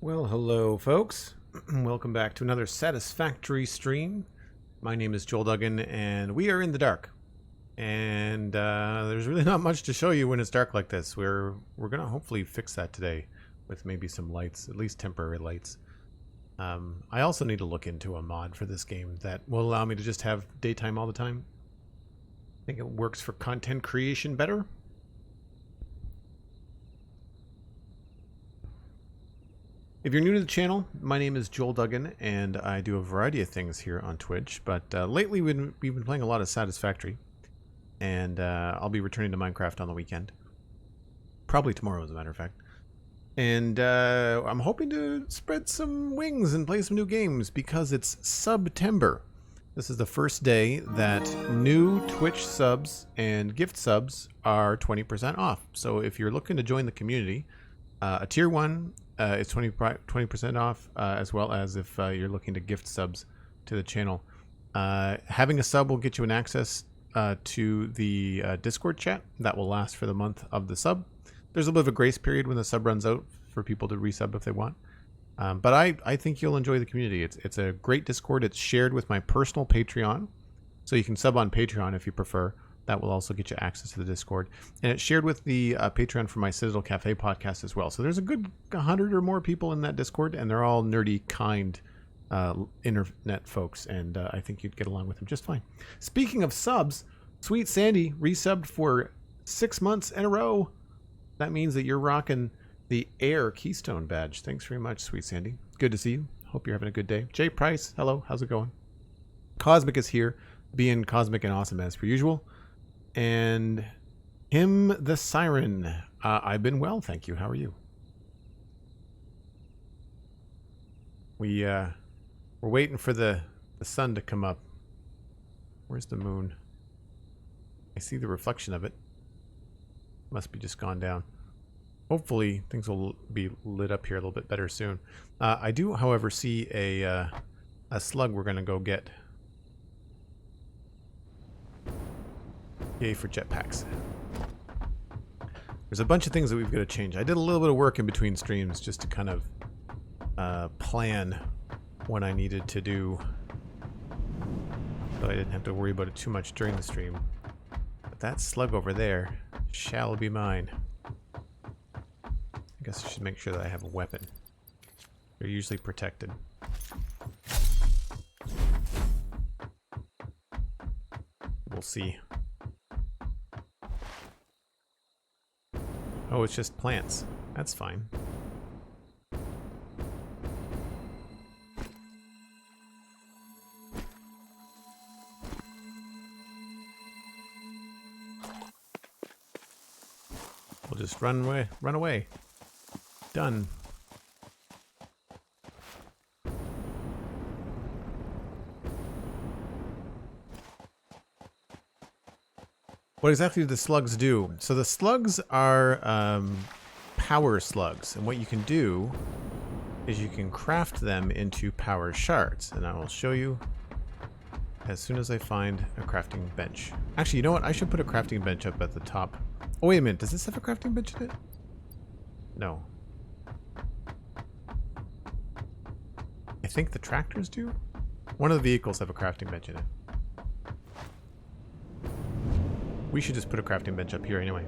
Well, hello, folks. Welcome back to another Satisfactory stream. My name is Joel Duggan, and we are in the dark. And there's really not much to show you when it's dark like this. We're gonna hopefully fix that today with maybe some lights, at least temporary lights. I also need to look into a mod for this game that will allow me to just have daytime all the time. I think it works for content creation better. If you're new to the channel, my name is Joel Duggan, and I do a variety of things here on Twitch, but lately we've been playing a lot of Satisfactory, and I'll be returning to Minecraft on the weekend. Probably tomorrow, as a matter of fact. And I'm hoping to spread some wings and play some new games, because it's September. This is the first day that new Twitch subs and gift subs are 20% off. So if you're looking to join the community, a tier 1 is 20% off, as well as if you're looking to gift subs to the channel. Having a sub will get you an access to the Discord chat that will last for the month of the sub. There's a little bit of a grace period when the sub runs out for people to resub if they want. But I think you'll enjoy the community. It's a great Discord. It's shared with my personal Patreon, so you can sub on Patreon if you prefer. That will also get you access to the Discord. And it's shared with the Patreon for my Citadel Cafe podcast as well. So there's a good 100 or more people in that Discord, and they're all nerdy, kind internet folks, and I think you'd get along with them just fine. Speaking of subs, Sweet Sandy resubbed for 6 months in a row. That means that you're rocking the Air Keystone badge. Thanks very much, Sweet Sandy. Good to see you. Hope you're having a good day. Jay Price, hello. How's it going? Cosmic is here, being cosmic and awesome as per usual. And him the Siren. I've been well, thank you. How are you? We're waiting for the sun to come up. Where's the moon? I see the reflection of it. Must be just gone down. Hopefully things will be lit up here a little bit better soon. I do, however, see a slug we're gonna go get. Yay for jetpacks. There's a bunch of things that we've got to change. I did a little bit of work in between streams just to kind of plan what I needed to do, so I didn't have to worry about it too much during the stream. But that slug over there shall be mine. I guess I should make sure that I have a weapon. They're usually protected. We'll see. Oh, it's just plants. That's fine. We'll just run away. Run away. Done. What exactly do the slugs do? So the slugs are power slugs, and what you can do is you can craft them into power shards, and I will show you as soon as I find a crafting bench. Actually, you know what? I should put a crafting bench up at the top. Oh, wait a minute. Does this have a crafting bench in it? No. I think the tractors do? One of the vehicles have a crafting bench in it. We should just put a crafting bench up here anyway.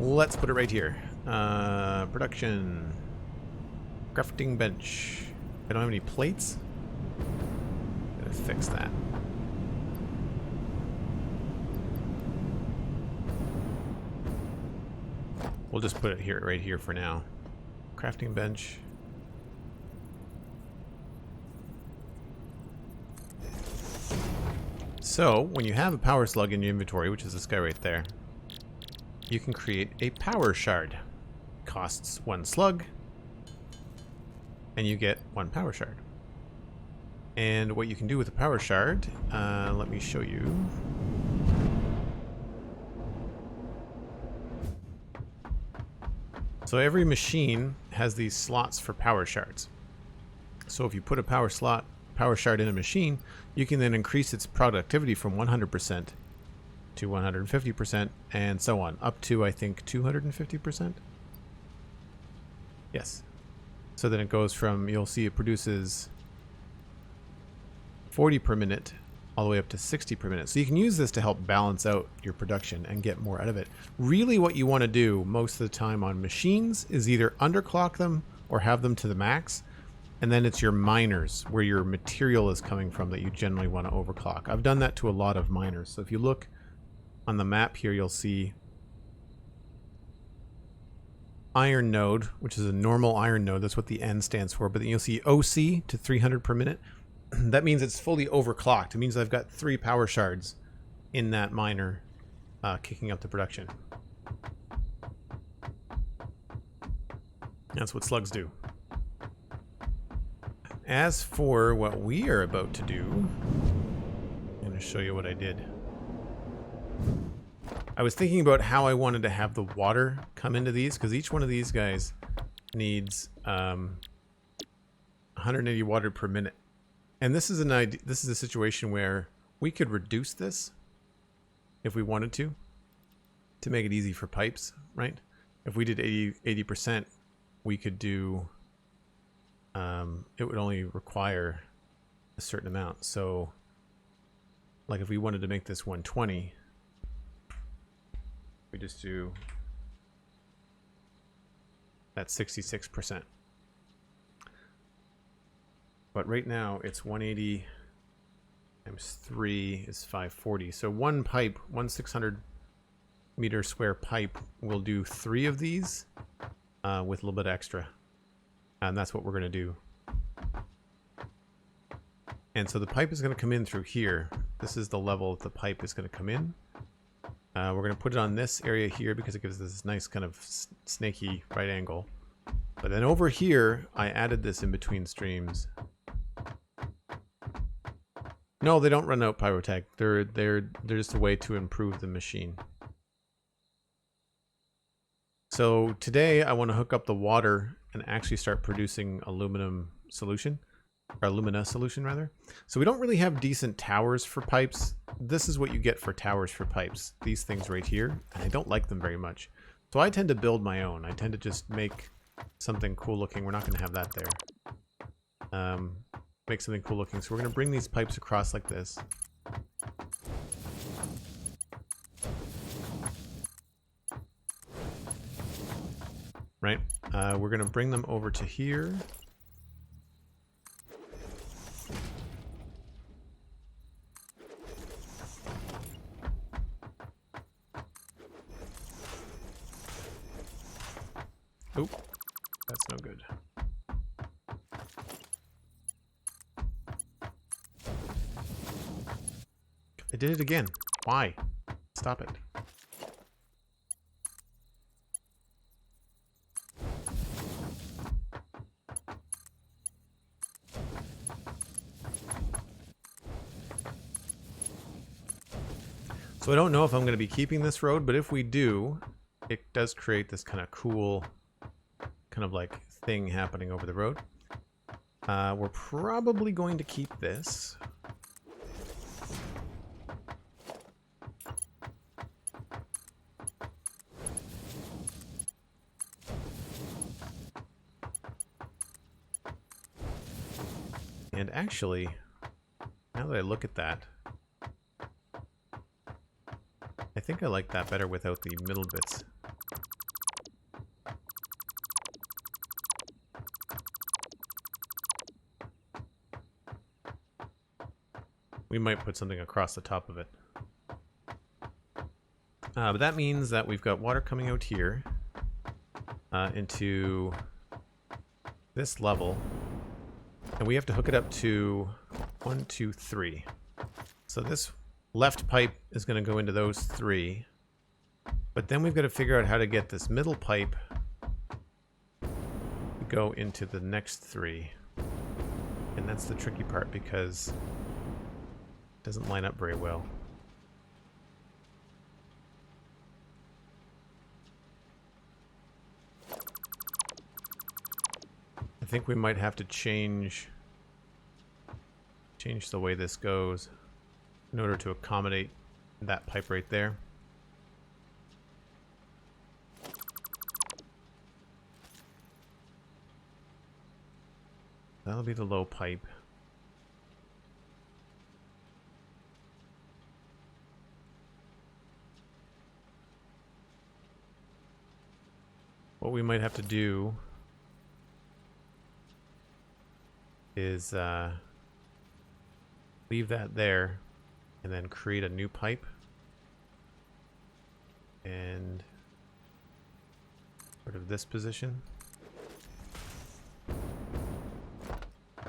Let's put it right here. Production. Crafting bench. I don't have any plates. Gotta fix that. We'll just put it here, right here for now. Crafting bench. So, when you have a power slug in your inventory, which is this guy right there, you can create a power shard. Costs 1 slug, and you get 1 power shard. And what you can do with a power shard, let me show you. So every machine has these slots for power shards. So if you put a power shard in a machine, you can then increase its productivity from 100% to 150%, and so on, up to, I think, 250%. Yes. So then it goes from, you'll see it produces 40 per minute all the way up to 60 per minute. So you can use this to help balance out your production and get more out of it. Really what you want to do most of the time on machines is either underclock them or have them to the max. And then it's your miners where your material is coming from that you generally want to overclock. I've done that to a lot of miners. So if you look on the map here, you'll see iron node, which is a normal iron node. That's what the N stands for. But then you'll see OC to 300 per minute. That means it's fully overclocked. It means I've got 3 power shards in that miner kicking up the production. That's what slugs do. As for what we are about to do, I'm going to show you what I did. I was thinking about how I wanted to have the water come into these, because each one of these guys needs 180 water per minute. And this is an idea. This is a situation where we could reduce this if we wanted to make it easy for pipes, right? If we did 80%, we could do. It would only require a certain amount. So, like if we wanted to make this 120, we just do. That's 66%. But right now it's 180 times 3 is 540. So one pipe, one 600 meter square pipe will do 3 of these with a little bit extra. And that's what we're going to do. And so the pipe is going to come in through here. This is the level the pipe is going to come in. We're going to put it on this area here because it gives this nice kind of snaky right angle. But then over here, I added this in between streams. No, they don't run out pyrotech. They're just a way to improve the machine. So today I want to hook up the water and actually start producing aluminum solution, or alumina solution rather. So we don't really have decent towers for pipes. This is what you get for towers for pipes. These things right here, and I don't like them very much. So I tend to build my own. I tend to just make something cool looking. We're not going to have that there. Make something cool looking. So we're going to bring these pipes across like this. Right? We're going to bring them over to here. Oop, that's no good. I did it again. Why? Stop it. So I don't know if I'm going to be keeping this road, but if we do, it does create this kind of cool, kind of like thing happening over the road. We're probably going to keep this. And actually, now that I look at that, I think I like that better without the middle bits. We might put something across the top of it. But that means that we've got water coming out here into this level. And we have to hook it up to 1, 2, 3. So this left pipe is going to go into those 3. But then we've got to figure out how to get this middle pipe to go into the next 3. And that's the tricky part because it doesn't line up very well. I think we might have to change the way this goes in order to accommodate that pipe right there. That'll be the low pipe. What we might have to do is leave that there and then create a new pipe and sort of this position.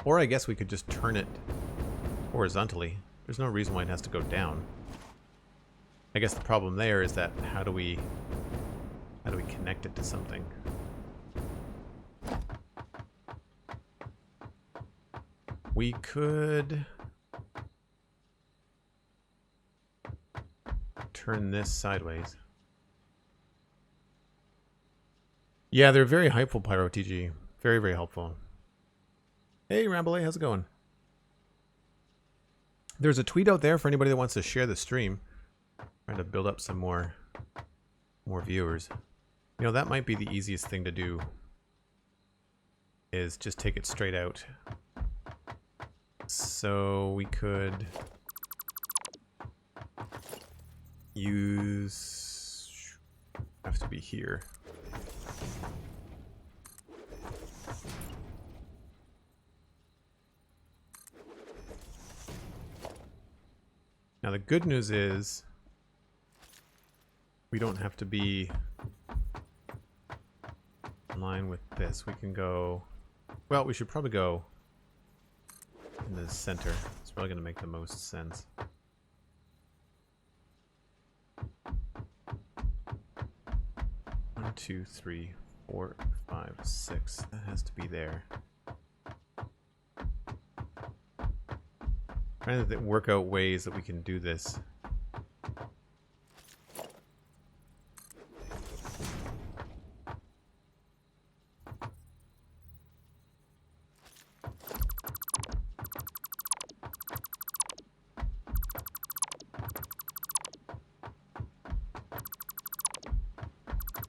Or I guess we could just turn it horizontally. There's no reason why it has to go down. I guess the problem there is that how do we connect it to something? We could turn this sideways. Yeah, they're very helpful, Pyro TG. Very, very helpful. Hey, Ramble, how's it going? There's a tweet out there for anybody that wants to share the stream. Trying to build up some more viewers. You know, that might be the easiest thing to do, is just take it straight out. So we could use, have to be here. Now the good news is we don't have to be in line with this. We can go, well, we should probably go in the center. It's probably going to make the most sense. One, two, three, 4, 5, 6. That has to be there. Trying to work out ways that we can do this.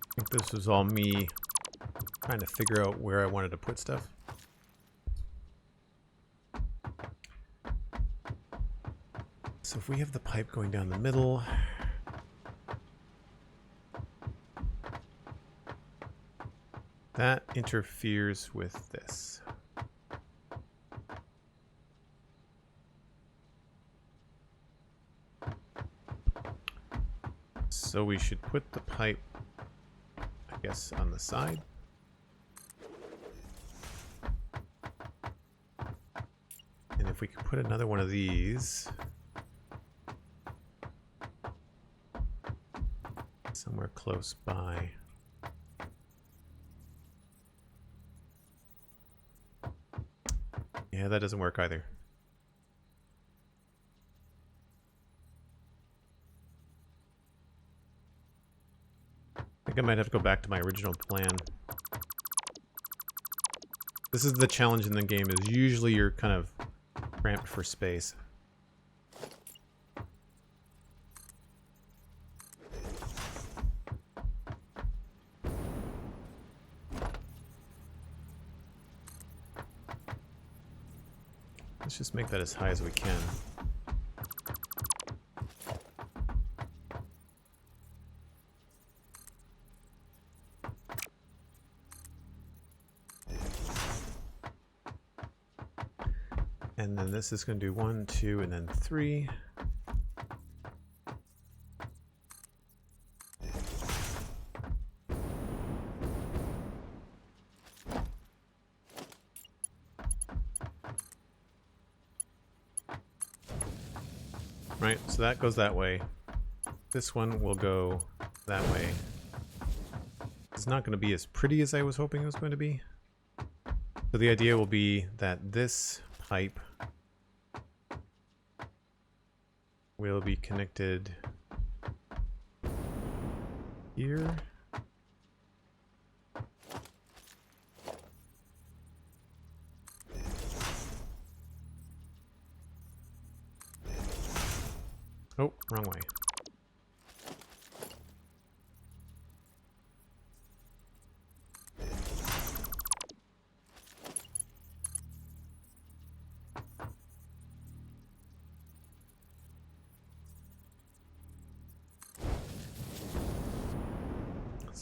I think this was all me trying to figure out where I wanted to put stuff. So if we have the pipe going down the middle, that interferes with this. So we should put the pipe, I guess, on the side. And if we could put another one of these somewhere close by. Yeah, that doesn't work either. I think I might have to go back to my original plan. This is the challenge in the game, is usually you're kind of cramped for space. Let's just make that as high as we can. And then this is going to do 1, 2, and then 3. Right, so that goes that way. This one will go that way. It's not going to be as pretty as I was hoping it was going to be. So the idea will be that this pipe will be connected here. Oh, wrong way.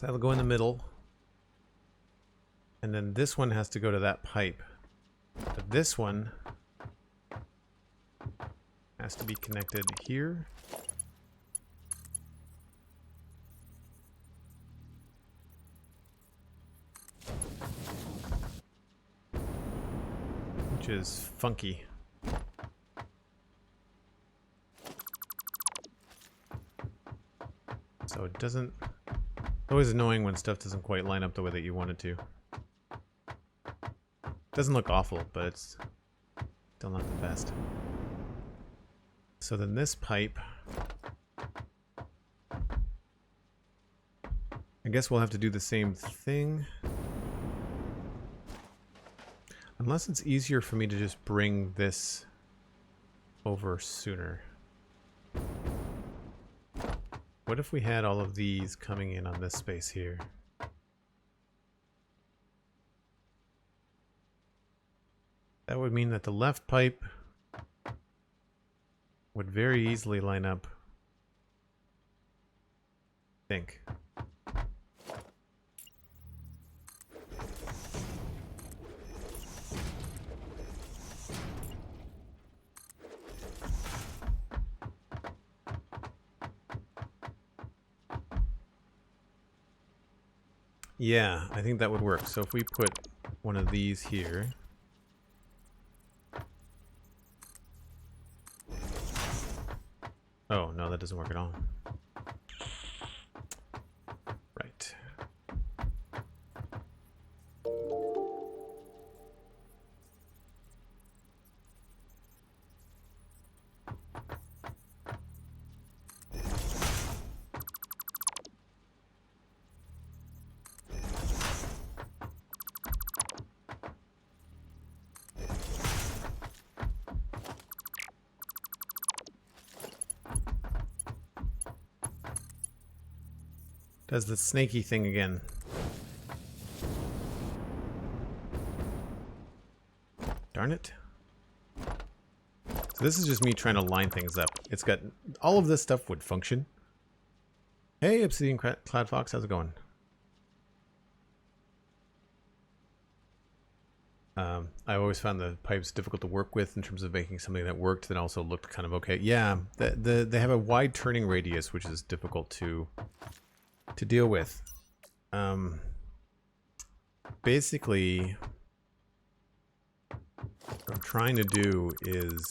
So that'll go in the middle. And then this one has to go to that pipe. But this one has to be connected here. Which is funky. So it doesn't... It's always annoying when stuff doesn't quite line up the way that you want it to. Doesn't look awful, but it's still not the best. So then this pipe... I guess we'll have to do the same thing. Unless it's easier for me to just bring this over sooner. What if we had all of these coming in on this space here? That would mean that the left pipe would very easily line up, I think. Yeah, I think that would work. So if we put one of these here. Oh, no, that doesn't work at all. Right. Does the snaky thing again. Darn it. So this is just me trying to line things up. It's got... all of this stuff would function. Hey, Obsidian Cloud Fox, how's it going? I always found the pipes difficult to work with in terms of making something that worked that also looked kind of okay. Yeah, they have a wide turning radius, which is difficult to deal with. Basically, what I'm trying to do is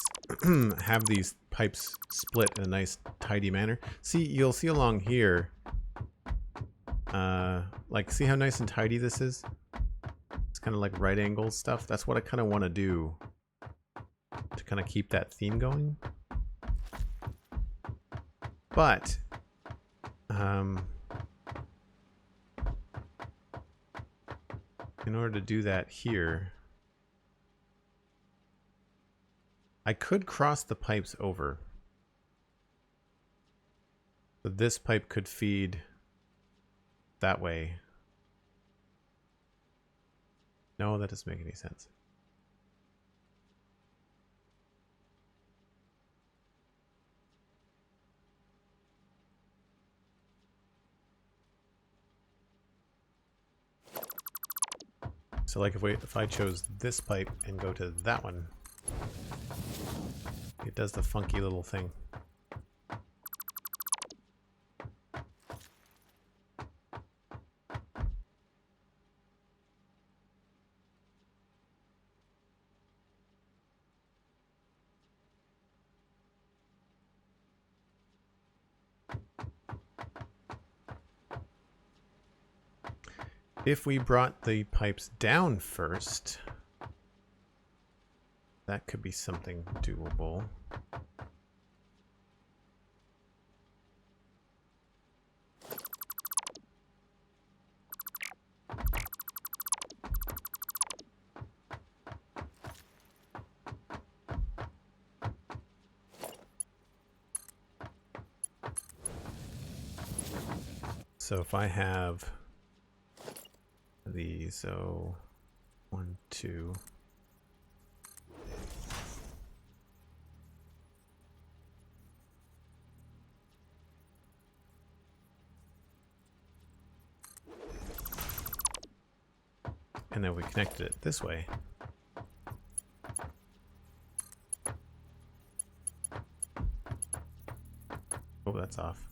have these pipes split in a nice, tidy manner. See, you'll see along here, like, see how nice and tidy this is? It's kind of like right angle stuff. That's what I kind of want to do to kind of keep that theme going. But, in order to do that here, I could cross the pipes over. So this pipe could feed that way. No, that doesn't make any sense. So like if I chose this pipe and go to that one, it does the funky little thing. If we brought the pipes down first, that could be something doable. So if I have these, so 1, 2. And then we connected it this way. Oh, that's off.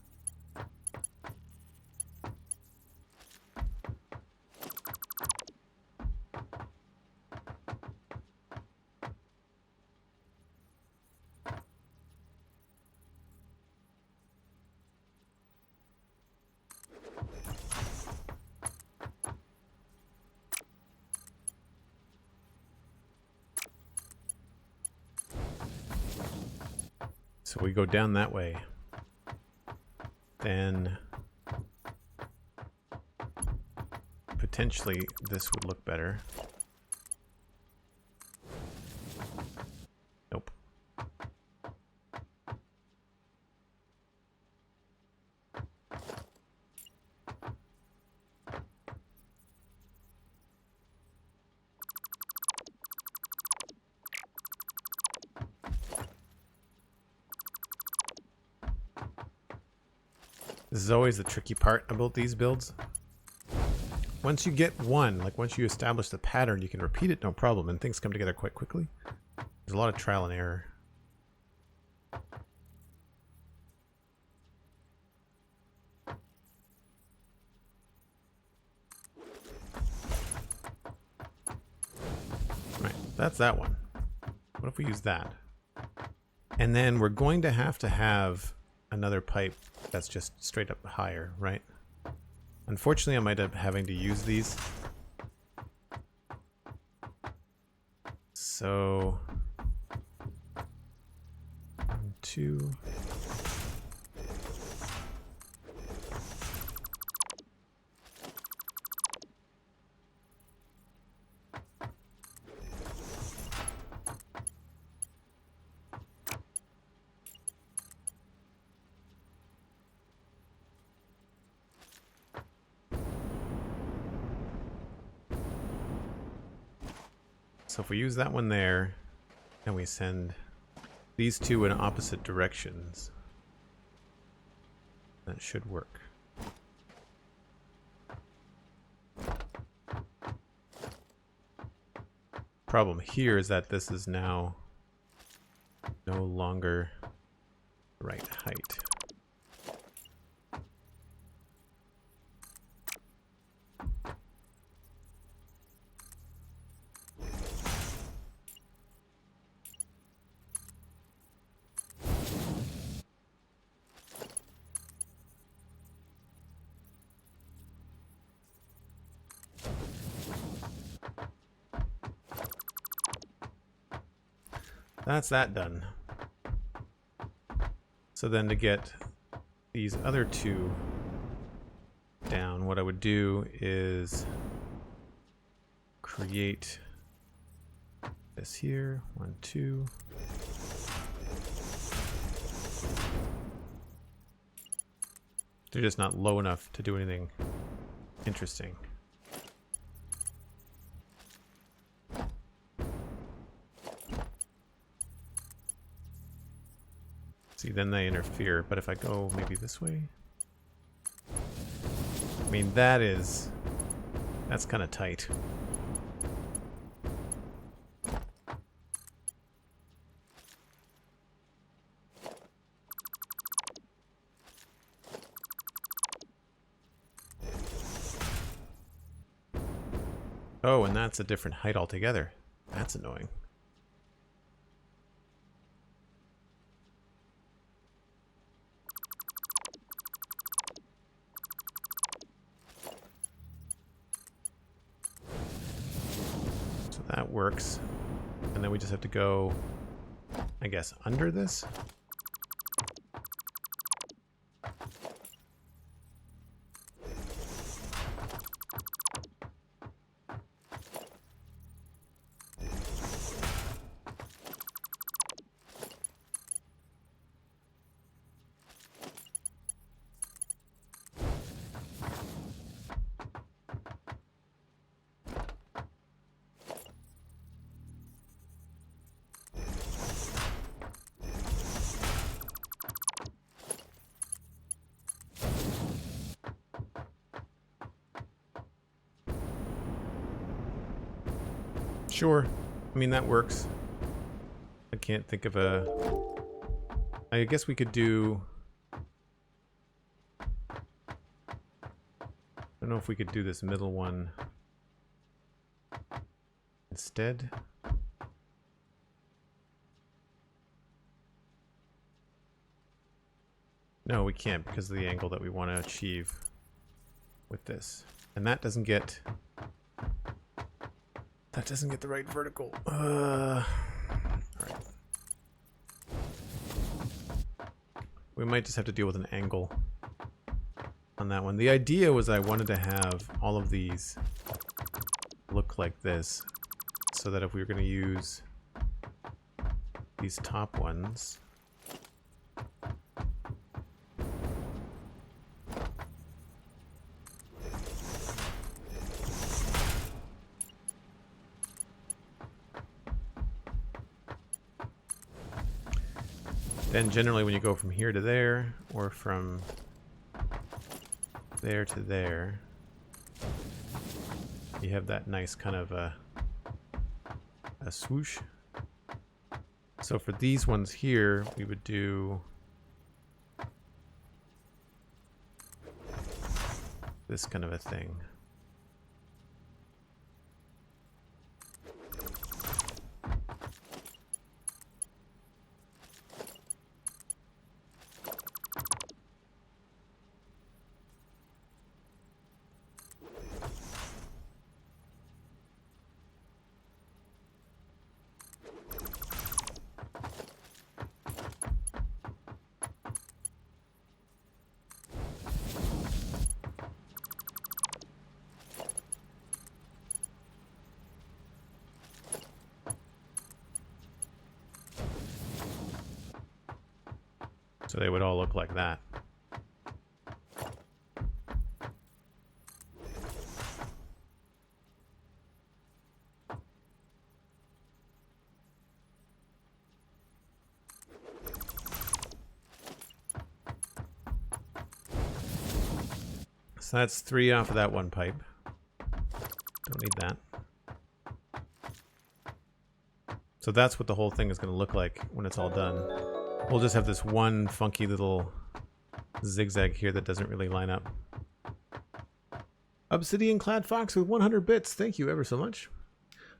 So we go down that way. Then potentially this would look better. Nope. This is always the tricky part about these builds. Once you get one, like once you establish the pattern, you can repeat it no problem, and things come together quite quickly. There's a lot of trial and error. Right, that's that one. What if we use that? And then we're going to have another pipe that's just straight up higher, right? Unfortunately, I might end up having to use these. So, 1, 2. So if we use that one there, and we send these two in opposite directions, that should work. Problem here is that this is now no longer the right height. That's that done. So then to get these other two down, what I would do is create this here. 1, 2. They're just not low enough to do anything interesting. See, then they interfere, but if I go maybe this way, I mean, that's kind of tight. Oh, and that's a different height altogether. That's annoying. That works. And then we just have to go, I guess, under this. Sure. I mean, that works. I can't think of a... I guess we could do... I don't know if we could do this middle one instead. No, we can't because of the angle that we want to achieve with this. And that doesn't get... That doesn't get the right vertical. Alright. We might just have to deal with an angle on that one. The idea was I wanted to have all of these look like this, so that if we were going to use these top ones, then generally when you go from here to there, or from there to there, you have that nice kind of a swoosh. So for these ones here, we would do this kind of a thing. So they would all look like that. So that's 3 off of that one pipe. Don't need that. So that's what the whole thing is going to look like when it's all done. We'll just have this one funky little zigzag here that doesn't really line up. Obsidian Clad Fox with 100 bits. Thank you ever so much.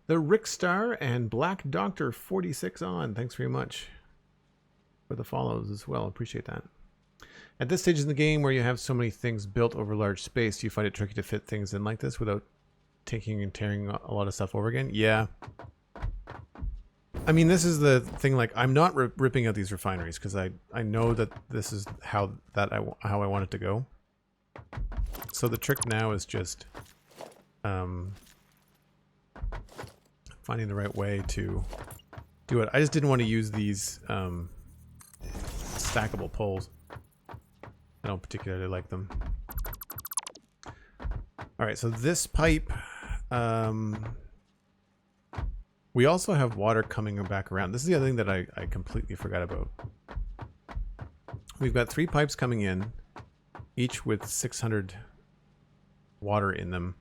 The Rick Star and Black Doctor 46 on. Thanks very much for the follows as well. Appreciate that. At this stage in the game where you have so many things built over large space, do you find it tricky to fit things in like this without taking and tearing a lot of stuff over again? Yeah. I mean, this is the thing, like, I'm not ripping out these refineries because I know that this is how I want it to go. So the trick now is just finding the right way to do it. I just didn't want to use these stackable poles. I don't particularly like them. Alright, so this pipe... we also have water coming back around. This is the other thing that I completely forgot about. We've got 3 pipes coming in, each with 600 water in them.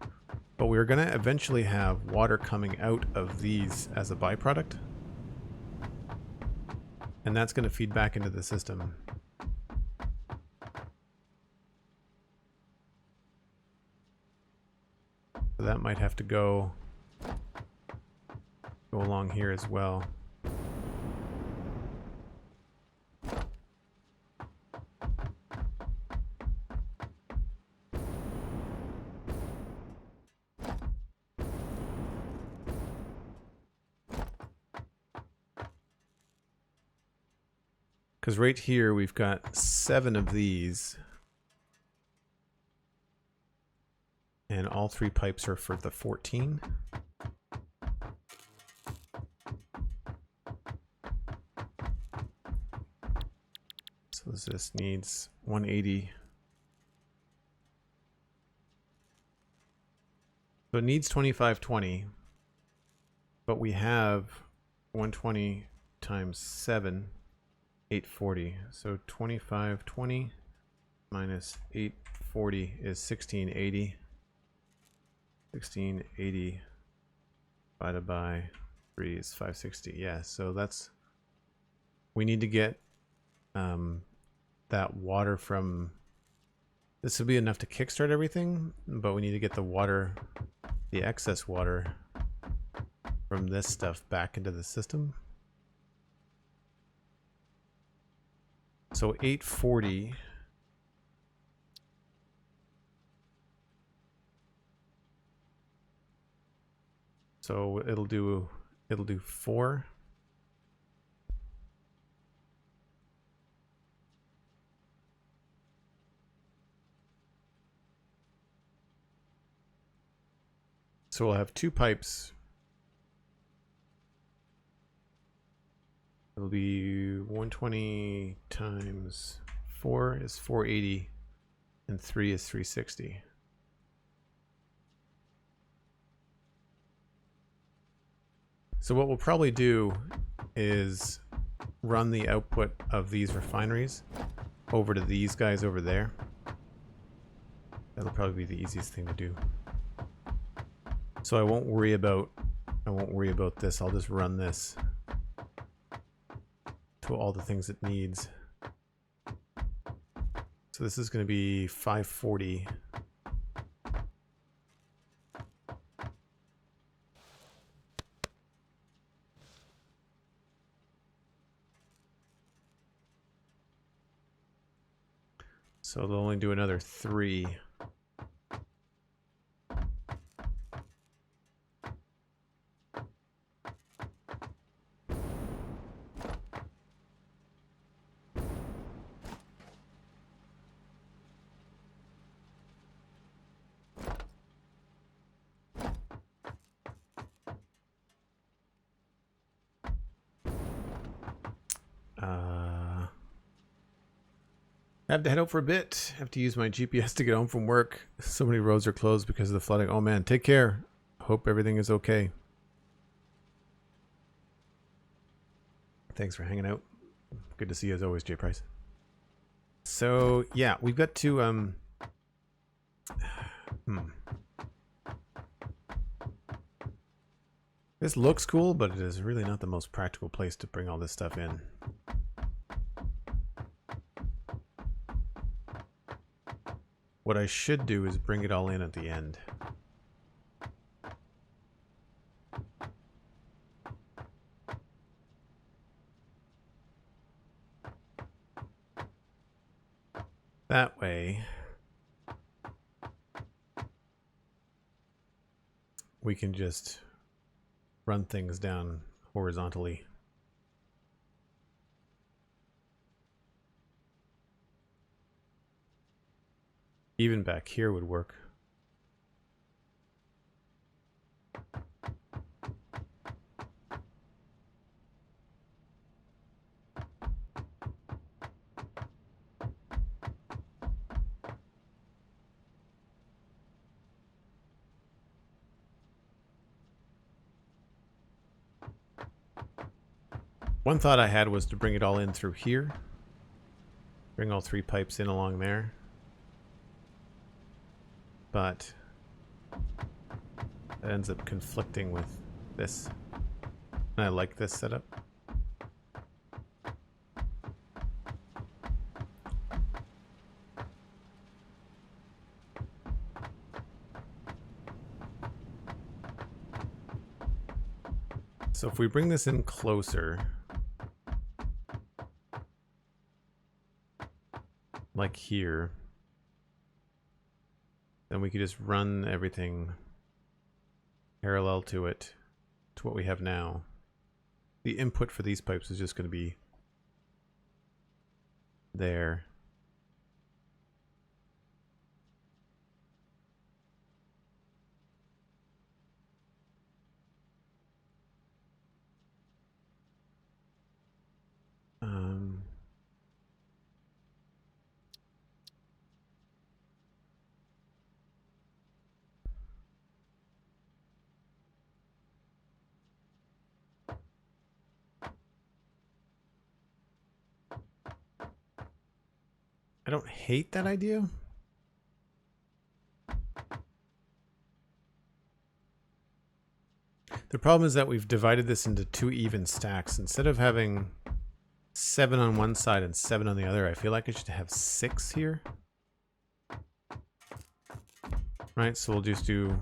But we're going to eventually have water coming out of these as a byproduct. And that's going to feed back into the system. So that might have to go along here as well. Because right here we've got 7 of these. And all 3 pipes are for the 14. So this needs 180. So it needs 2520. But we have 120 times 7, 840. So 2520 minus 840 is 1680. 1680 divided by 3 is 560. Yeah, so that's... We need to get that water from... This would be enough to kickstart everything, but we need to get the water, the excess water from this stuff back into the system. So 840. So it'll do 4. So we'll have 2 pipes. It'll be 120 times 4 is 480 and 3 is 360. So what we'll probably do is run the output of these refineries over to these guys over there. That'll probably be the easiest thing to do. So I won't worry about this. I'll just run this to all the things it needs. So this is going to be 540. So they'll only do another 3. I have to head out for a bit. I have to use my GPS to get home from work. So many roads are closed because of the flooding. Oh man, take care. Hope everything is okay. Thanks for hanging out. Good to see you as always, J Price. So yeah, we've got to This looks cool, but it is really not the most practical place to bring all this stuff in. What I should do is bring it all in at the end. That way, we can just run things down horizontally. Even back here would work. One thought I had was to bring it all in through here. Bring all 3 pipes in along there. But that ends up conflicting with this. And I like this setup. So if we bring this in closer, like here, then we could just run everything parallel to it, to what we have now. The input for these pipes is just going to be there. I don't hate that idea. The problem is that we've divided this into 2 even stacks. Instead of having 7 on one side and 7 on the other, I feel like I should have 6 here. Right, so we'll just do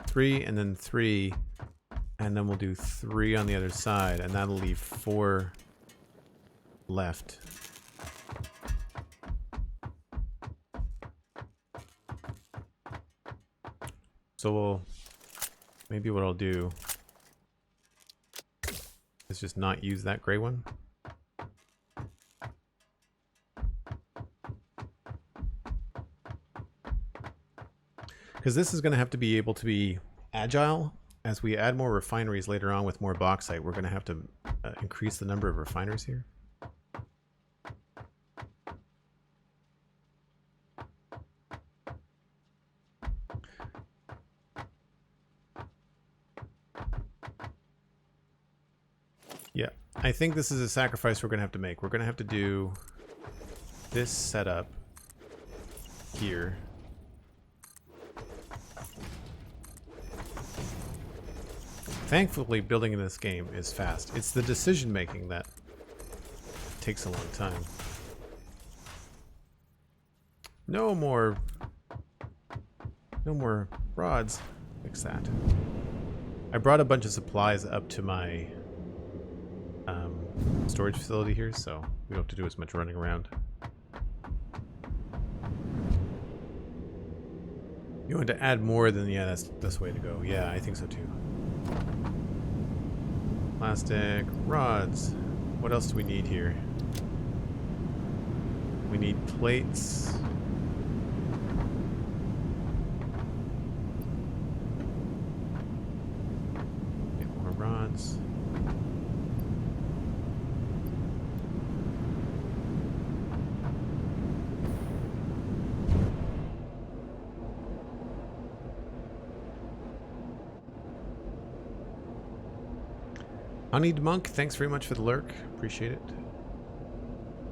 3 and then 3, and then we'll do 3 on the other side, and that'll leave 4 left. So maybe what I'll do is just not use that gray one. Because this is going to have to be able to be agile. As we add more refineries later on with more bauxite, we're going to have to increase the number of refineries here. Yeah, I think this is a sacrifice we're going to have to make. We're going to have to do this setup here. Thankfully, building in this game is fast. It's the decision making that takes a long time. No more rods. Fix that. I brought a bunch of supplies up to my storage facility here, so we don't have to do as much running around. You want to add more than, yeah, that's the way to go. Yeah, I think so too. Plastic, rods. What else do we need here? We need plates. Get more rods. Honeyed Monk, thanks very much for the lurk. Appreciate it.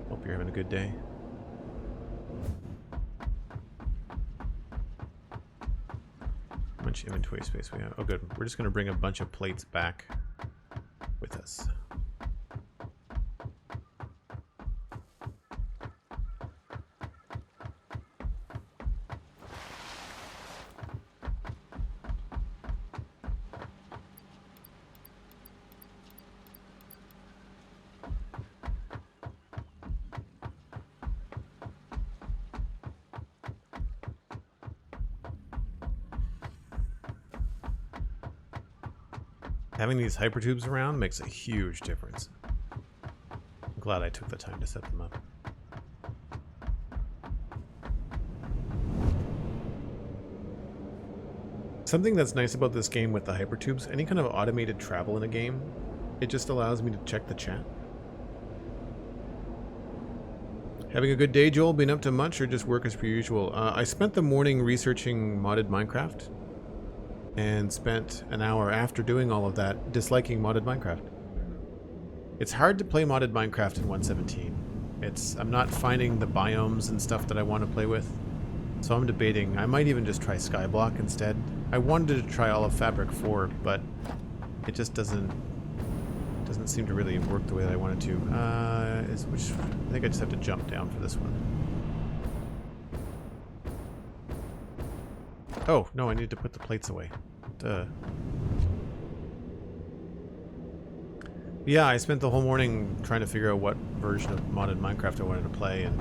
Hope you're having a good day. How much inventory space we have? Oh, good. We're just going to bring a bunch of plates back with us. Having these hypertubes around makes a huge difference. I'm glad I took the time to set them up. Something that's nice about this game with the hypertubes, any kind of automated travel in a game, it just allows me to check the chat. Having a good day, Joel? Been up to much or just work as per usual? I spent the morning researching modded Minecraft. And spent an hour after doing all of that disliking modded Minecraft. It's hard to play modded Minecraft in 1.17. I'm not finding the biomes and stuff that I want to play with. So I'm debating, I might even just try Skyblock instead. I wanted to try all of Fabric 4, but it just doesn't seem to really work the way that I wanted to. I think I just have to jump down for this one. Oh, no, I need to put the plates away. Duh. Yeah, I spent the whole morning trying to figure out what version of modded Minecraft I wanted to play and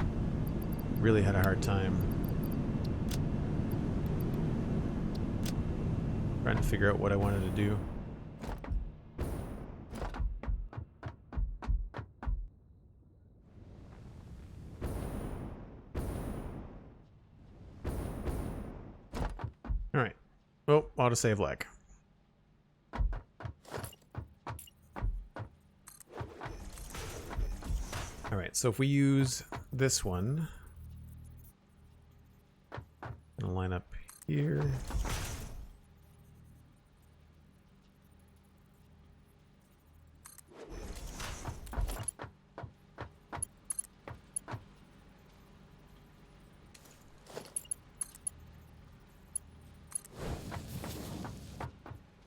really had a hard time trying to figure out what I wanted to do. Alright. Oh, autosave lag. Alright, so if we use this one, I'm gonna line up here.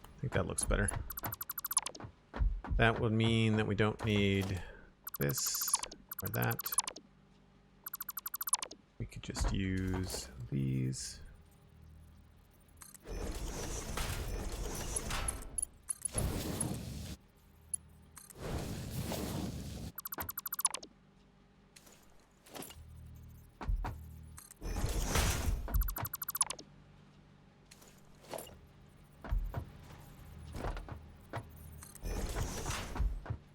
I think that looks better. That would mean that we don't need this or that. We could just use these.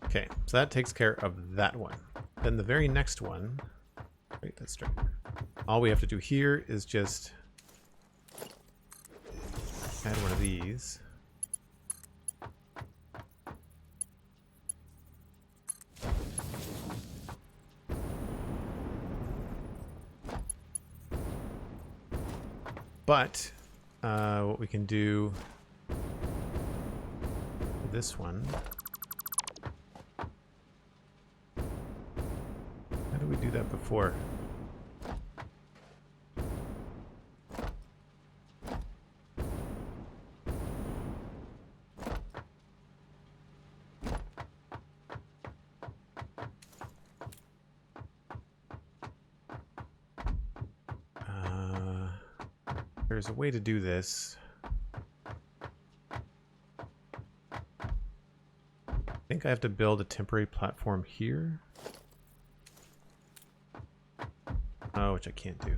Okay, so that takes care of that one. Then the very next one, wait, that's straight. All we have to do here is just add one of these. But what we can do with this one, how did we do that before? There's a way to do this. I think I have to build a temporary platform here. Oh, which I can't do.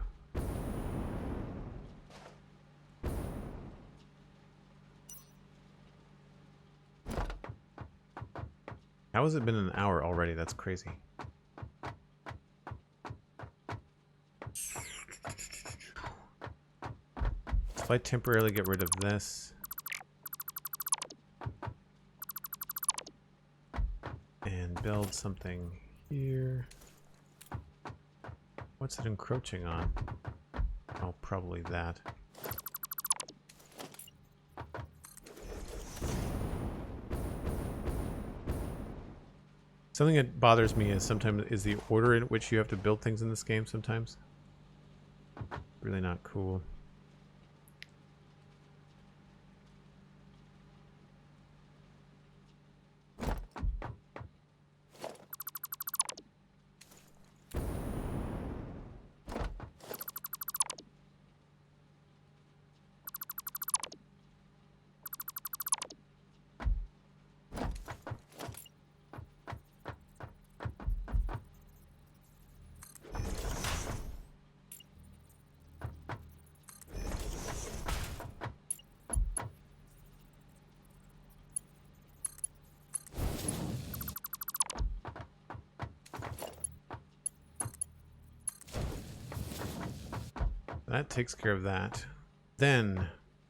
How has it been an hour already? That's crazy. If I temporarily get rid of this and build something here, what's it encroaching on? Oh, probably that. Something that bothers me is sometimes is the order in which you have to build things in this game sometimes. Really not cool. That takes care of that. Then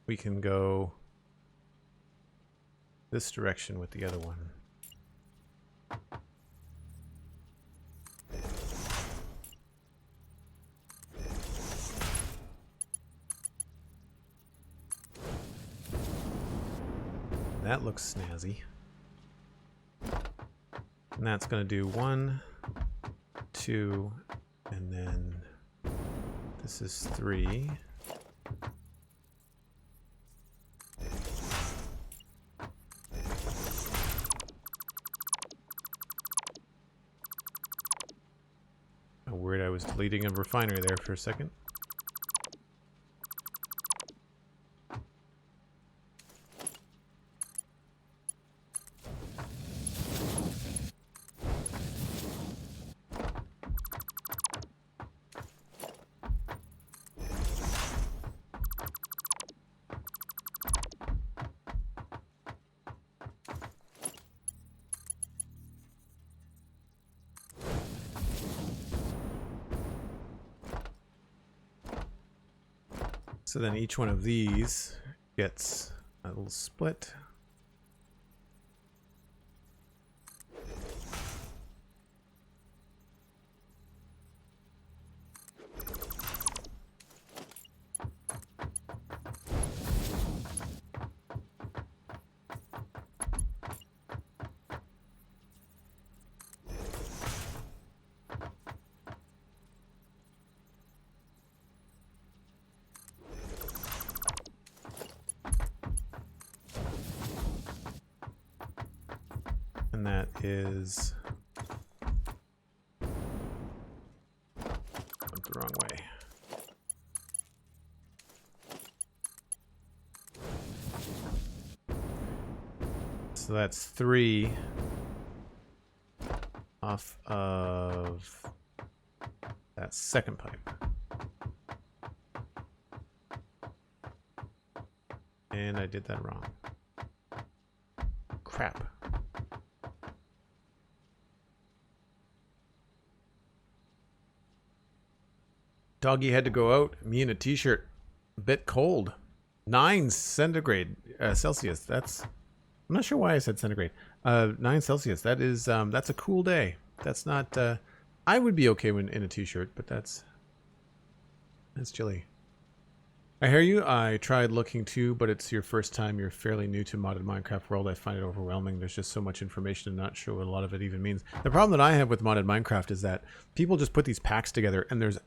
we can go this direction with the other one. That looks snazzy. And that's going to do 1, 2, and then this is 3. Oh, weird, I was deleting a refinery there for a second. So then each one of these gets a little split. that is... went the wrong way. So that's 3 off of that second pipe. And I did that wrong. Crap. Doggy had to go out. Me in a t-shirt. A bit cold. 9 centigrade Celsius. That's... I'm not sure why I said centigrade. 9 Celsius. That is that's a cool day. That's not I would be okay when in a t-shirt, but that's chilly. I hear you. I tried looking too, but it's your first time. You're fairly new to modded Minecraft world. I find it overwhelming. There's just so much information and not sure what a lot of it even means. The problem that I have with modded Minecraft is that people just put these packs together and there's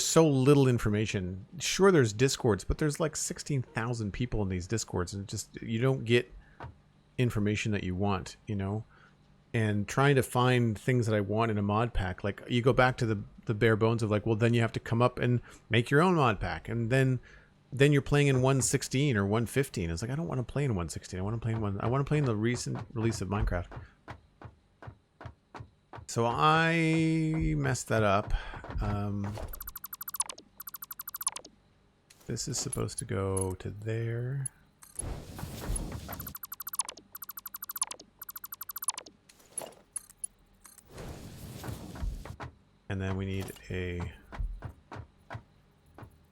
so little information. Sure, there's Discords, but there's like 16,000 people in these Discords, and you don't get information that you want, you know? And trying to find things that I want in a mod pack, like you go back to the bare bones of like, well, then you have to come up and make your own mod pack, and then you're playing in 1.16 or 1.15. It's like, I don't want to play in 1.16. I want to play in the recent release of Minecraft. So I messed that up. This is supposed to go to there. And then we need a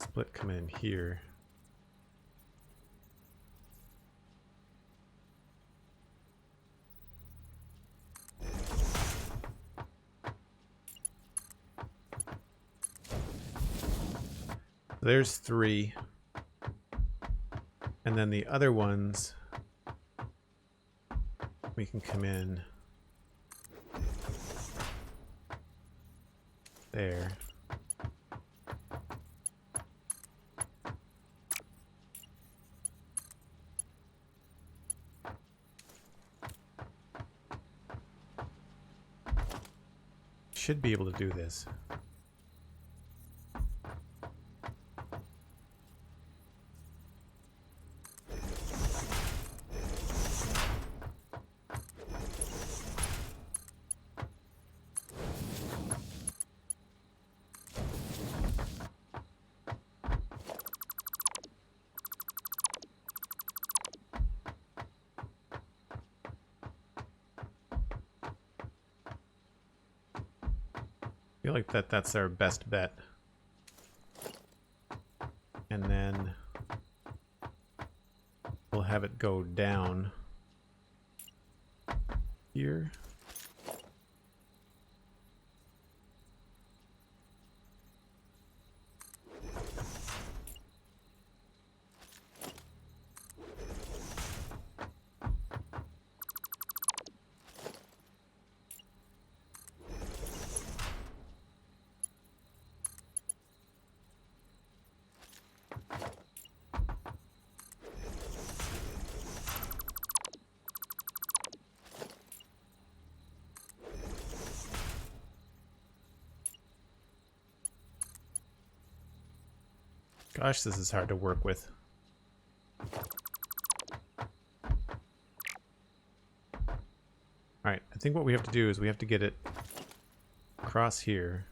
split come in here. There's 3. And then the other ones, we can come in there. Should be able to do this. I feel like that's our best bet. And then we'll have it go down here. Gosh, this is hard to work with. Alright, I think what we have to do is we have to get it across here.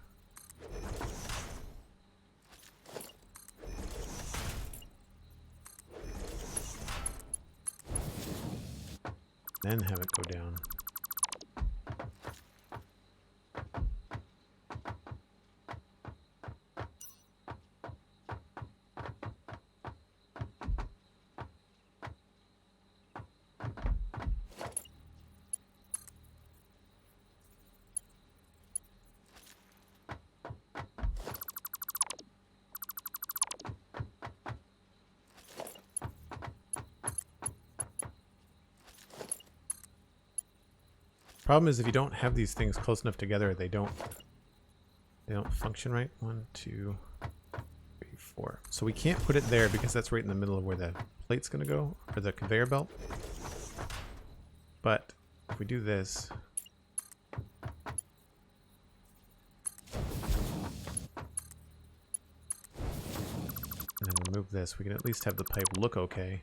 Then have it go down. Problem is, if you don't have these things close enough together, they don't function right. 1, 2, 3, 4. So we can't put it there because that's right in the middle of where the plate's gonna go, or the conveyor belt. But if we do this, and then remove this, we can at least have the pipe look okay.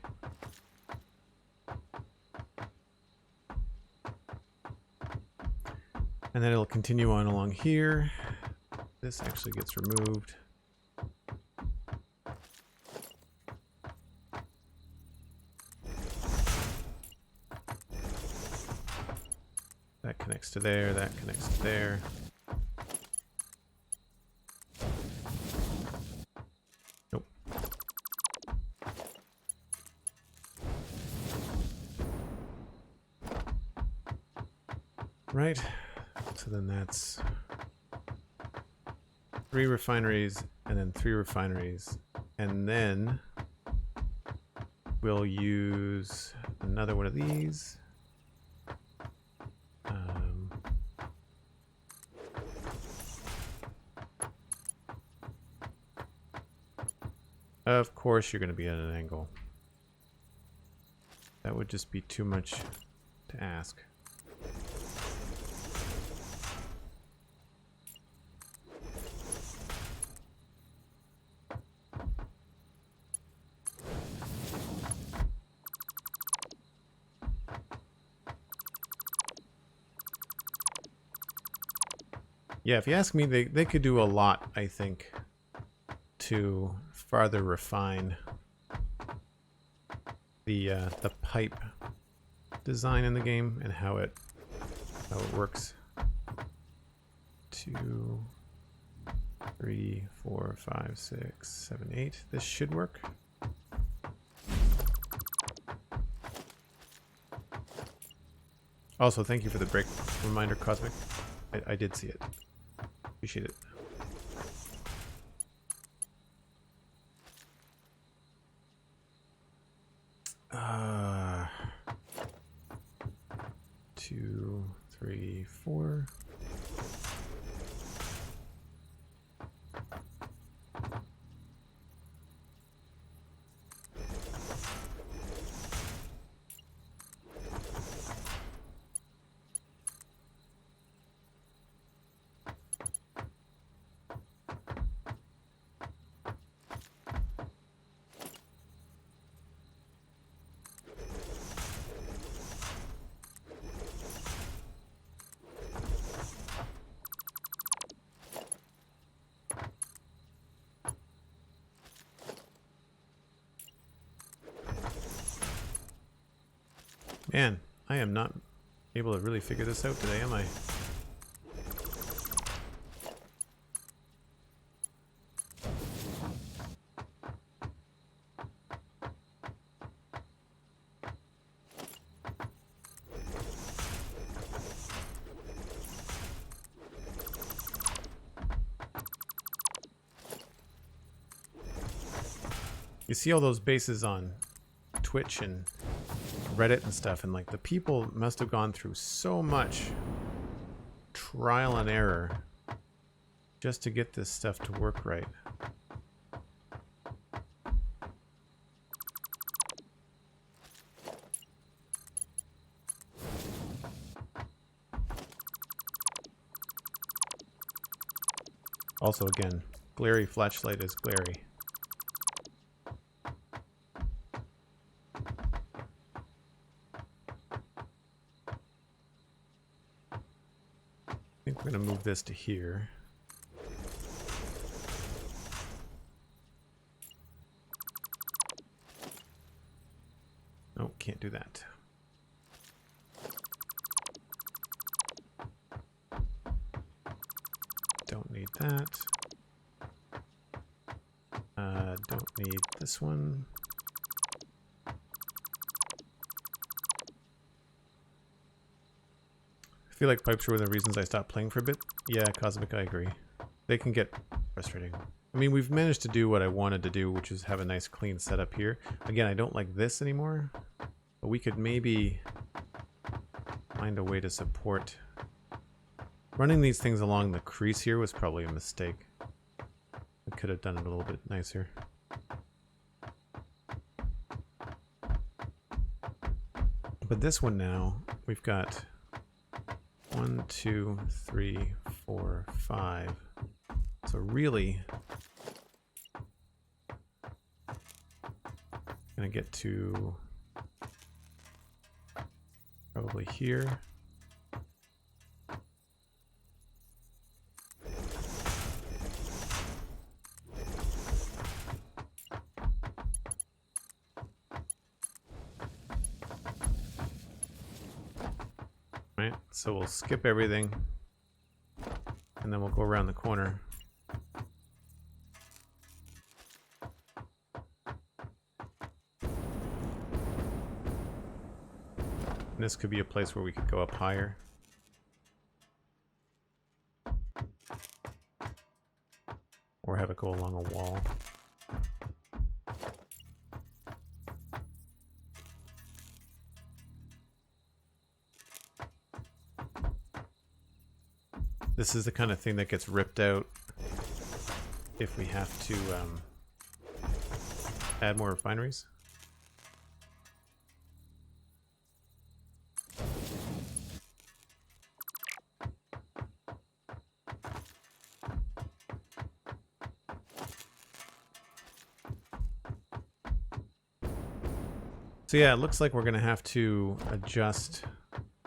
And then it'll continue on along here. This actually gets removed. That connects to there, that connects to there. Nope. Right. So then that's 3 refineries and then 3 refineries. And then we'll use another one of these. Of course you're going to be at an angle. That would just be too much to ask. Yeah, if you ask me, they could do a lot, I think, to farther refine the pipe design in the game and how it works. 2, 3, 4, 5, 6, 7, 8. This should work. Also, thank you for the break reminder, Cosmic. I did see it. Appreciate it. Uh, 2, 3, 4. Man, I am not able to really figure this out today, am I? You see all those bases on Twitch and Reddit and stuff, and like the people must have gone through so much trial and error just to get this stuff to work right. Also, again, glary flashlight is glary. We're going to move this to here. Oh, can't do that. Don't need that. Don't need this one. I feel like pipes were one of the reasons I stopped playing for a bit. Yeah, Cosmic, I agree. They can get frustrating. I mean, we've managed to do what I wanted to do, which is have a nice clean setup here. Again, I don't like this anymore, but we could maybe find a way to support. Running these things along the crease here was probably a mistake. I could have done it a little bit nicer. But this one now, we've got 1, 2, 3, 4, 5. So really, gonna get to probably here. Right, so we'll skip everything and then we'll go around the corner. And this could be a place where we could go up higher. Or have it go along a wall. This is the kind of thing that gets ripped out if we have to add more refineries. So yeah, it looks like we're going to have to adjust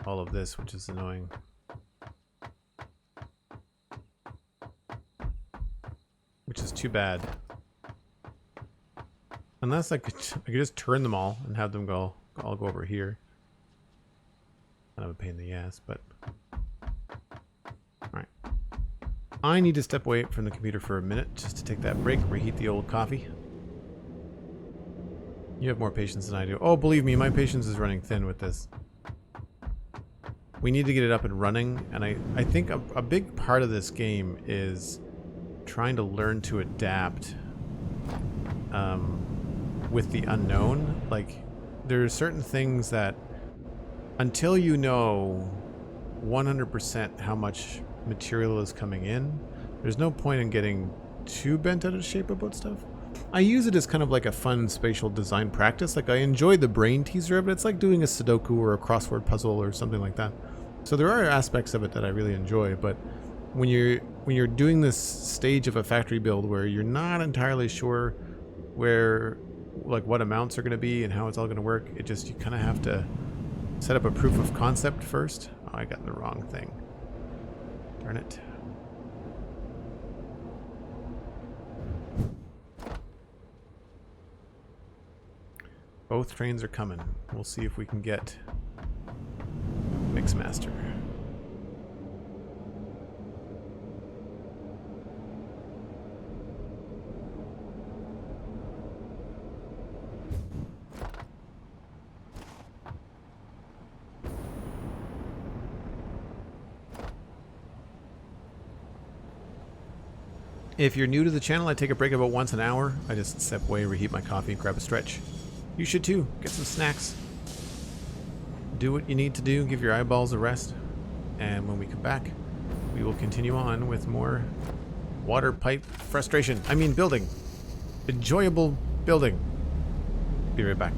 all of this, which is annoying. Which is too bad. Unless I could just turn them all and have them go all go over here. Kind of a pain in the ass, but alright. I need to step away from the computer for a minute just to take that break, reheat the old coffee. You have more patience than I do. Oh, believe me, my patience is running thin with this. We need to get it up and running, and I think a big part of this game is trying to learn to adapt with the unknown. Like, there are certain things that until you know 100% how much material is coming in, there's no point in getting too bent out of shape about stuff. I use it as kind of like a fun spatial design practice. Like, I enjoy the brain teaser of it. It's like doing a Sudoku or a crossword puzzle or something like that. So there are aspects of it that I really enjoy, but when you're doing this stage of a factory build where you're not entirely sure where, like, what amounts are going to be and how it's all going to work, you kind of have to set up a proof of concept first. Oh, I got the wrong thing. Darn it. Both trains are coming. We'll see if we can get Mixmaster. If you're new to the channel, I take a break about once an hour. I just step away, reheat my coffee, and grab a stretch. You should too. Get some snacks. Do what you need to do. Give your eyeballs a rest. And when we come back, we will continue on with more water pipe frustration. I mean building. Enjoyable building. Be right back.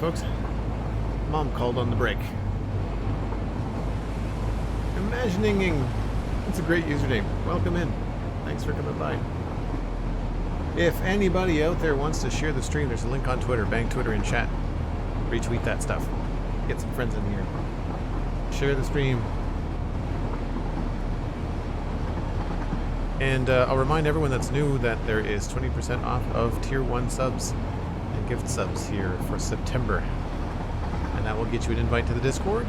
folks. Mom called on the break. Imagining. That's a great username. Welcome in. Thanks for coming by. If anybody out there wants to share the stream, there's a link on Twitter. Bang Twitter in chat. Retweet that stuff. Get some friends in here. Share the stream. And I'll remind everyone that's new that there is 20% off of Tier 1 subs and gift subs here for September. And that will get you an invite to the Discord.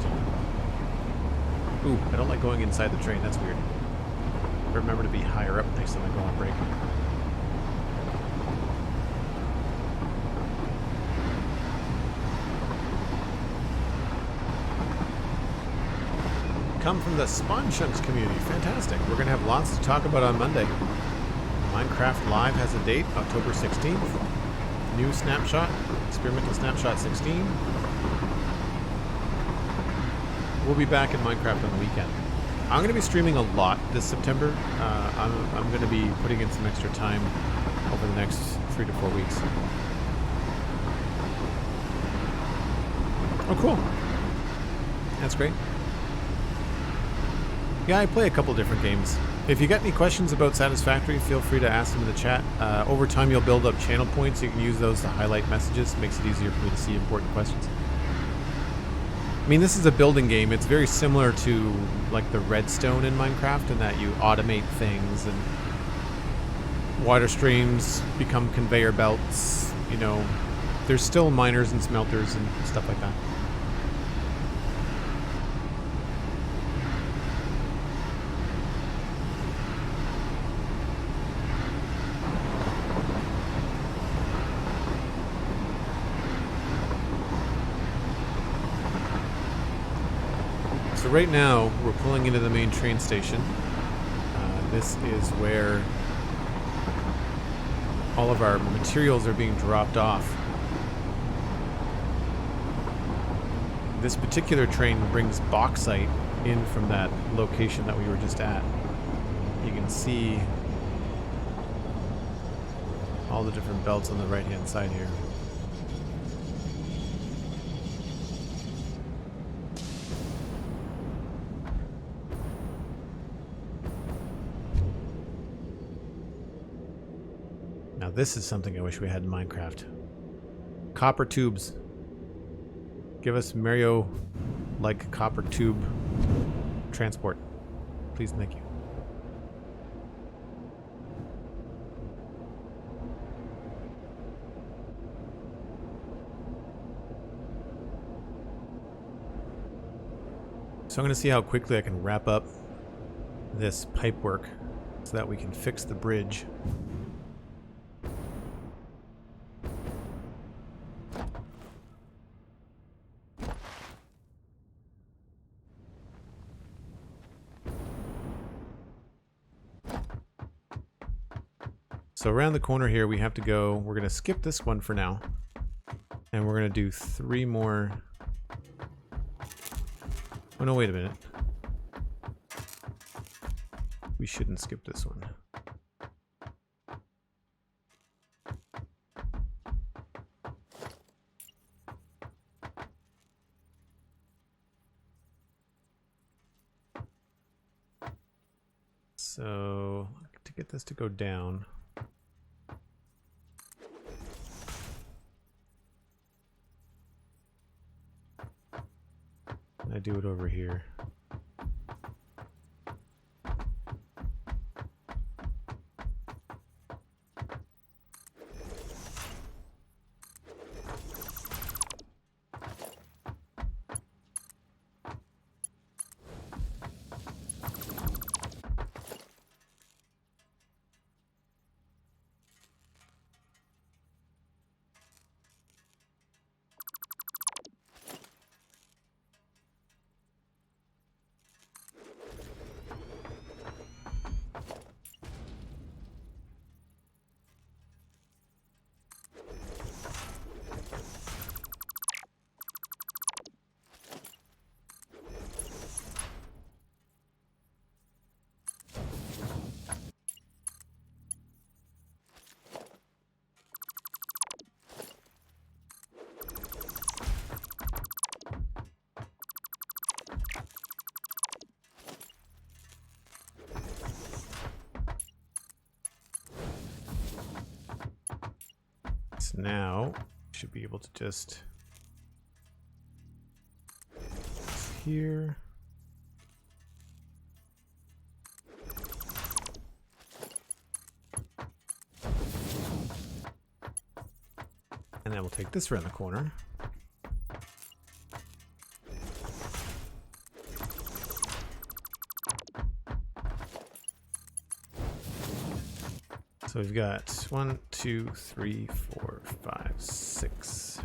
Ooh, I don't like going inside the train. That's weird. Remember to be higher up next time I go on break. Come from the Spawn Chunks community. Fantastic. We're going to have lots to talk about on Monday. Minecraft Live has a date, October 16th. New snapshot, experimental snapshot 16. We'll be back in Minecraft on the weekend. I'm going to be streaming a lot this September. I'm going to be putting in some extra time over the next 3 to 4 weeks. Oh, cool. That's great. Yeah, I play a couple different games. If you got any questions about Satisfactory, feel free to ask them in the chat. Over time, you'll build up channel points. You can use those to highlight messages. It makes it easier for me to see important questions. I mean, this is a building game. It's very similar to, like, the redstone in Minecraft in that you automate things and water streams become conveyor belts. You know, there's still miners and smelters and stuff like that. So right now, we're pulling into the main train station. This is where all of our materials are being dropped off. This particular train brings bauxite in from that location that we were just at. You can see all the different belts on the right-hand side here. Now this is something I wish we had in Minecraft. Copper tubes. Give us Mario-like copper tube transport. Please and thank you. So I'm going to see how quickly I can wrap up this pipe work so that we can fix the bridge. So around the corner here we have to go, we're going to skip this one for now, and we're going to do 3 more. Oh no, wait a minute. We shouldn't skip this one. So to get this to go down, I do it over here. now should be able to just here. And then we'll take this around the corner. So we've got 1, 2, 3, 4, 5, 6.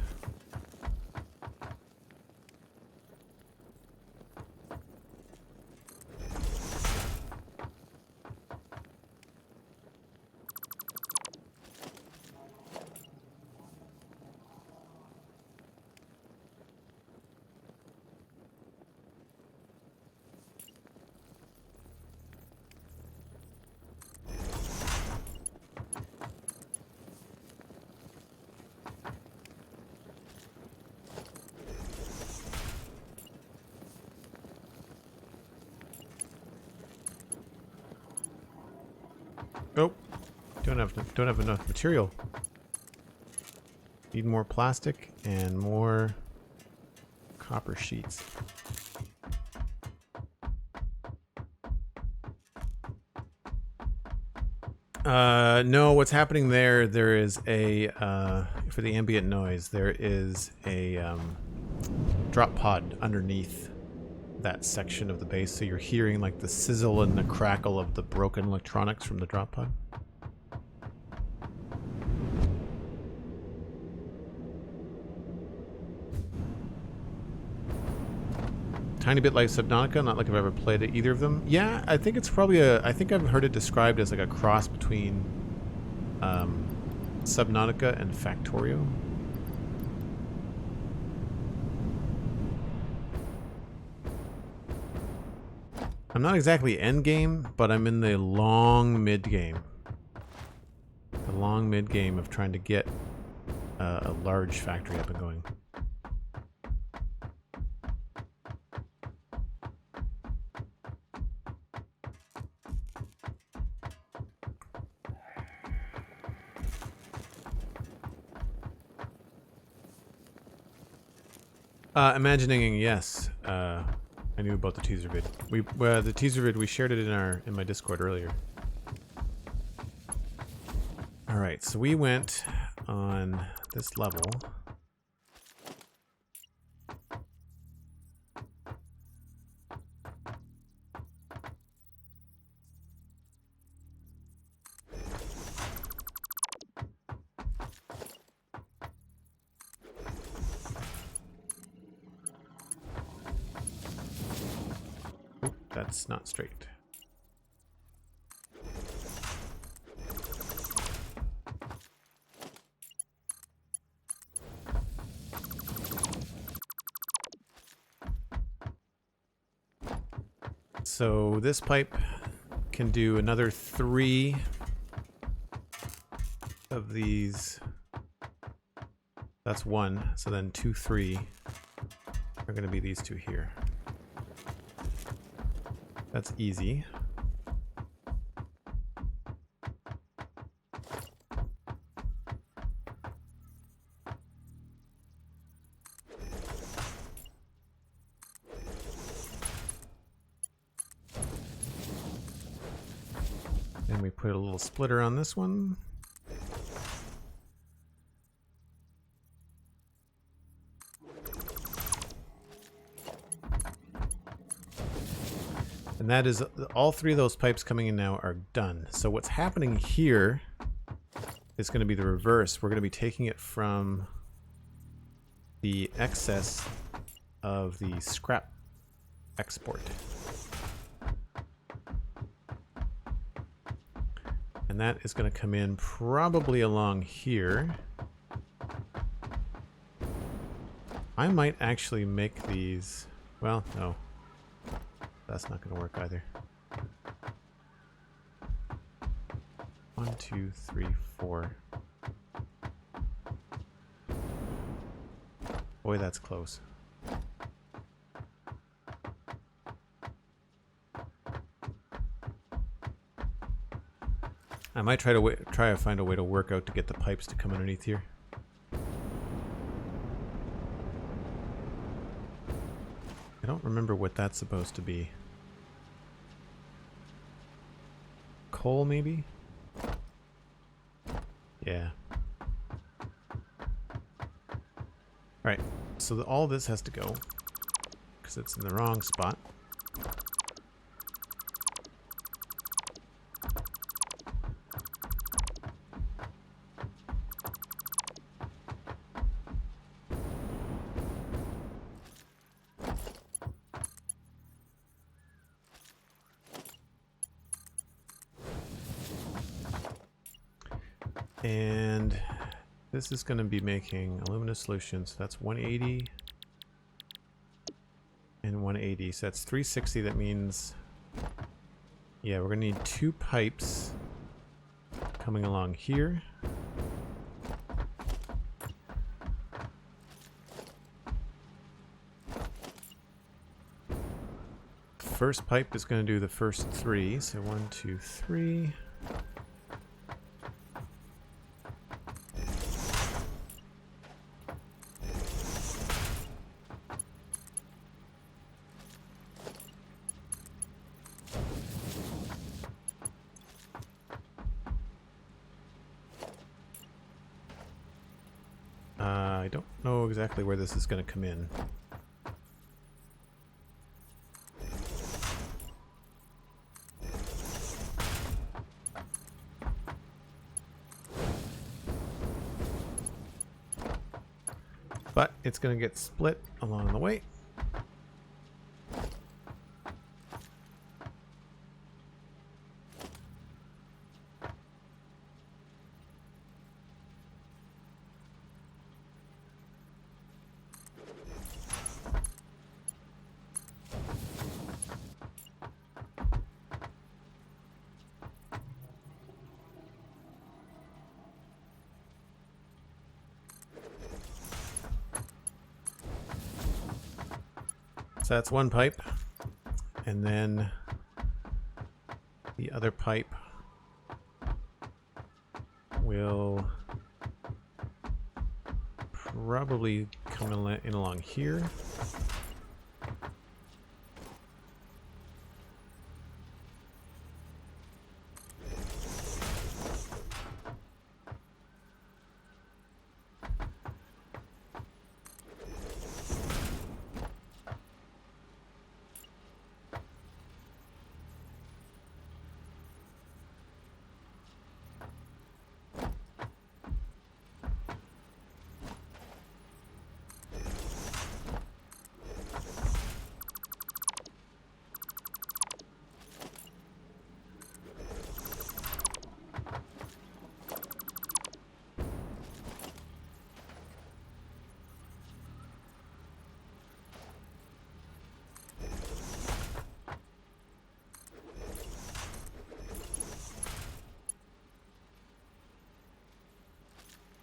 Oh, don't have enough material. Need more plastic and more copper sheets. No, what's happening there is a for the ambient noise, there is a drop pod underneath that section of the base, so you're hearing like the sizzle and the crackle of the broken electronics from the drop pod. Tiny bit like Subnautica, not like I've ever played either of them. Yeah, I think it's probably I think I've heard it described as like a cross between Subnautica and Factorio. I'm not exactly end game, but I'm in the long mid game. The long mid game of trying to get a large factory up and going. Imagining, yes. I knew about the teaser vid. The teaser vid, we shared it in my Discord earlier. All right, so we went on this level. That's not straight. So this pipe can do another 3 of these. That's 1. So then 2, 3 are going to be these 2 here. That's easy. And we put a little splitter on this one. And that is, all 3 of those pipes coming in now are done. So what's happening here is going to be the reverse. We're going to be taking it from the excess of the scrap export. And that is going to come in probably along here. I might actually make these, well, no. That's not going to work either. 1, 2, 3, 4. Boy, that's close. I might try to find a way to work out to get the pipes to come underneath here. don't remember what that's supposed to be. Coal, maybe? Yeah. Alright, so all this has to go, because it's in the wrong spot. And this is going to be making aluminum solutions. That's 180 and 180. So that's 360. That means, yeah, we're going to need 2 pipes coming along here. First pipe is going to do the first 3. So 1, 2, 3. I don't know exactly where this is going to come in. But it's going to get split along the way. So that's one pipe, and then the other pipe will probably come in along here.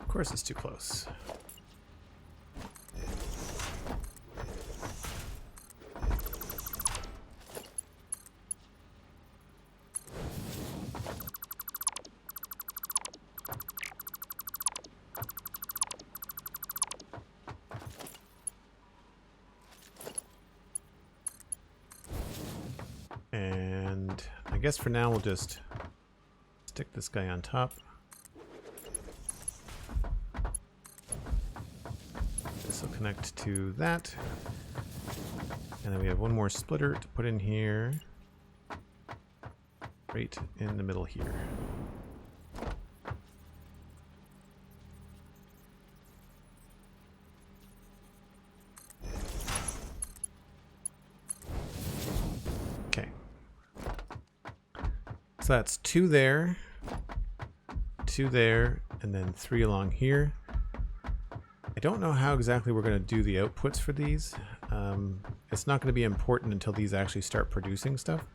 Of course it's too close. And I guess for now we'll just stick this guy on top. This will connect to that. And then we have one more splitter to put in here. Right in the middle here. Okay. So that's 2 there, 2 there, and then 3 along here. I don't know how exactly we're going to do the outputs for these. It's not going to be important until these actually start producing stuff.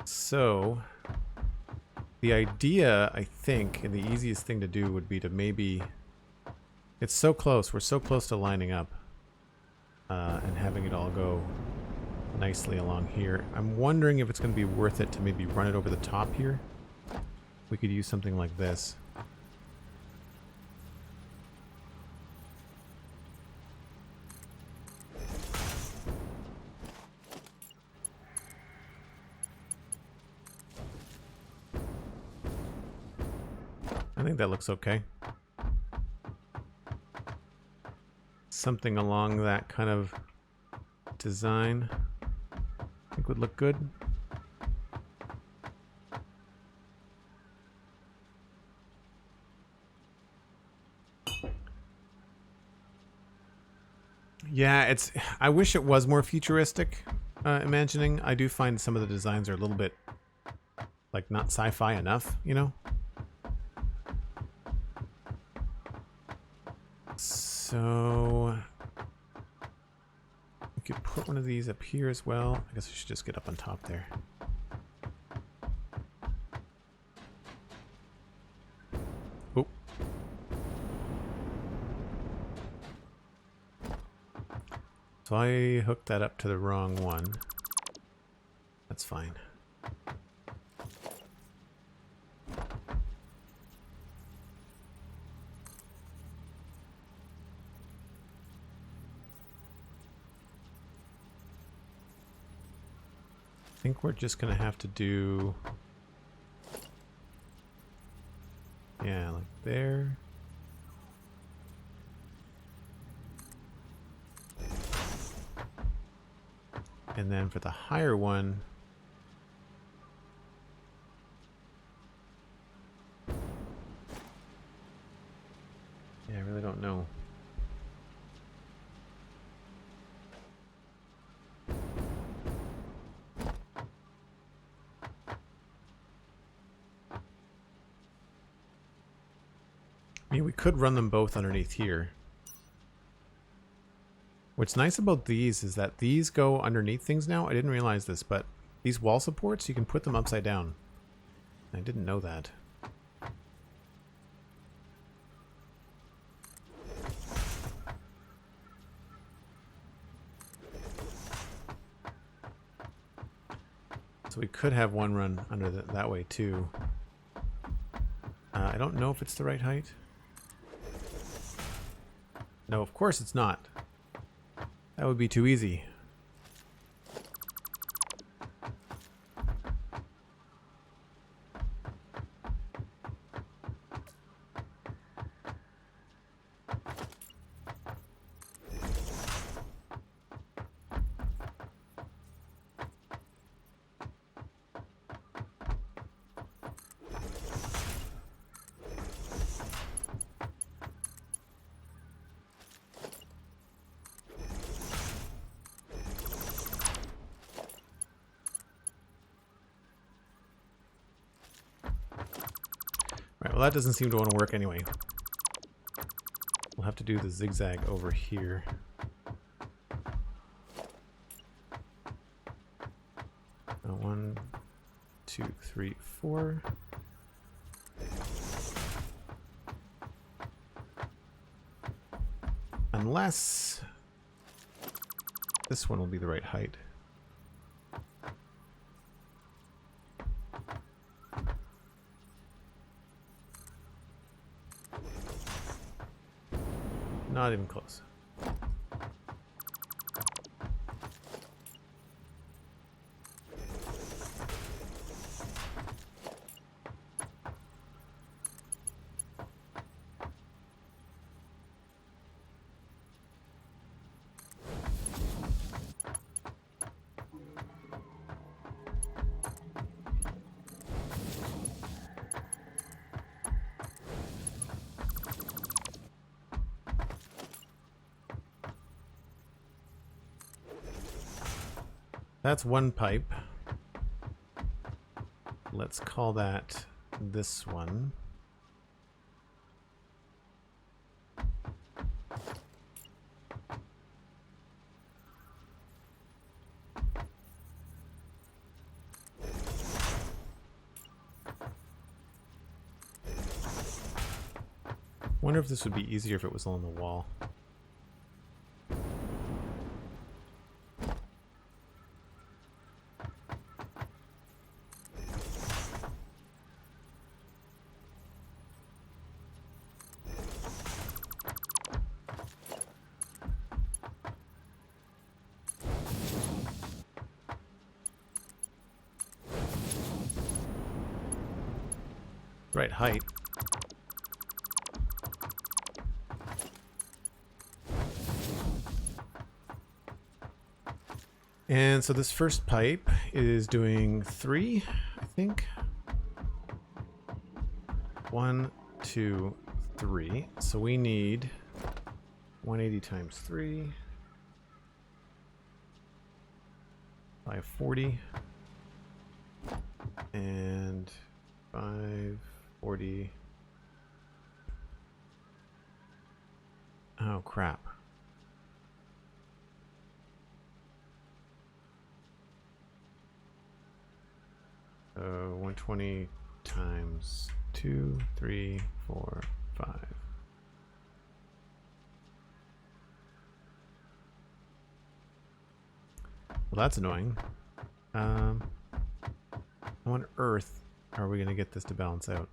So the idea, I think, and the easiest thing to do would be to maybe... It's so close. We're so close to lining up and having it all go nicely along here. I'm wondering if it's going to be worth it to maybe run it over the top here. We could use something like this. I think that looks okay. Something along that kind of design I think would look good. Yeah, I wish it was more futuristic, imagining. I do find some of the designs are a little bit, like, not sci-fi enough, you know? So we could put one of these up here as well. I guess we should just get up on top there. Oh. So I hooked that up to the wrong one. That's fine. I think we're just gonna have to do, yeah, like there. And then for the higher one, yeah, I really don't know. I mean, we could run them both underneath here. What's nice about these is that these go underneath things now. I didn't realize this, but these wall supports, you can put them upside down. I didn't know that. So we could have one run under that way too. I don't know if it's the right height. No, of course it's not. That would be too easy. Well, that doesn't seem to want to work anyway. We'll have to do the zigzag over here. One, two, three, four. Unless this one will be the right height. Not even close. That's one pipe. Let's call that this one. Wonder if this would be easier if it was on the wall. Right height. And so this first pipe is doing 3, I think. 1, 2, 3. So we need 180 times 3. 540. And 540. Oh, crap. So 120 times 2, 3, 4, 5. Well, that's annoying. How on earth are we going to get this to balance out?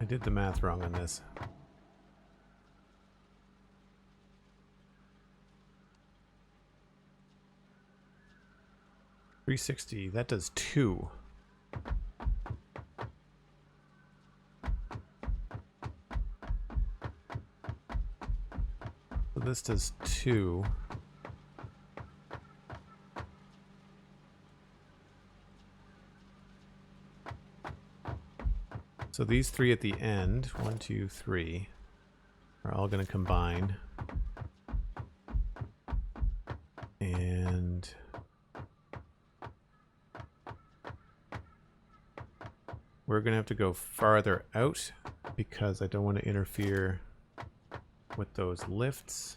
I did the math wrong on this. $360, that does 2. So this does 2. So these 3 at the end, 1, 2, 3, are all going to combine. And we're going to have to go farther out because I don't want to interfere with those lifts.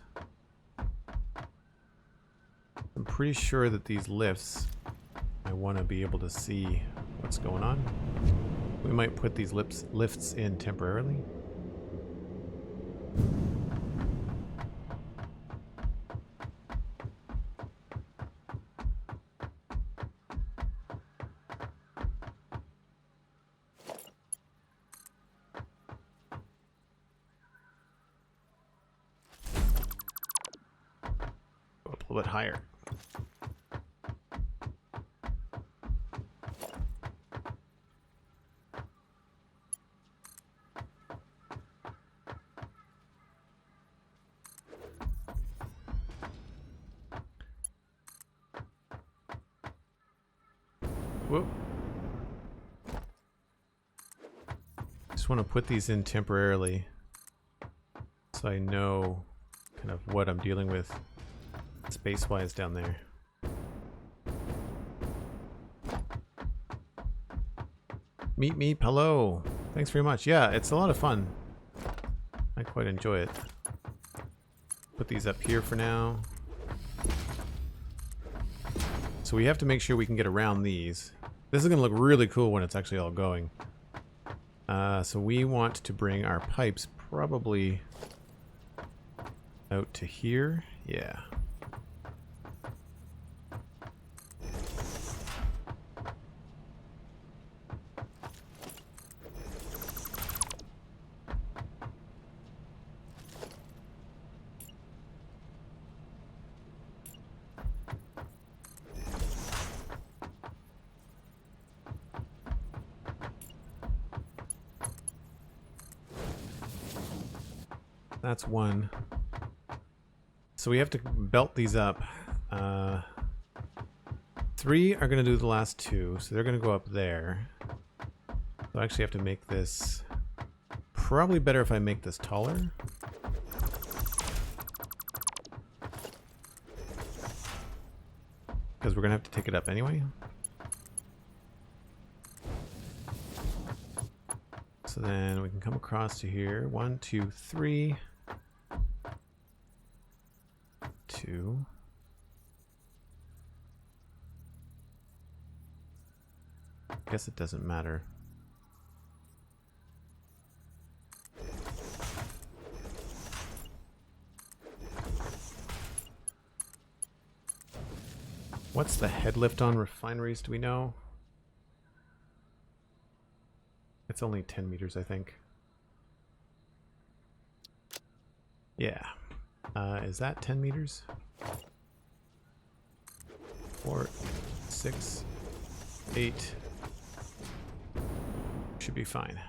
I'm pretty sure that these lifts, I want to be able to see what's going on. We might put these lifts in temporarily. Go up a little bit higher. Whoop. Just want to put these in temporarily so I know kind of what I'm dealing with space-wise down there. Meep, hello. Thanks very much. Yeah, it's a lot of fun. I quite enjoy it. Put these up here for now. So we have to make sure we can get around these. This is going to look really cool when it's actually all going. So we want to bring our pipes probably out to here. Yeah. That's one. So we have to belt these up. 3 are going to do the last 2, so they're going to go up there. So I actually have to make this probably better if I make this taller. Because we're going to have to take it up anyway. So then we can come across to here. 1, 2, 3. 2. I guess it doesn't matter. What's the head lift on refineries, do we know? It's only 10 meters, I think. Yeah. Is that 10 meters? Or 6, 8. Should be fine.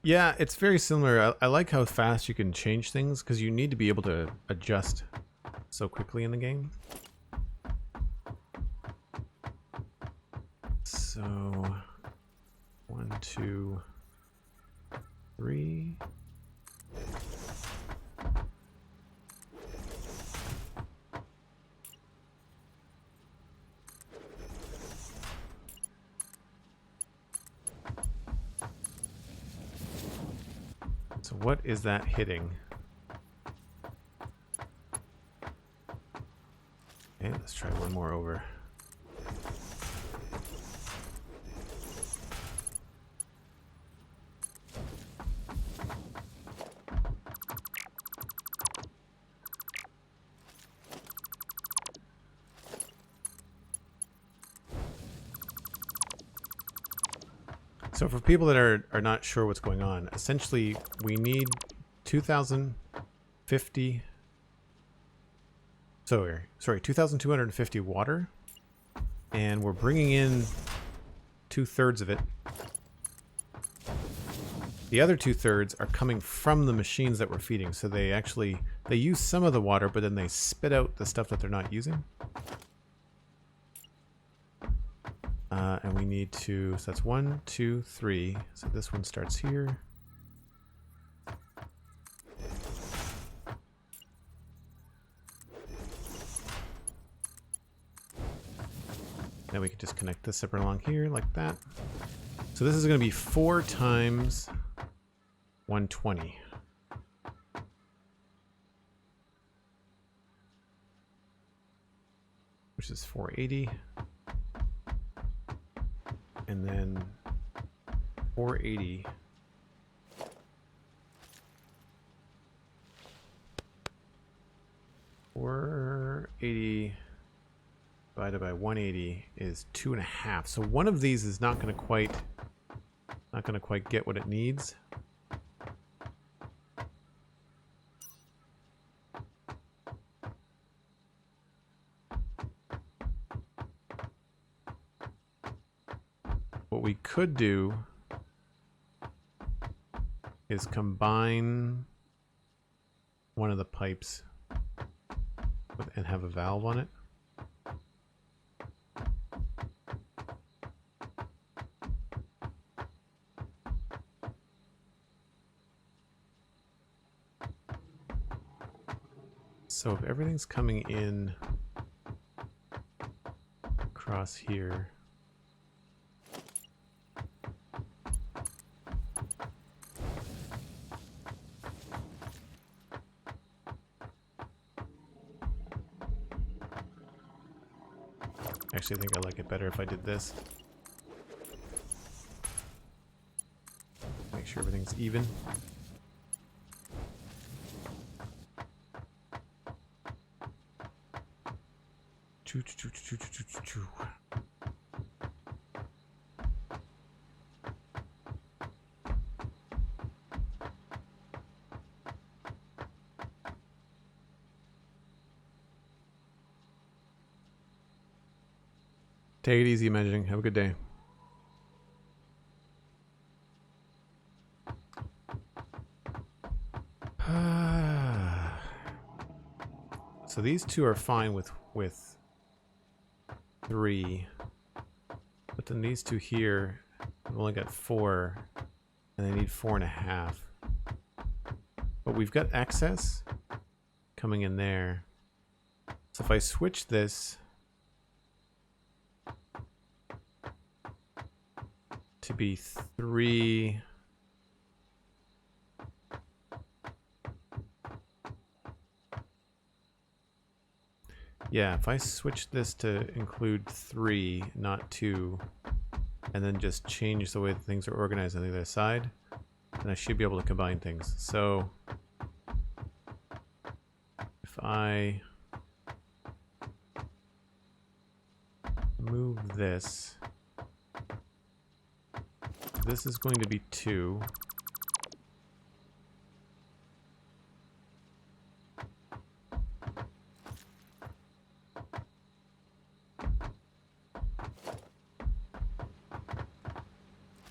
Yeah, it's very similar. I like how fast you can change things because you need to be able to adjust so quickly in the game. So 1, 2, 3. So what is that hitting? Okay, let's try one more over. So for people that are not sure what's going on, essentially we need 2,250 water, and we're bringing in 2/3 of it. The other 2/3 are coming from the machines that we're feeding, so they use some of the water, but then they spit out the stuff that they're not using. And we need to, so that's 1, 2, 3. So this one starts here. Then we can just connect this zipper along here like that. So this is going to be 4 times 120. Which is 480. And then 480. Divided by 180 is 2.5. So one of these is not going to quite get what it needs. What we could do is combine one of the pipes and have a valve on it. So if everything's coming in across here, actually I think I like it better if I did this. Make sure everything's even. Take it easy, Imagining. Have a good day. So these two are fine with 3, but then these two here, I've only got 4, and they need 4.5. But we've got excess coming in there. So if I switch this to be 3, yeah, if I switch this to include 3, not 2, and then just change the way things are organized on the other side, then I should be able to combine things. So if I move this, this is going to be 2.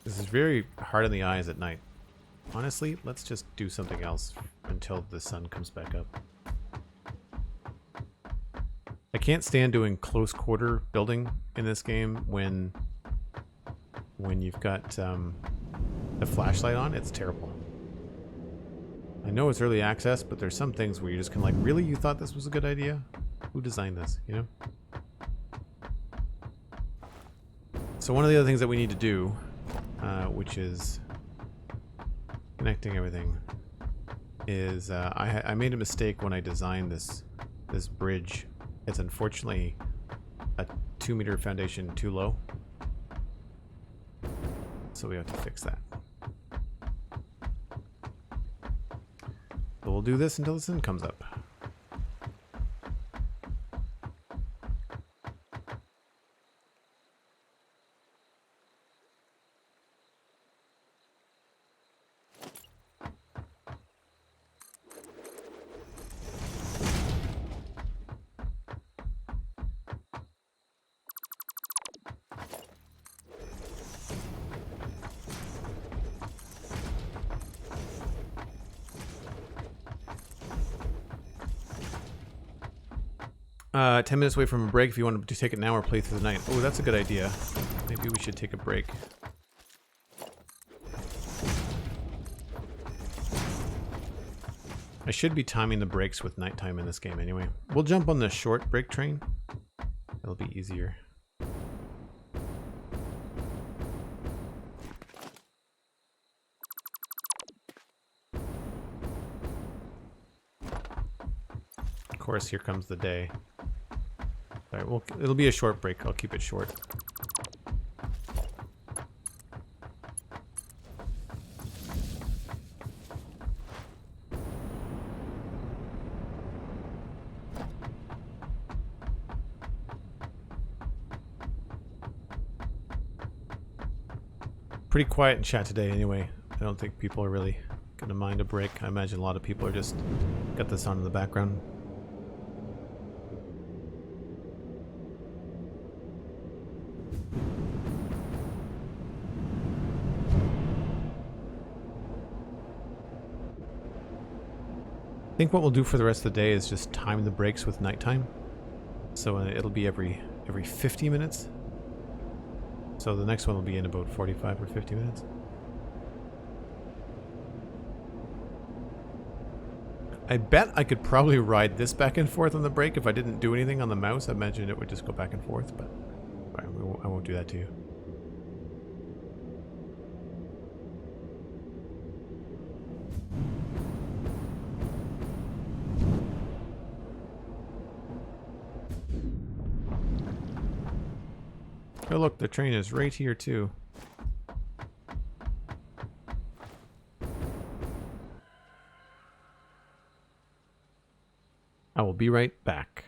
This is very hard on the eyes at night. Honestly, let's just do something else until the sun comes back up. I can't stand doing close quarter building in this game when you've got the flashlight on. It's terrible. I know it's early access, but there's some things where you're just kind of like, really? You thought this was a good idea? Who designed this, you know? So one of the other things that we need to do, which is connecting everything, is I made a mistake when I designed this bridge. It's unfortunately a 2-meter foundation too low, so we have to fix that. So we'll do this until the sun comes up. 10 minutes away from a break if you want to take it now or play through the night. Oh, that's a good idea. Maybe we should take a break. I should be timing the breaks with nighttime in this game anyway. We'll jump on the short break train. It'll be easier. Of course, here comes the day. All right, well, it'll be a short break. I'll keep it short. Pretty quiet in chat today anyway. I don't think people are really gonna mind a break. I imagine a lot of people are just got this on in the background. I think what we'll do for the rest of the day is just time the breaks with nighttime. So it'll be every 50 minutes. So the next one will be in about 45 or 50 minutes. I bet I could probably ride this back and forth on the break if I didn't do anything on the mouse. I imagine it would just go back and forth, but I won't do that to you. Oh look, the train is right here too. I will be right back.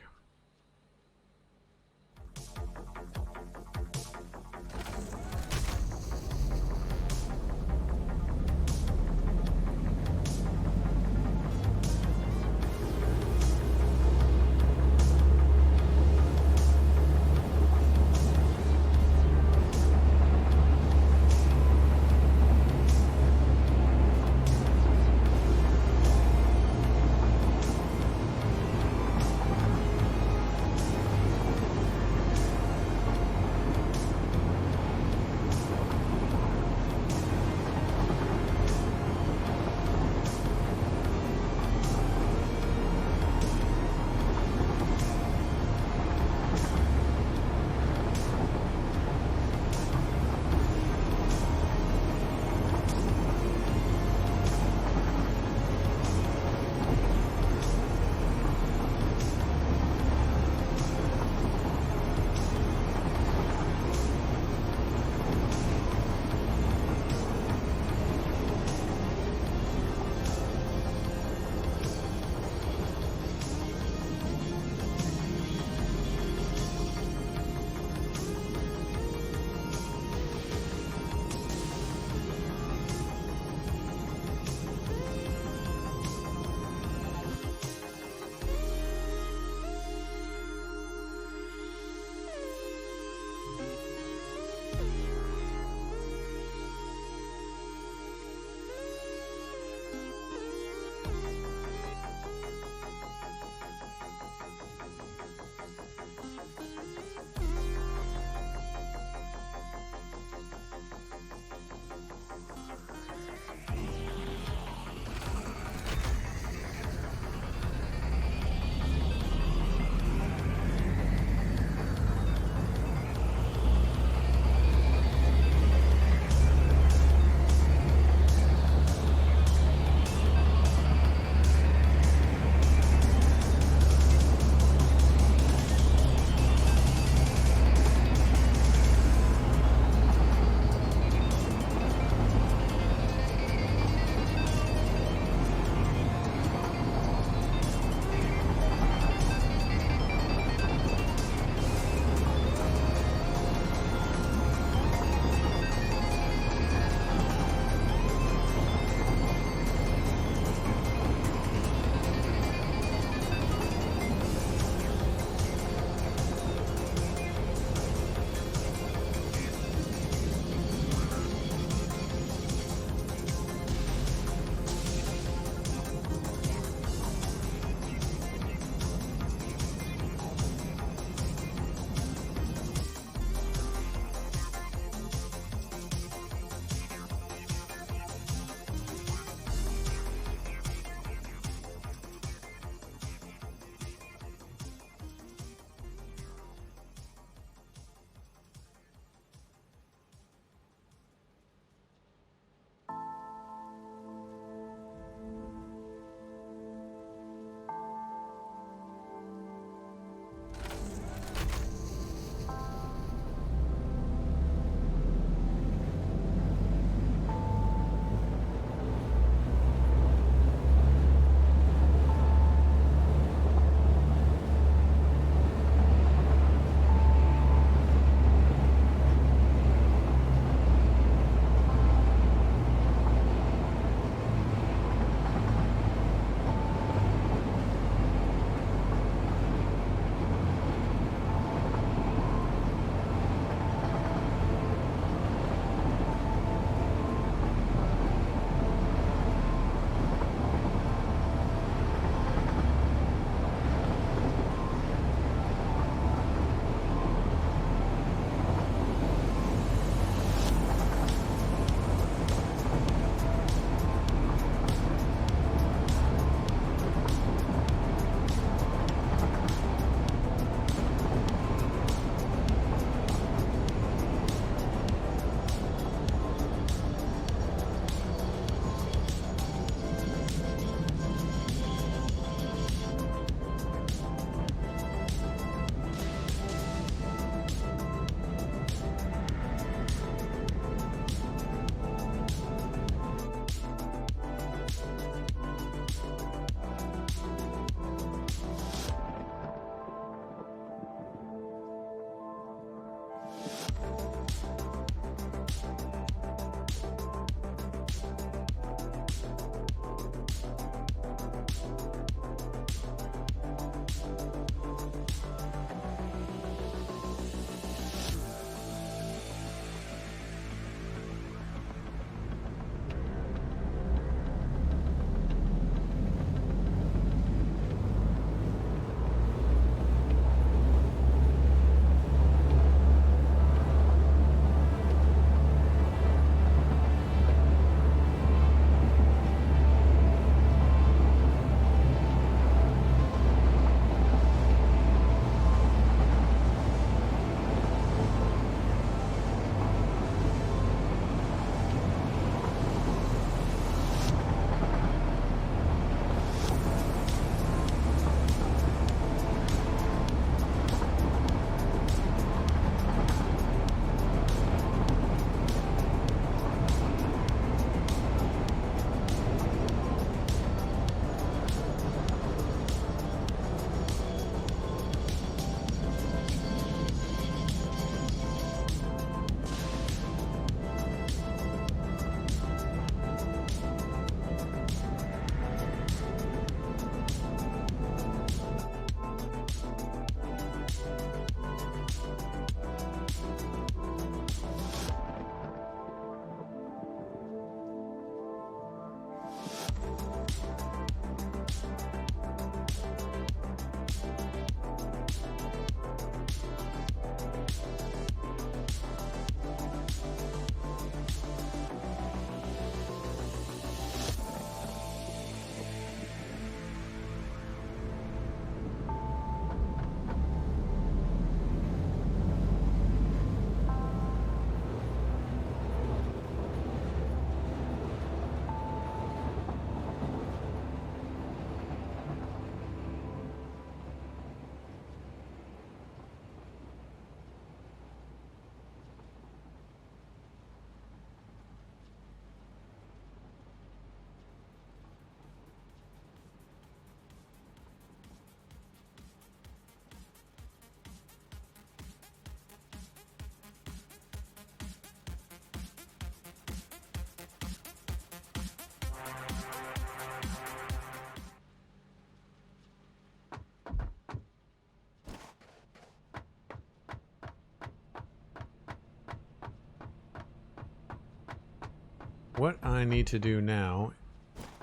what I need to do now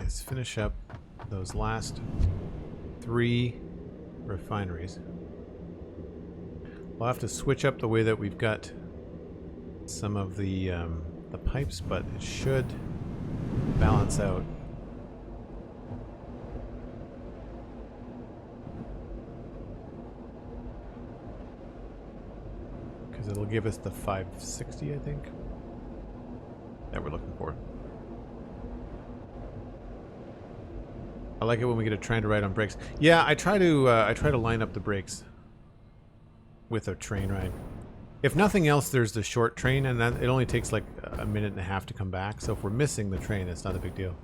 is finish up those last 3 refineries. We'll have to switch up the way that we've got some of the pipes, but it should balance out. Because it'll give us the 560, I think, that we're looking for. I like it when we get a train to ride on brakes. Yeah, I try to line up the brakes with a train ride. If nothing else, there's the short train, and that it only takes like a minute and a half to come back. So if we're missing the train, it's not a big deal.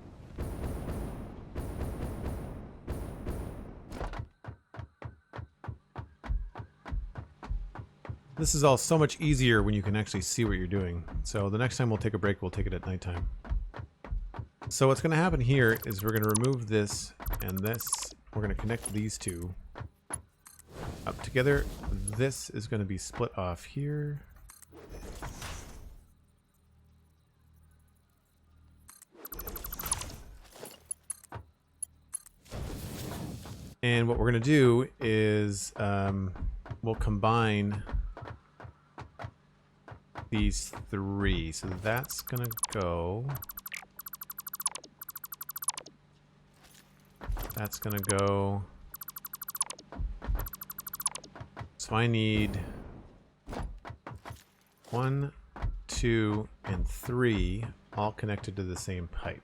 This is all so much easier when you can actually see what you're doing. So the next time we'll take a break, we'll take it at nighttime. So what's going to happen here is we're going to remove this and this. We're going to connect these two up together. This is going to be split off here. And what we're going to do is we'll combine these 3. So that's going to go. That's going to go. So I need 1, 2, and 3 all connected to the same pipe.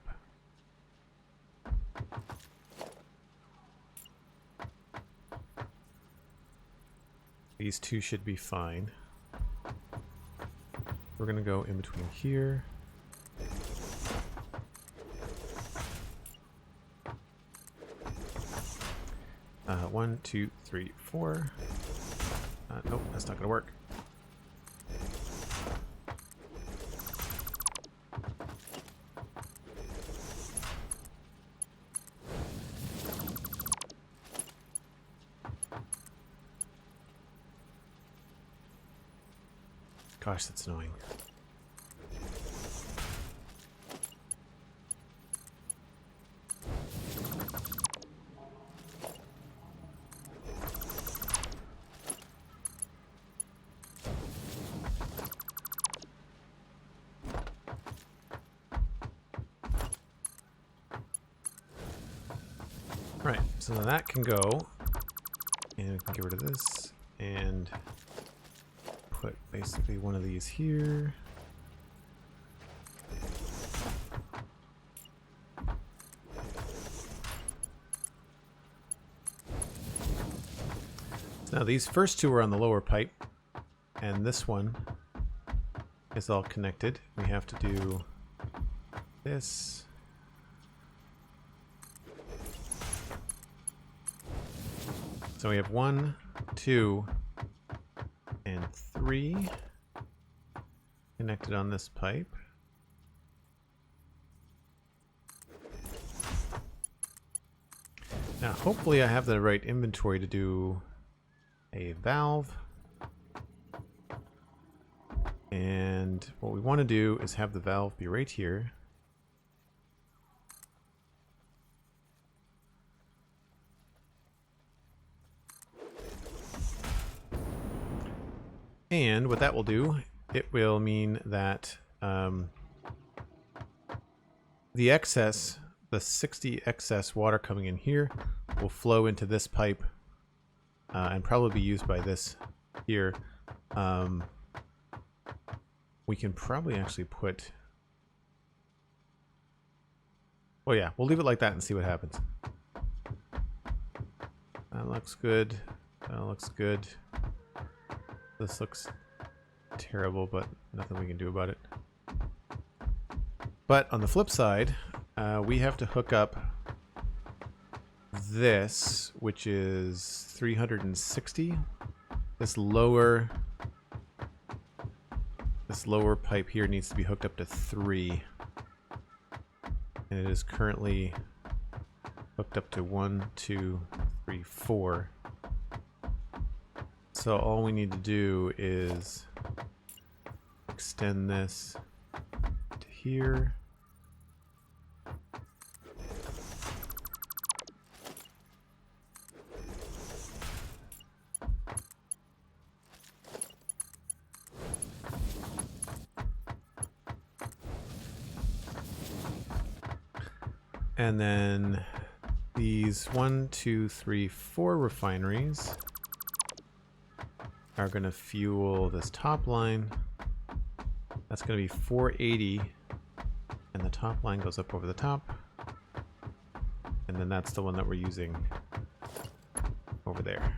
These 2 should be fine. We're going to go in between here. One, 2, 3, 4. Nope, that's not going to work. Gosh, that's annoying. Right, so that can go, and we can get rid of this, and put basically one of these here. So now these first 2 are on the lower pipe, and this one is all connected. We have to do this. So we have 1, 2, and 3 connected on this pipe. Now, hopefully I have the right inventory to do a valve. And what we want to do is have the valve be right here. And what that will do, it will mean that the excess, the 60 excess water coming in here will flow into this pipe and probably be used by this here. We can probably actually put... Well, yeah, we'll leave it like that and see what happens. That looks good. That looks good. This looks terrible, but nothing we can do about it. But on the flip side, we have to hook up this, which is 360. This lower pipe here needs to be hooked up to 3. And it is currently hooked up to 1, 2, 3, 4. So all we need to do is extend this to here. And then these 1, 2, 3, 4 refineries are going to fuel this top line. That's going to be 480, and the top line goes up over the top. And then that's the one that we're using over there.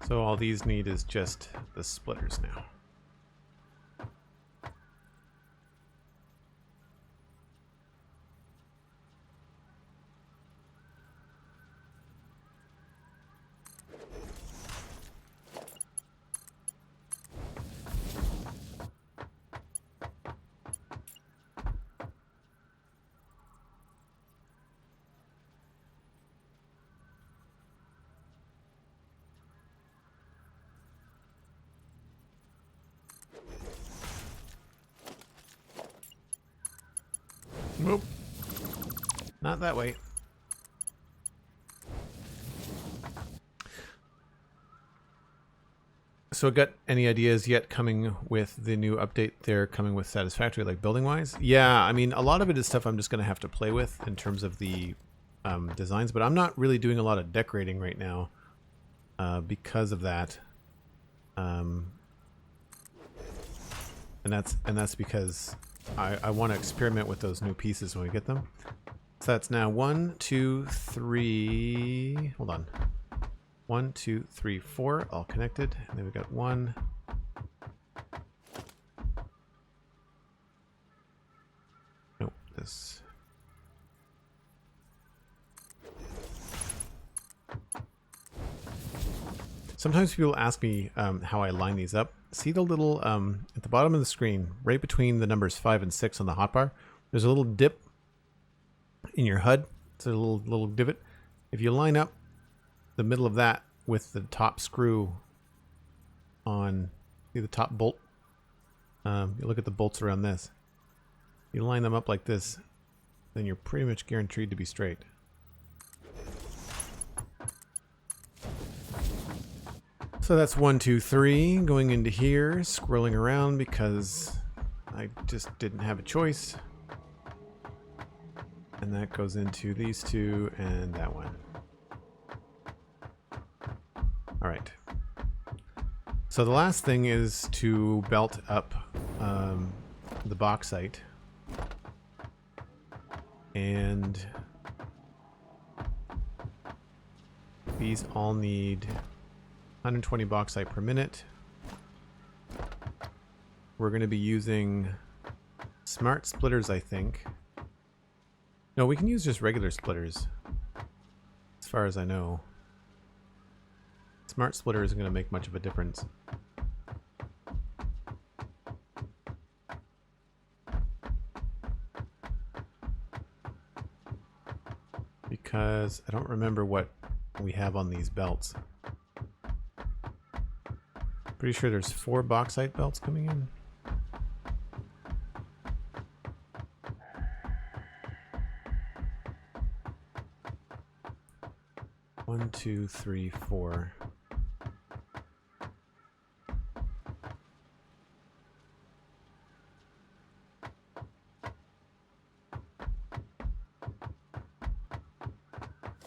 So all these need is just the splitters now. Nope. Not that way. So got any ideas yet coming with the new update there coming with Satisfactory, like building wise? Yeah, I mean, a lot of it is stuff I'm just going to have to play with in terms of the designs, but I'm not really doing a lot of decorating right now because of that. And that's because I want to experiment with those new pieces when we get them. So that's now 1, 2, 3. Hold on. 1, 2, 3, 4, all connected. And then we got 1. Nope, this. Sometimes people ask me how I line these up. See the little, at the bottom of the screen, right between the numbers 5 and 6 on the hotbar, there's a little dip in your HUD. It's a little divot. If you line up the middle of that with the top screw on, see the top bolt? You look at the bolts around this. You line them up like this, then you're pretty much guaranteed to be straight. So that's 1, 2, 3 going into here, scrolling around because I just didn't have a choice. And that goes into these two and that one. All right. So the last thing is to belt up the bauxite. And these all need 120 bauxite per minute. We're going to be using smart splitters, I think. No, we can use just regular splitters, as far as I know. Smart splitter isn't going to make much of a difference. Because I don't remember what we have on these belts. Pretty sure there's 4 bauxite belts coming in. One, 2, 3, 4.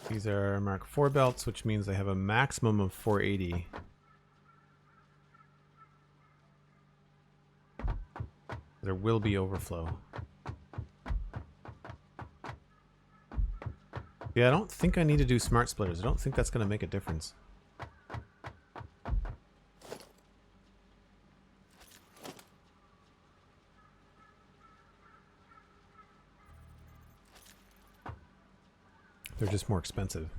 These are Mark IV belts, which means they have a maximum of 480. There will be overflow. Yeah, I don't think I need to do smart splitters. I don't think that's going to make a difference. They're just more expensive.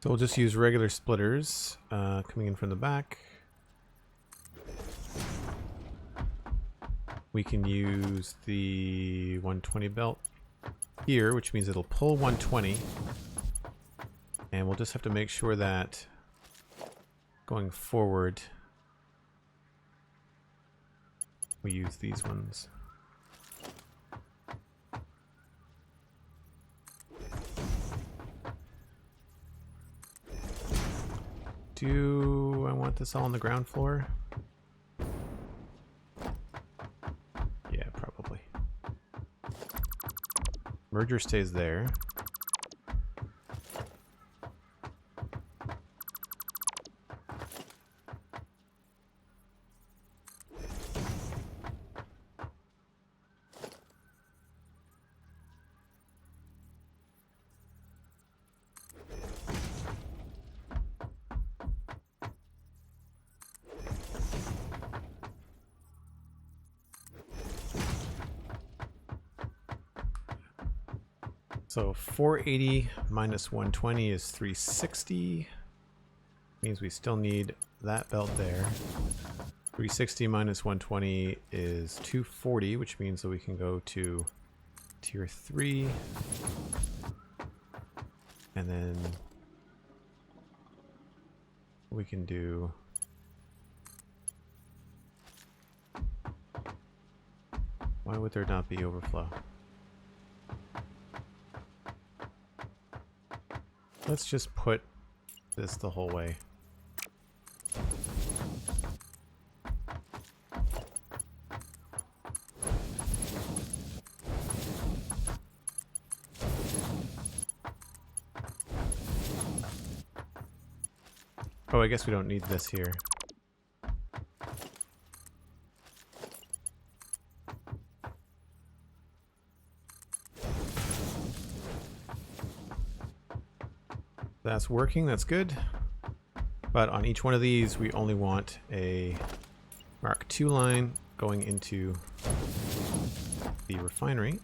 So we'll just use regular splitters coming in from the back. we can use the 120 belt here, which means it'll pull 120. And we'll just have to make sure that going forward, we use these ones. Do I want this all on the ground floor? Yeah, probably. Merger stays there. So 480 minus 120 is 360. Means we still need that belt there. 360 minus 120 is 240, which means that we can go to tier 3. And then we can do why would there not be overflow? Let's just put this the whole way. Oh, I guess we don't need this here. That's working, that's good. But on each one of these, we only want a Mark II line going into the refinery.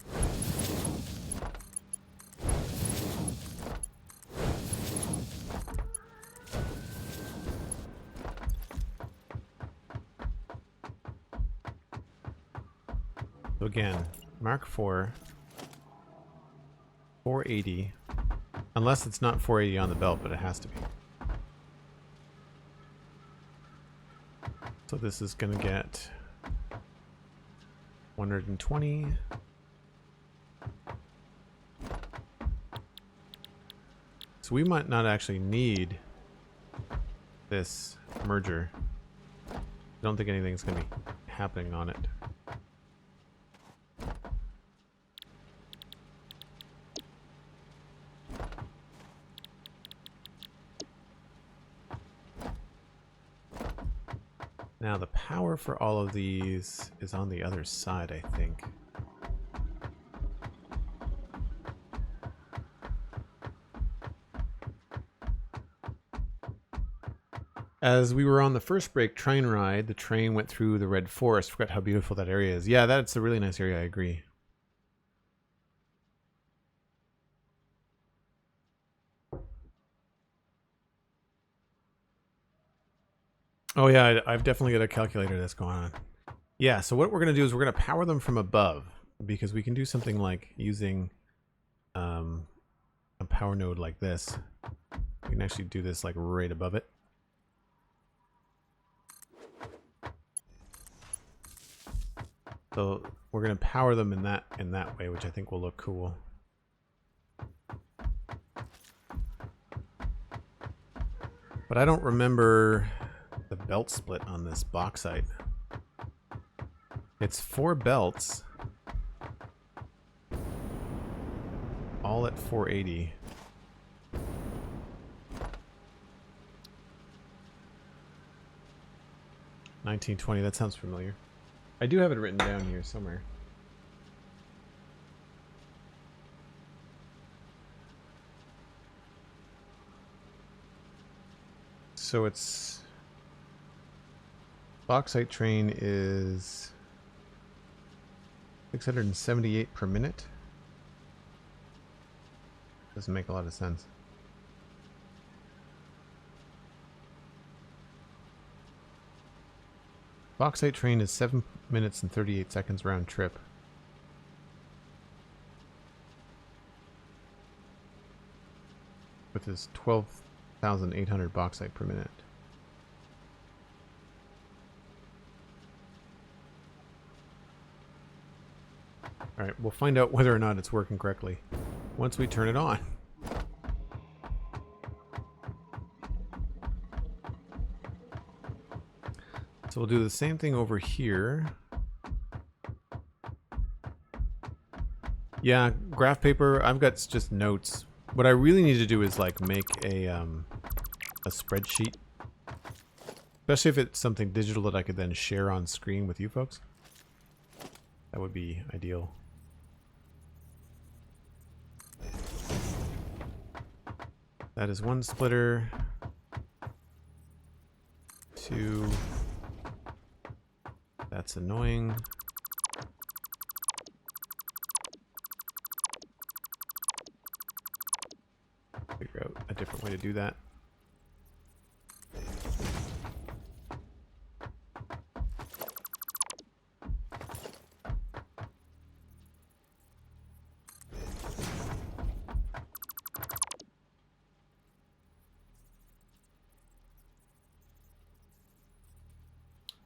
So again, Mark IV, 480. Unless it's not 480 on the belt, but it has to be. So this is going to get 120. So we might not actually need this merger. I don't think anything's going to be happening on it. Now the power for all of these is on the other side, I think. As we were on the first break train ride, the train went through the Red Forest. Forgot how beautiful that area is. Yeah, that's a really nice area, I agree. Oh yeah, I've definitely got a calculator that's going on. Yeah, so what we're going to do is we're going to power them from above, because we can do something like using a power node like this. We can actually do this like right above it. So we're going to power them in that way, which I think will look cool. But I don't remember the belt split on this bauxite. It's 4 belts, all at 480. 1920, that sounds familiar. I do have it written down here somewhere. So it's bauxite train is 678 per minute. Doesn't make a lot of sense. Bauxite train is 7 minutes and 38 seconds round trip. With his 12,800 bauxite per minute. Alright, we'll find out whether or not it's working correctly once we turn it on. So we'll do the same thing over here. Yeah, graph paper, I've got just notes. What I really need to do is like make a spreadsheet. Especially if it's something digital that I could then share on screen with you folks. That would be ideal. That is one splitter. 2. That's annoying. Figure out a different way to do that.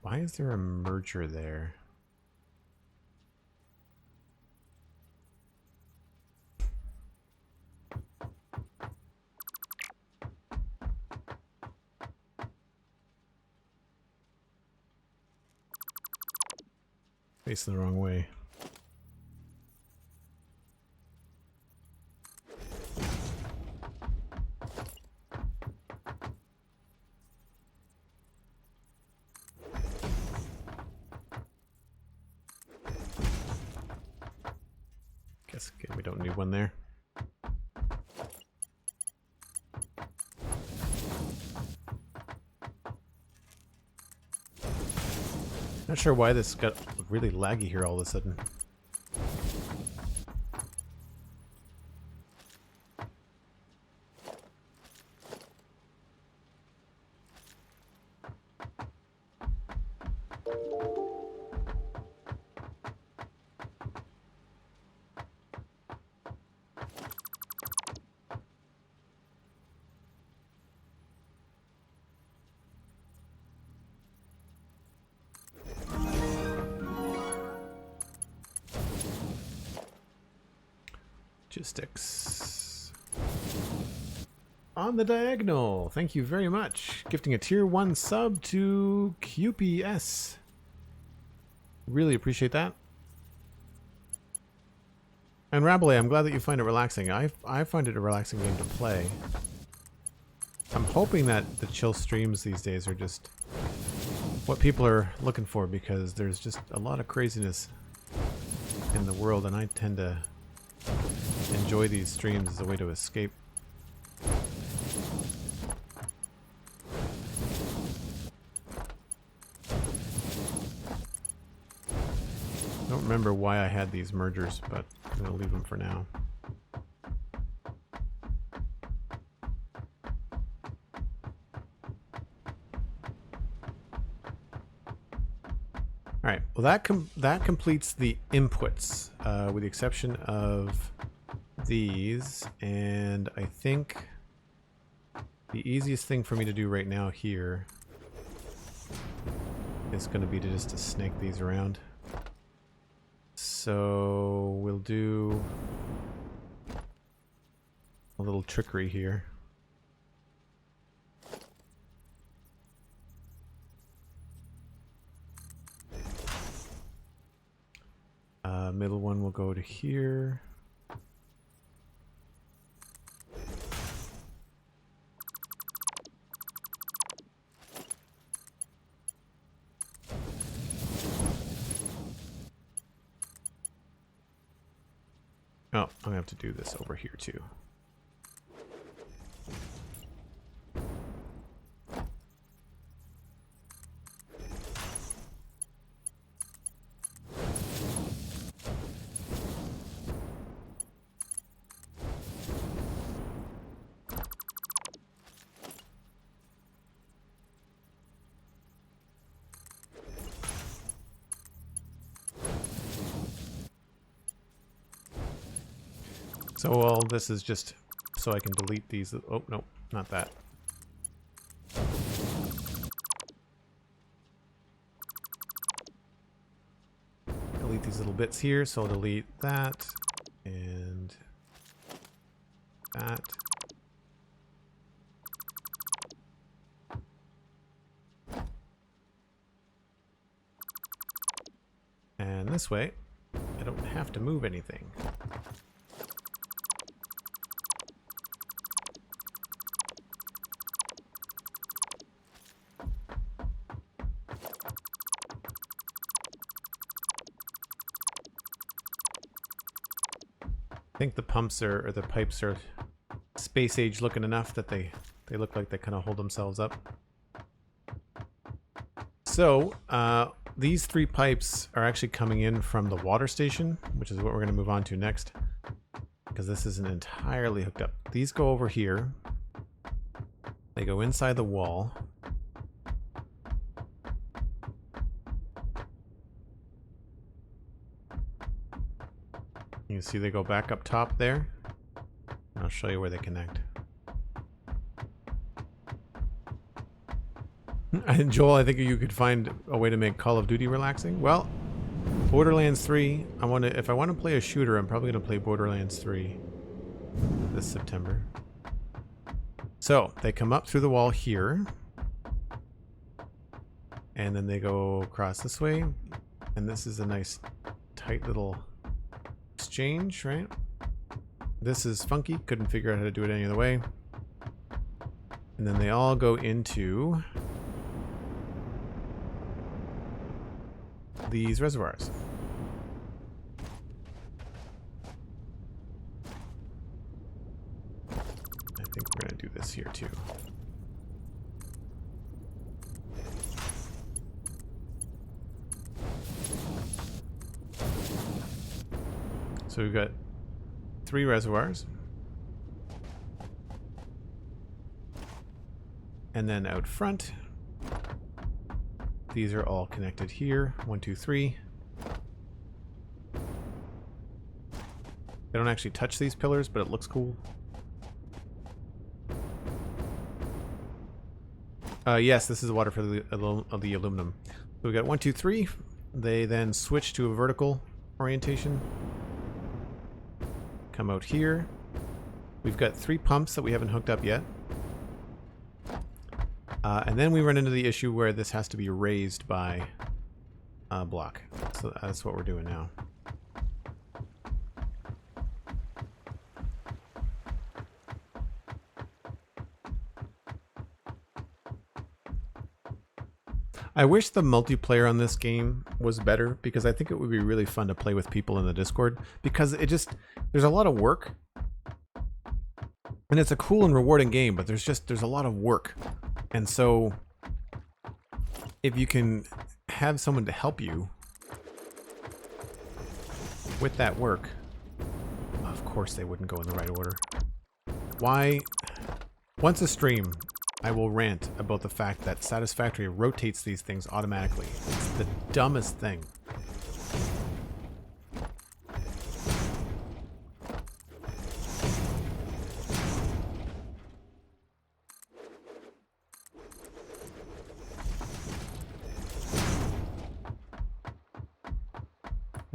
Why is there a merger there? Facing the wrong way. Guess again, we don't need one there. Not sure why this got really laggy here all of a sudden. Logistics. On the diagonal. Thank you very much. Gifting a tier 1 sub to QPS. Really appreciate that. And Rabelais, I'm glad that you find it relaxing. I find it a relaxing game to play. I'm hoping that the chill streams these days are just what people are looking for, because there's just a lot of craziness in the world, and I tend to enjoy these streams as a way to escape. I don't remember why I had these mergers, but I'm going to leave them for now. Alright, well that completes the inputs, with the exception of these, and I think the easiest thing for me to do right now here is going to be to just to snake these around. So we'll do a little trickery here. Middle one will go to here. Oh, I'm gonna have to do this over here too. So, well, this is just so I can delete these. Oh, no, not that. Delete these little bits here, so I'll delete that and that. And this way, I don't have to move anything. I think the pumps are, or the pipes are space age looking enough that they look like they kind of hold themselves up. So, these 3 pipes are actually coming in from the water station, which is what we're going to move on to next, because this isn't entirely hooked up. These go over here. They go inside the wall. You can see they go back up top there. I'll show you where they connect. And Joel, I think you could find a way to make Call of Duty relaxing. Well, Borderlands 3, if I want to play a shooter, I'm probably going to play Borderlands 3 this September. So, they come up through the wall here. And then they go across this way. And this is a nice tight little exchange, right? This is funky. Couldn't figure out how to do it any other way. And then they all go into these reservoirs. I think we're going to do this here too. So we've got 3 reservoirs. And then out front, these are all connected here. 1, 2, 3. They don't actually touch these pillars, but it looks cool. Yes, this is the water for the aluminum. So we got 1, 2, 3. They then switch to a vertical orientation. Come out here. We've got 3 pumps that we haven't hooked up yet. And then we run into the issue where this has to be raised by a block. So that's what we're doing now. I wish the multiplayer on this game was better, because I think it would be really fun to play with people in the Discord, because there's a lot of work. And it's a cool and rewarding game, but there's a lot of work. And so if you can have someone to help you with that work, of course they wouldn't go in the right order. Why? Once a stream, I will rant about the fact that Satisfactory rotates these things automatically. It's the dumbest thing.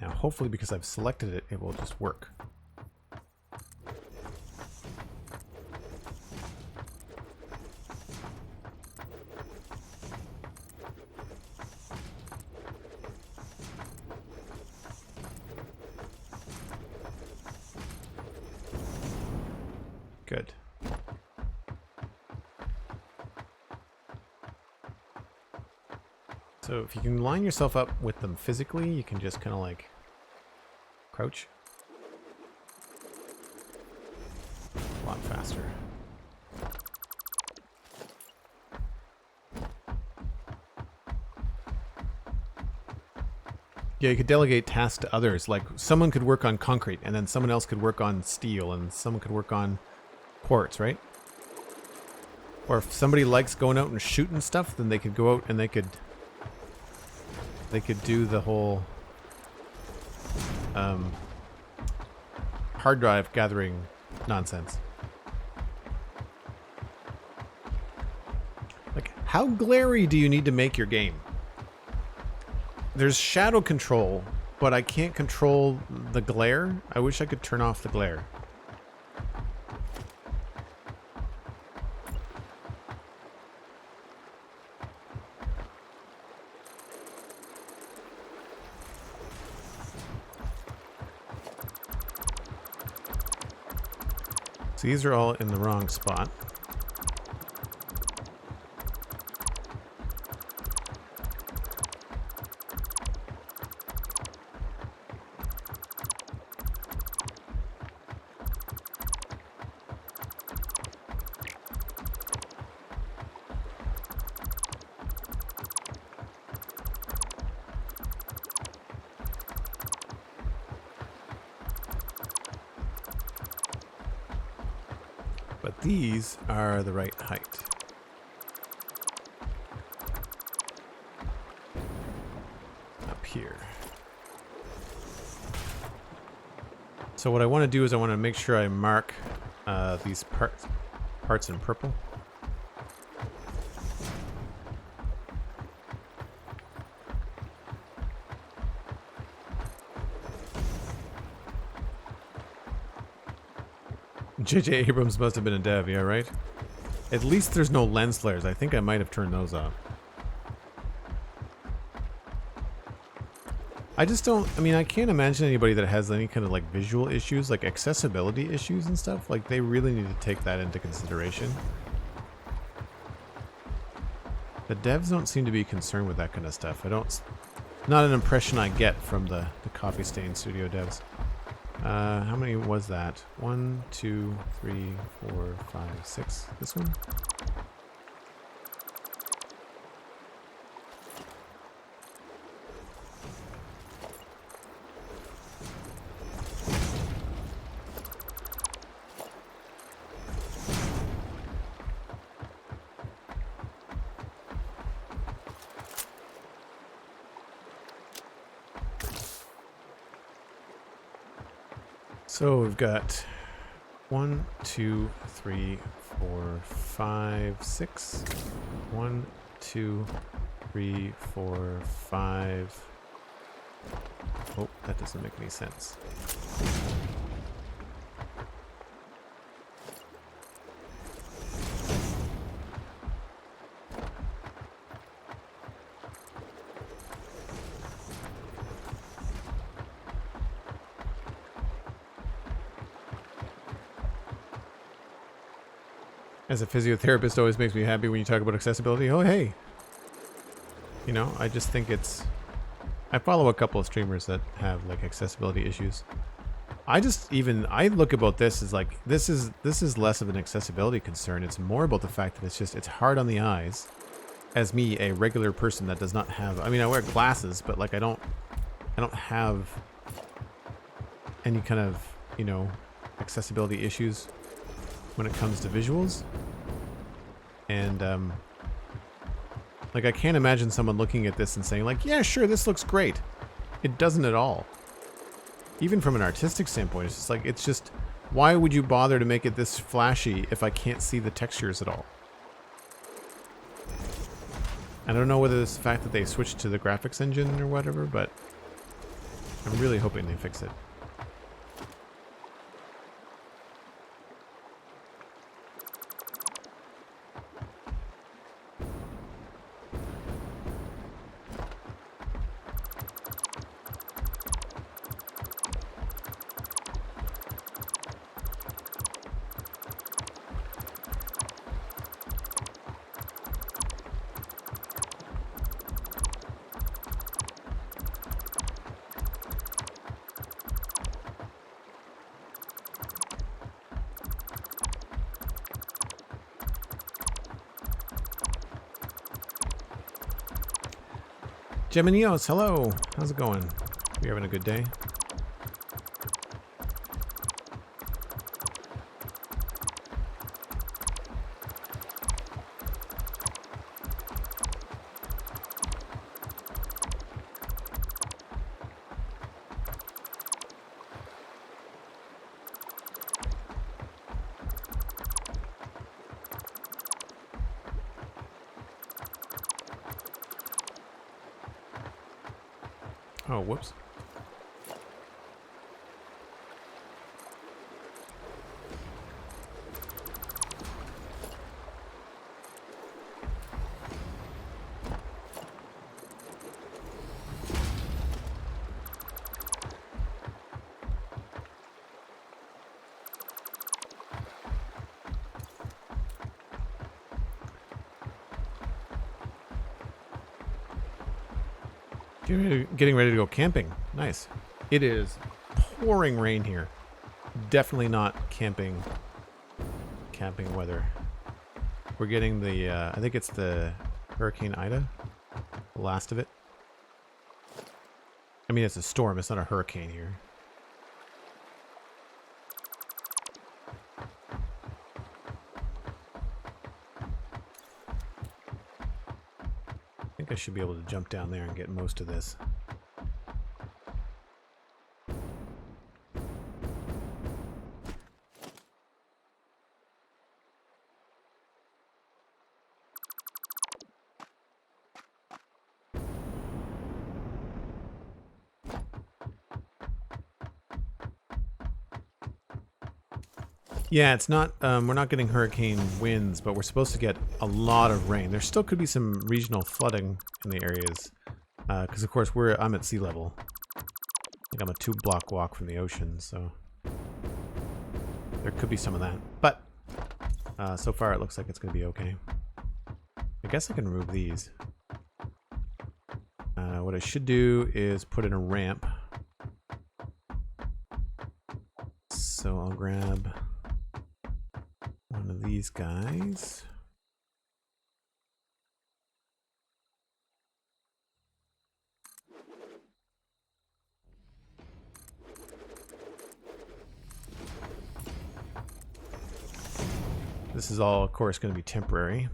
Now, hopefully because I've selected it, it will just work. Good. So if you can line yourself up with them physically, you can just kind of like crouch. A lot faster. Yeah, you could delegate tasks to others. Like someone could work on concrete, and then someone else could work on steel, and someone could work on quartz, right? Or if somebody likes going out and shooting stuff, then they could go out and they could do the whole hard drive gathering nonsense. Like, how glary do you need to make your game? There's shadow control, but I can't control the glare. I wish I could turn off the glare. So these are all in the wrong spot. But these are the right height. Up here. So what I want to do is I want to make sure I mark these parts in purple. J.J. Abrams must have been a dev, yeah, right? At least there's no lens flares. I think I might have turned those off. I just don't... I mean, I can't imagine anybody that has any kind of, like, visual issues, like accessibility issues and stuff. Like, they really need to take that into consideration. The devs don't seem to be concerned with that kind of stuff. Not an impression I get from the Coffee Stain Studio devs. How many was that? 1, 2, 3, 4, 5, 6. This one? So we've got 1, 2, 3, 4, 5, 6. 1, 2, 3, 4, 5. Oh, that doesn't make any sense. As a physiotherapist, always makes me happy when you talk about accessibility. Oh, hey. You know, I just think it's... I follow a couple of streamers that have, like, accessibility issues. I look about this as, like, this is less of an accessibility concern. It's more about the fact that it's hard on the eyes. As me, a regular person that does not have... I mean, I wear glasses, but, like, I don't have any kind of, you know, accessibility issues when it comes to visuals. And like, I can't imagine someone looking at this and saying, like, yeah, sure, this looks great. It doesn't at all. Even from an artistic standpoint, it's just why would you bother to make it this flashy if I can't see the textures at all? I don't know whether it's the fact that they switched to the graphics engine or whatever, but I'm really hoping they fix it. Geminios, hello. How's it going? You having a good day? Oh, whoops. Getting ready to go camping. Nice. It is pouring rain here. Definitely not camping weather. We're getting the I think it's the Hurricane Ida, the last of it. I mean, it's a storm, it's not a hurricane here. I think I should be able to jump down there and get most of this. Yeah, it's not, we're not getting hurricane winds, but we're supposed to get a lot of rain. There still could be some regional flooding in the areas, because of course I'm at sea level. I think I'm a 2-block walk from the ocean, so there could be some of that. But so far it looks like it's going to be okay. I guess I can remove these. What I should do is put in a ramp. So I'll grab one of these guys. This is all, of course, going to be temporary.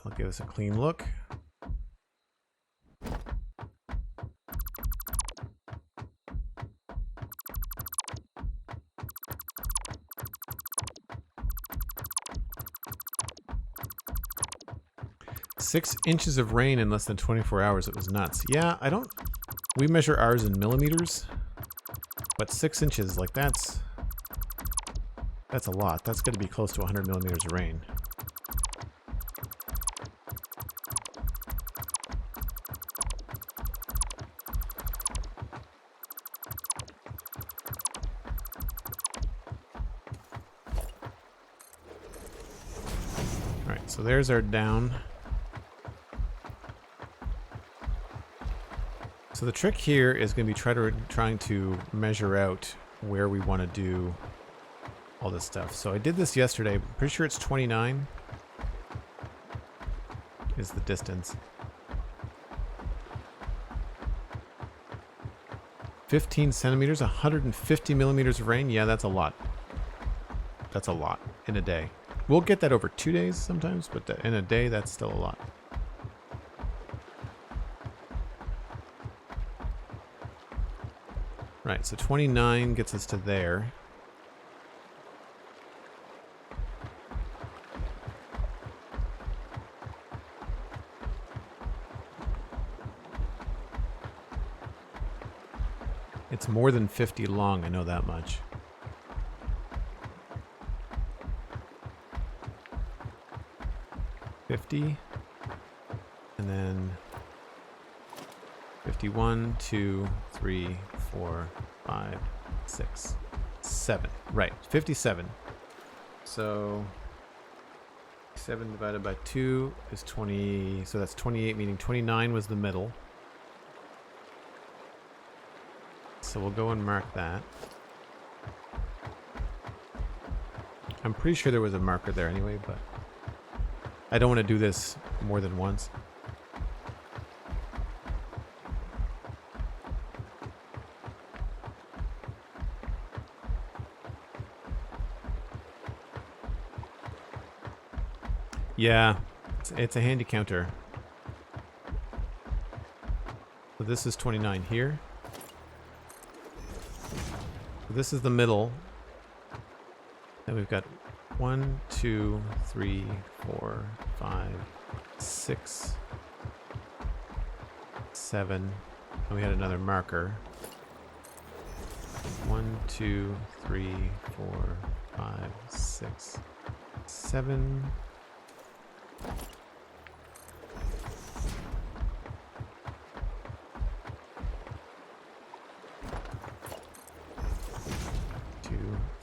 I'll give us a clean look. Six inches of rain in less than 24 hours. It was nuts. Yeah, we measure ours in millimeters, but 6 inches, like that's a lot. That's going to be close to 100 millimeters of rain. All right, so there's our down. So the trick here is going to be trying to measure out where we want to do all this stuff. So I did this yesterday. I'm pretty sure it's 29 is the distance. 15 centimeters, 150 millimeters of rain. Yeah, that's a lot. That's a lot in a day. We'll get that over 2 days sometimes, but in a day, that's still a lot. Right, so 29 gets us to there. It's more than 50 long, I know that much. $50, and then 51, 2, 3, 4, 5, 6, 7. Right, 57. So 7 divided by 2 is 20. So that's 28, meaning 29 was the middle. So we'll go and mark that. I'm pretty sure there was a marker there anyway, but I don't want to do this more than once. Yeah, it's a handy counter. So this is 29 here. So this is the middle. Then we've got 1, 2, 3, 4, 5, 6, 7. And we had another marker. 1, 2, 3, 4, 5, 6, 7.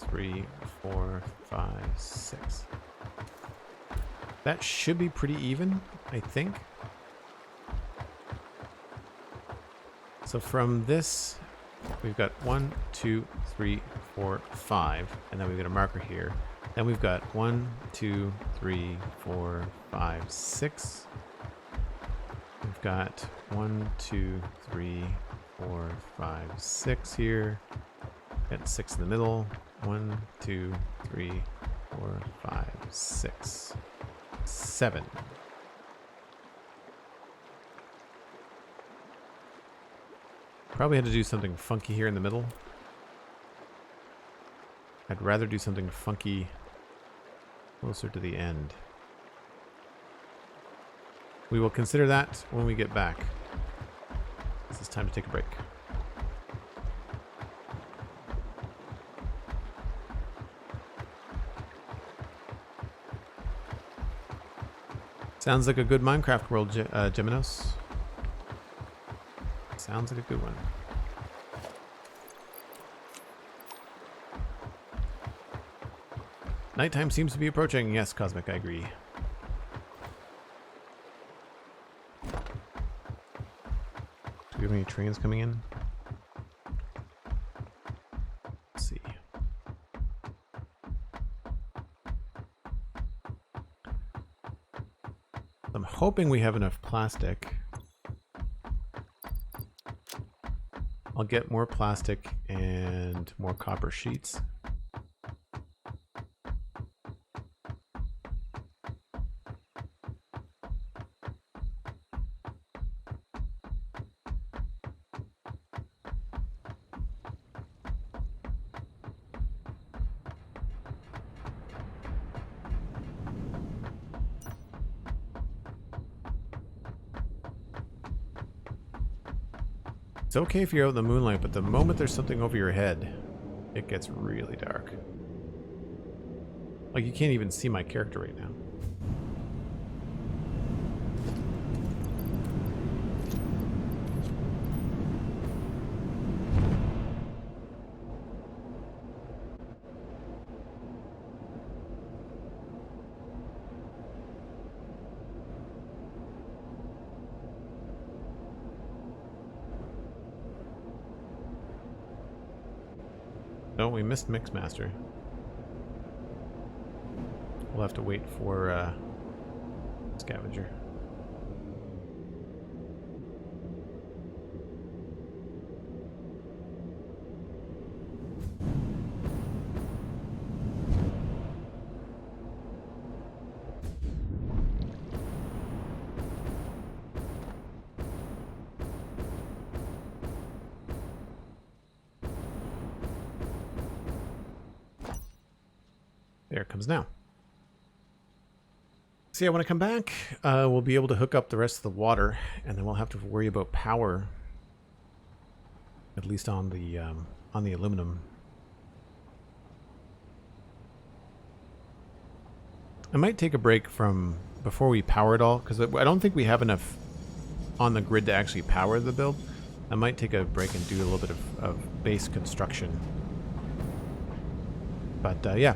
Three, 4, 5, 6. That should be pretty even, I think. So from this, we've got 1, 2, 3, 4, 5, and then we've got a marker here. Then we've got 1, 2, 3, 4, 5, 6. We've got 1, 2, 3, 4, 5, 6 here. Got 6 in the middle. 1, 2, 3, 4, 5, 6, 7. Probably had to do something funky here in the middle. I'd rather do something funky closer to the end. We will consider that when we get back. This is time to take a break. Sounds like a good Minecraft world, Geminos. Sounds like a good one. Nighttime seems to be approaching. Yes, Cosmic, I agree. Do we have any trains coming in? Let's see. I'm hoping we have enough plastic. I'll get more plastic and more copper sheets. It's okay if you're out in the moonlight, but the moment there's something over your head, it gets really dark. Like, you can't even see my character right now. Oh, we missed Mixmaster. We'll have to wait for Scavenger. There it comes now. So yeah, when I come back, we'll be able to hook up the rest of the water, and then we'll have to worry about power, at least on the aluminum. I might take a break from before we power it all, because I don't think we have enough on the grid to actually power the build. I might take a break and do a little bit of base construction. But yeah.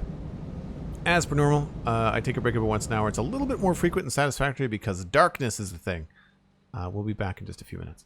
As per normal, I take a break every once in an hour. It's a little bit more frequent and satisfactory because darkness is the thing. We'll be back in just a few minutes.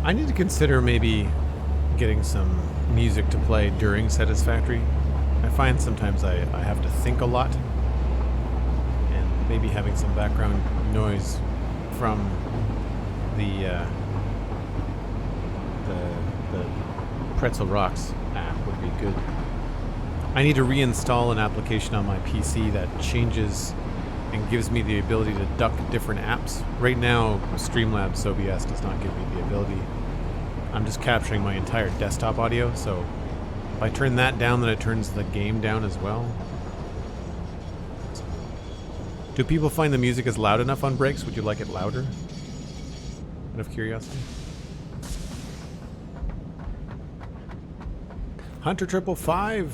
I need to consider maybe getting some music to play during Satisfactory. I find sometimes I have to think a lot, and maybe having some background noise from the Pretzel Rocks app would be good. I need to reinstall an application on my PC that changes and gives me the ability to duck different apps. Right now, Streamlabs OBS does not give me the ability. I'm just capturing my entire desktop audio, so if I turn that down, then it turns the game down as well. Do people find the music is loud enough on breaks? Would you like it louder? Out of curiosity. Hunter555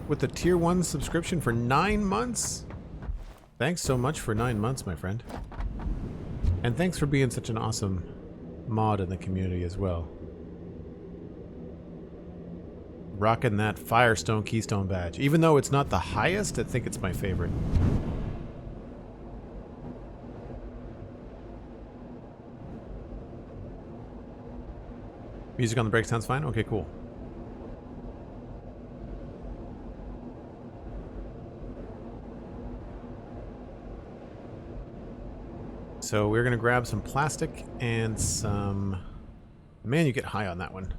with the tier 1 subscription for 9 months. Thanks so much for 9 months, my friend. And thanks for being such an awesome mod in the community as well. Rocking that Firestone Keystone badge. Even though it's not the highest, I think it's my favorite. Music on the break sounds fine? Okay, cool. So we're gonna grab some plastic and some... Man, you get high on that one.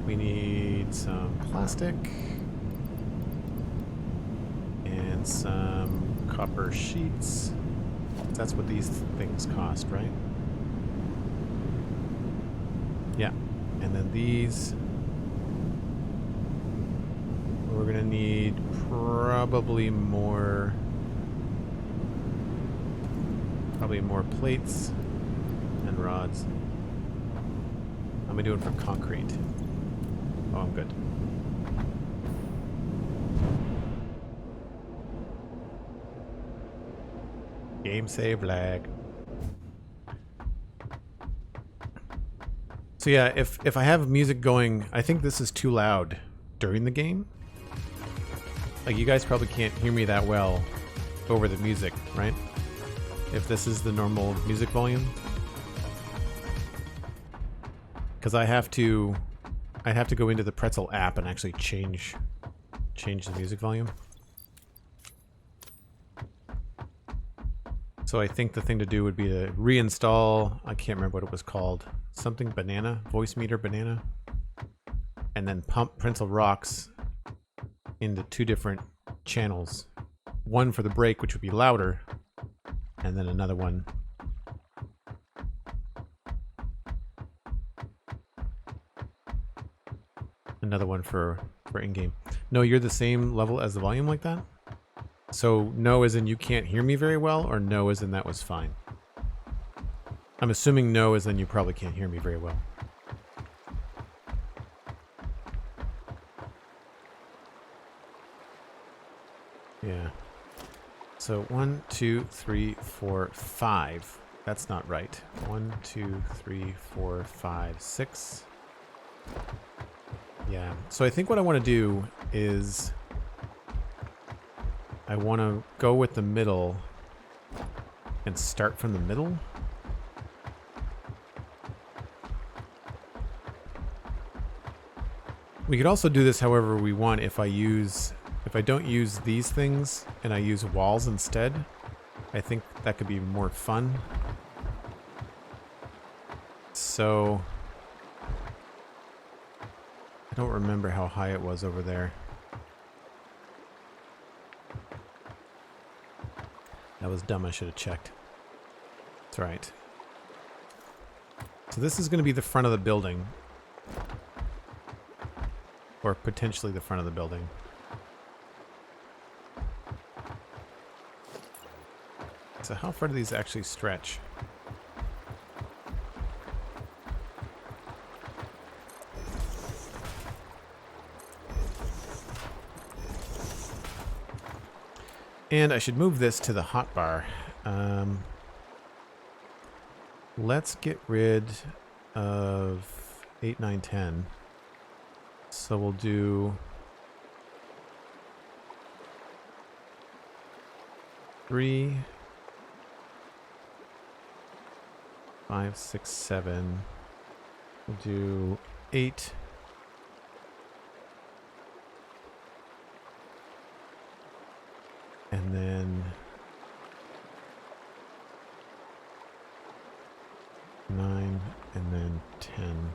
We need some plastic and some copper sheets. That's what these things cost, right? Yeah. And then these... We're gonna need probably more plates and rods. How am I doing for concrete? Oh, I'm good. Game save lag. So yeah, if I have music going, I think this is too loud during the game. Like, you guys probably can't hear me that well over the music, right? If this is the normal music volume. Because I have to go into the Pretzel app and actually change the music volume. So I think the thing to do would be to reinstall, I can't remember what it was called, something banana, voice meter banana, and then pump Pretzel Rocks into 2 different channels. One for the break, which would be louder, and then another one for in-game. No, you're the same level as the volume like that? So no as in you can't hear me very well, or no as in that was fine? I'm assuming no as in you probably can't hear me very well. Yeah. So 1, 2, 3, 4, 5. That's not right. 1, 2, 3, 4, 5, 6. Yeah. So I think what I want to do is I want to go with the middle and start from the middle. We could also do this however we want if I don't use these things and I use walls instead. I think that could be more fun. So I don't remember how high it was over there. That was dumb, I should have checked. That's right. So this is going to be the front of the building. Or potentially the front of the building. So how far do these actually stretch? And I should move this to the hotbar. Let's get rid of 8, 9, 10. So we'll do 3, 5, 6, 7. We'll do 8. And then 9, and then 10.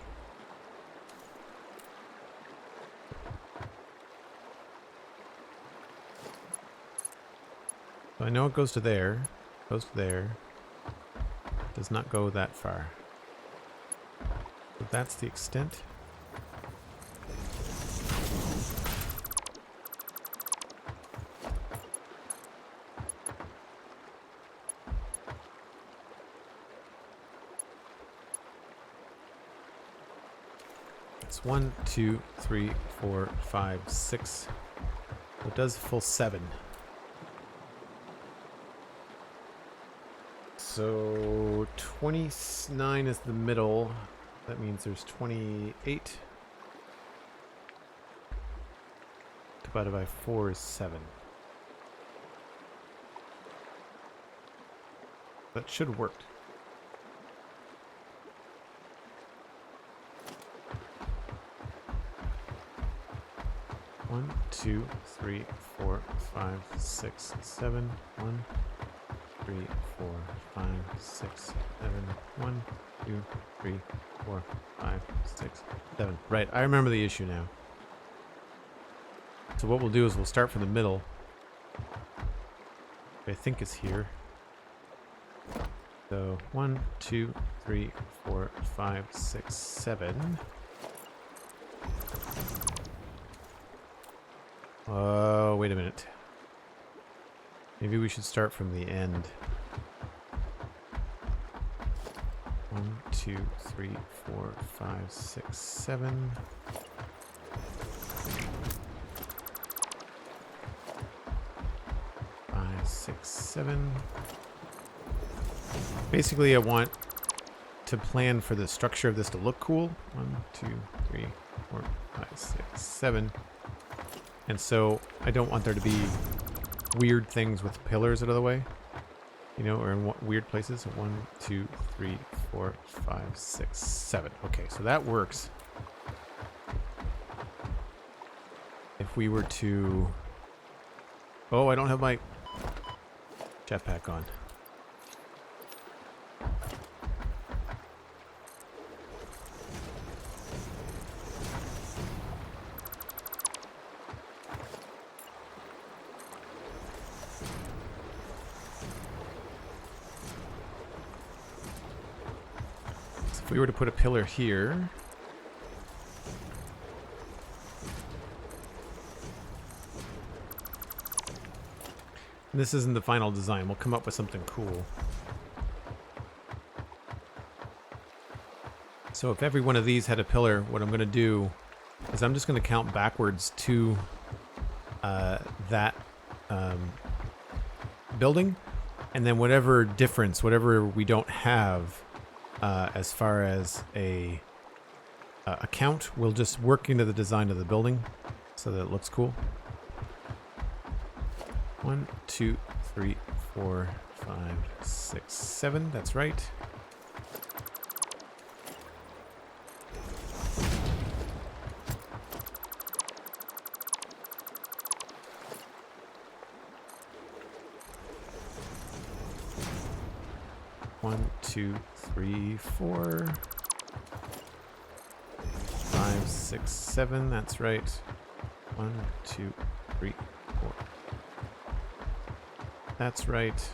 So I know it goes to there. Goes to there. Does not go that far. So that's the extent. It's 1, 2, 3, 4, 5, 6. So it does full 7. So 29 is the middle. That means there's 28. Divided by 4 is 7. That should have worked. One, 2, 3, 4, 5, 6, 7. 1, 3, 4, 5, 6, 7. 1, 2, 3, 4, 5, 6, 7. Right, I remember the issue now. So what we'll do is we'll start from the middle. I think is here. So 1, 2, 3, 4, 5, 6, 7. Oh, wait a minute. Maybe we should start from the end. 1, 2, 3, 4, 5, 6, 7. Five, 6, 7. Basically, I want to plan for the structure of this to look cool. 1, 2, 3, 4, 5, 6, 7. And so I don't want there to be weird things with pillars out of the way, you know, or in weird places. 1, 2, 3, 4, 5, 6, 7. Okay, so that works. If we were to... Oh, I don't have my jetpack on. If we were to put a pillar here, and this isn't the final design, we'll come up with something cool. So if every one of these had a pillar, what I'm going to do is I'm just going to count backwards to that building, and then whatever difference, whatever we don't have as far as a count, we'll just work into the design of the building so that it looks cool. 1, 2, 3, 4, 5, 6, 7. That's right. One, 2, 3, 4, 5, 6, 7. That's right. 1, 2, 3, 4. That's right.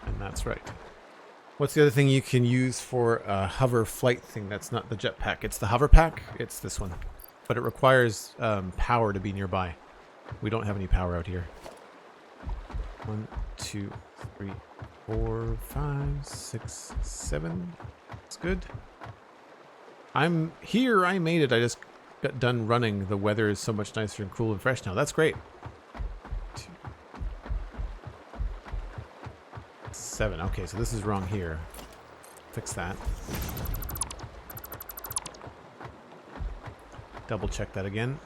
And that's right. What's the other thing you can use for a hover flight thing that's not the jetpack? It's the hover pack. It's this one. But it requires power to be nearby. We don't have any power out here. 1, 2, 3, 4, 5, 6, 7. That's good. I'm here. I made it. I just got done running. The weather is so much nicer and cool and fresh now. That's great. 2, 7. Okay, so this is wrong here. Fix that. Double check that again.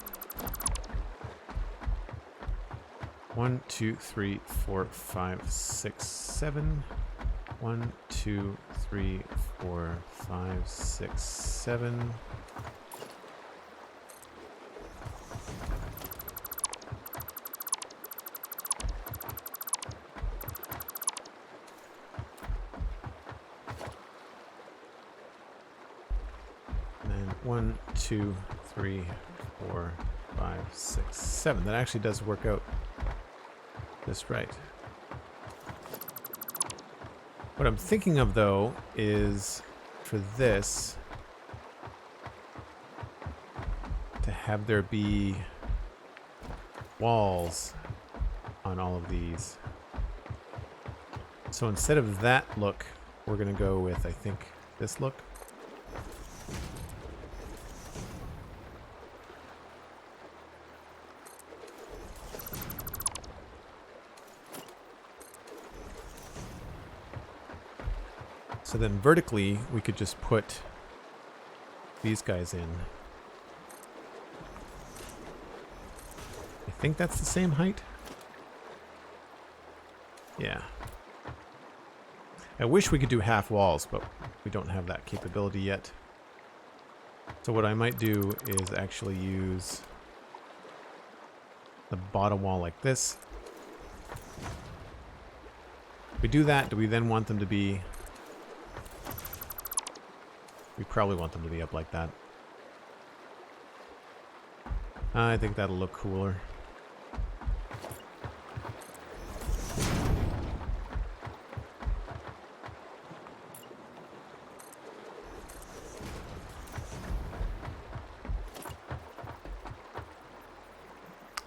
1, 2, 3, 4, 5, 6, 7. 1, 2, 3, 4, 5, 6, 7. And then 1, 2, 3, 4, 5, 6, 7. That actually does work out just right. What I'm thinking of, though, is for this to have there be walls on all of these. So instead of that look, we're going to go with, I think, this look. So then vertically, we could just put these guys in. I think that's the same height. Yeah. I wish we could do half walls, but we don't have that capability yet. So what I might do is actually use the bottom wall like this. If we do that, do we then want them to be... We probably want them to be up like that. I think that'll look cooler.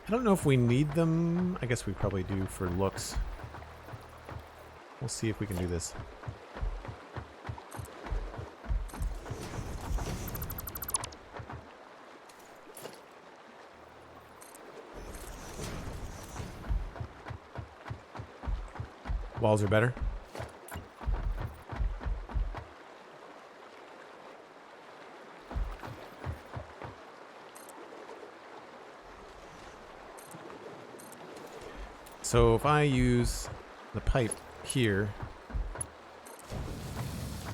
I don't know if we need them. I guess we probably do for looks. We'll see if we can do this. Walls are better. So if I use the pipe here,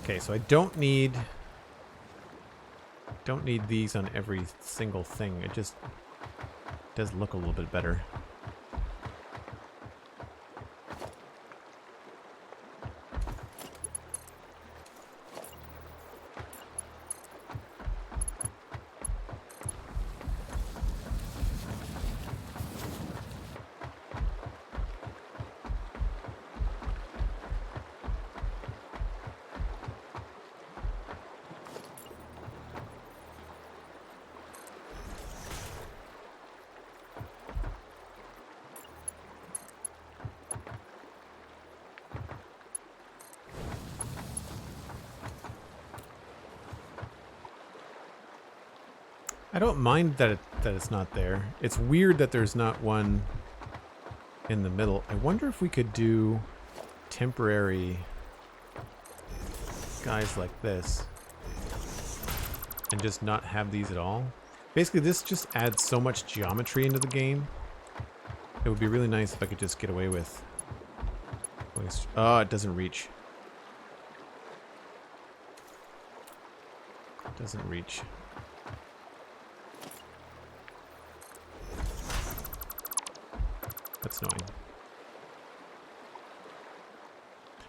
okay, so I don't need these on every single thing. It just does look a little bit better. I don't mind that it's not there. It's weird that there's not one in the middle. I wonder if we could do temporary guys like this and just not have these at all. Basically, this just adds so much geometry into the game. It would be really nice if I could just get away with... Oh, it doesn't reach. It doesn't reach. That's annoying.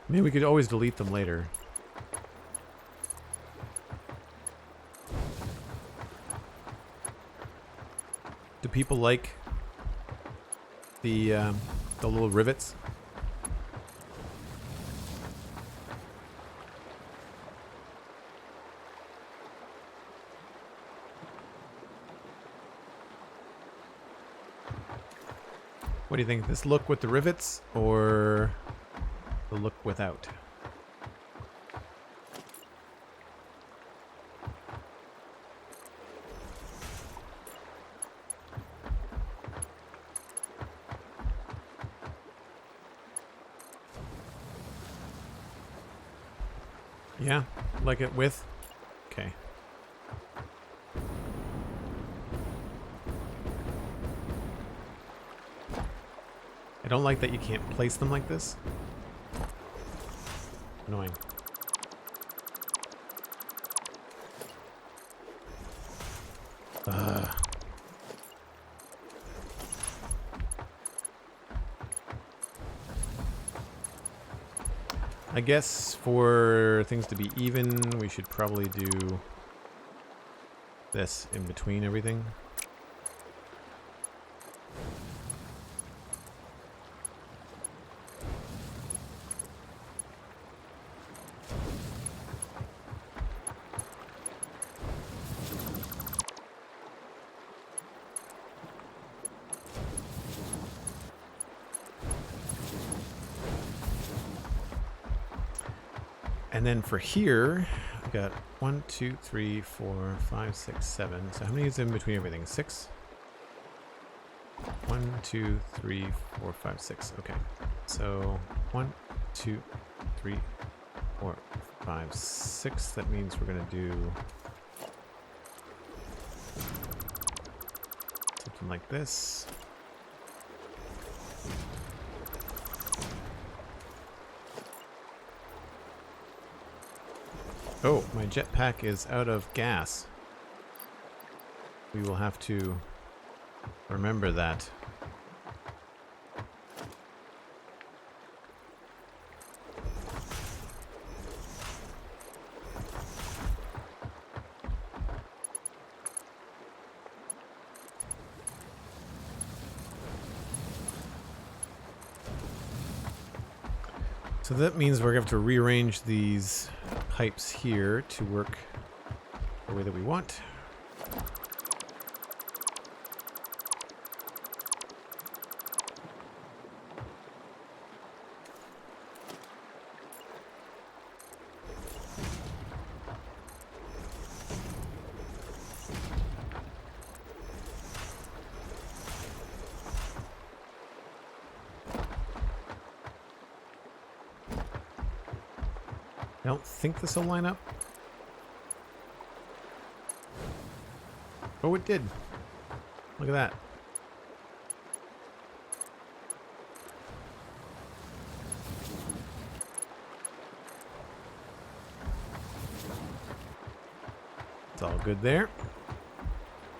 I mean, we could always delete them later. Do people like the little rivets? What do you think? This look with the rivets or the look without? Yeah, like it with? Okay. I don't like that you can't place them like this. Annoying. I guess for things to be even, we should probably do this in between everything. And then for here, we got 1, 2, 3, 4, 5, 6, 7. So how many is in between everything? 6? 1, 2, 3, 4, 5, 6. Okay. So 1, 2, 3, 4, 5, 6. That means we're going to do something like this. Oh, my jetpack is out of gas. We will have to remember that. So that means we're going to have to rearrange these pipes here to work the way that we want. I don't think this will line up. Oh, it did. Look at that. It's all good there.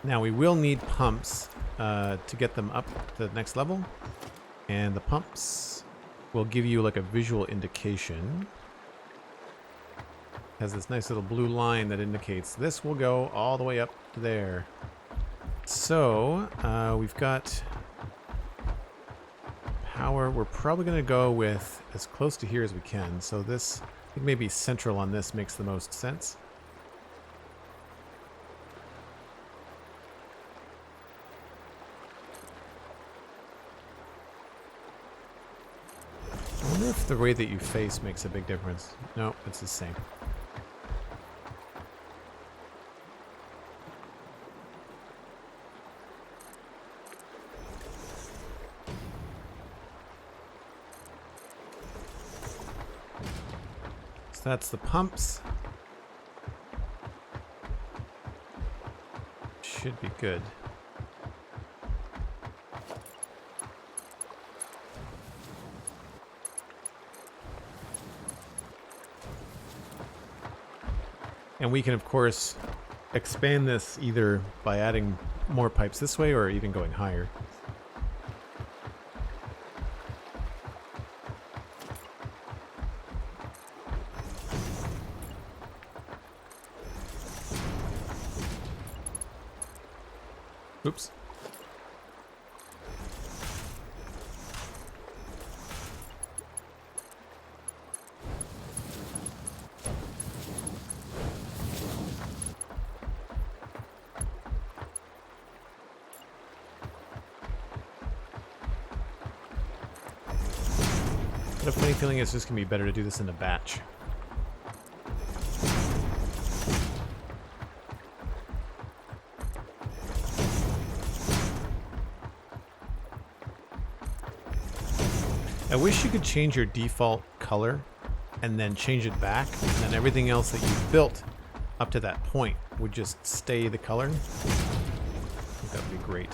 Now we will need pumps to get them up to the next level. And the pumps will give you like a visual indication. Has this nice little blue line that indicates this will go all the way up to there. So we've got power. We're probably going to go with as close to here as we can. So this, I think maybe central on this makes the most sense. I wonder if the way that you face makes a big difference. No, it's the same. That's the pumps. Should be good. And we can, of course, expand this either by adding more pipes this way or even going higher. Oops. I have a funny feeling it's just going to be better to do this in a batch. I wish you could change your default color and then change it back, and then everything else that you've built up to that point would just stay the color. I think that would be great.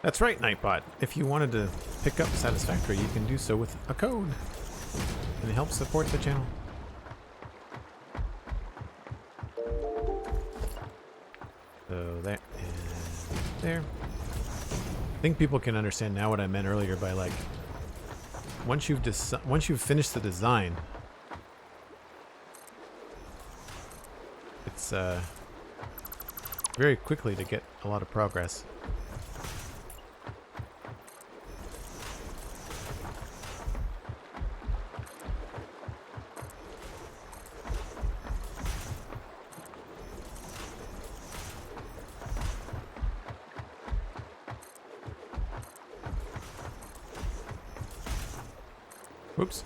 That's right, Nightbot. If you wanted to pick up Satisfactory, you can do so with a code. And it helps support the channel. So there and there. I think people can understand now what I meant earlier by like once you've finished the design, it's very quickly to get a lot of progress. Whoops.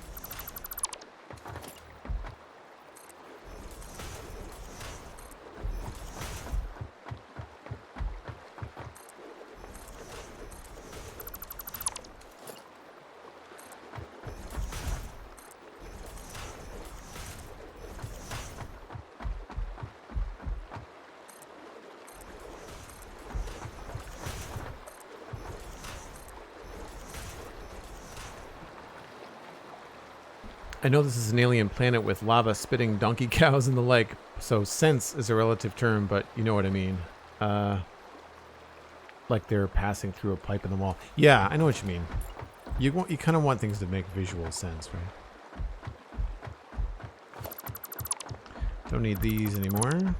I know this is an alien planet with lava spitting donkey cows and the like, so sense is a relative term, but you know what I mean. Like they're passing through a pipe in the wall. Yeah, I know what you mean. You kind of want things to make visual sense, right? Don't need these anymore.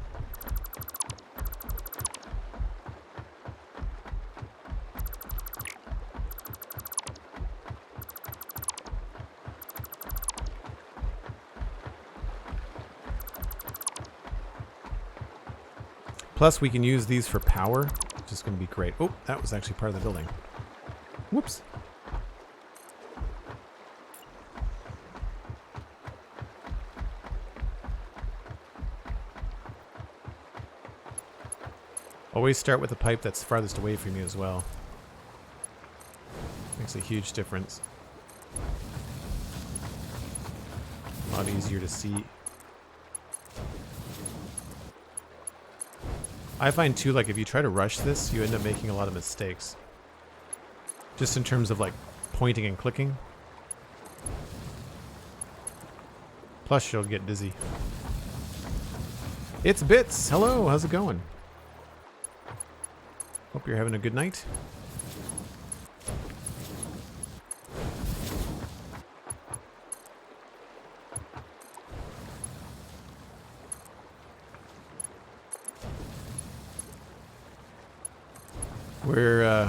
Plus, we can use these for power, which is going to be great. Oh, that was actually part of the building. Whoops. Always start with the pipe that's farthest away from you as well. Makes a huge difference. A lot easier to see. I find too, like if you try to rush this, you end up making a lot of mistakes. Just in terms of like pointing and clicking. Plus you'll get dizzy. It's Bits! Hello, how's it going? Hope you're having a good night.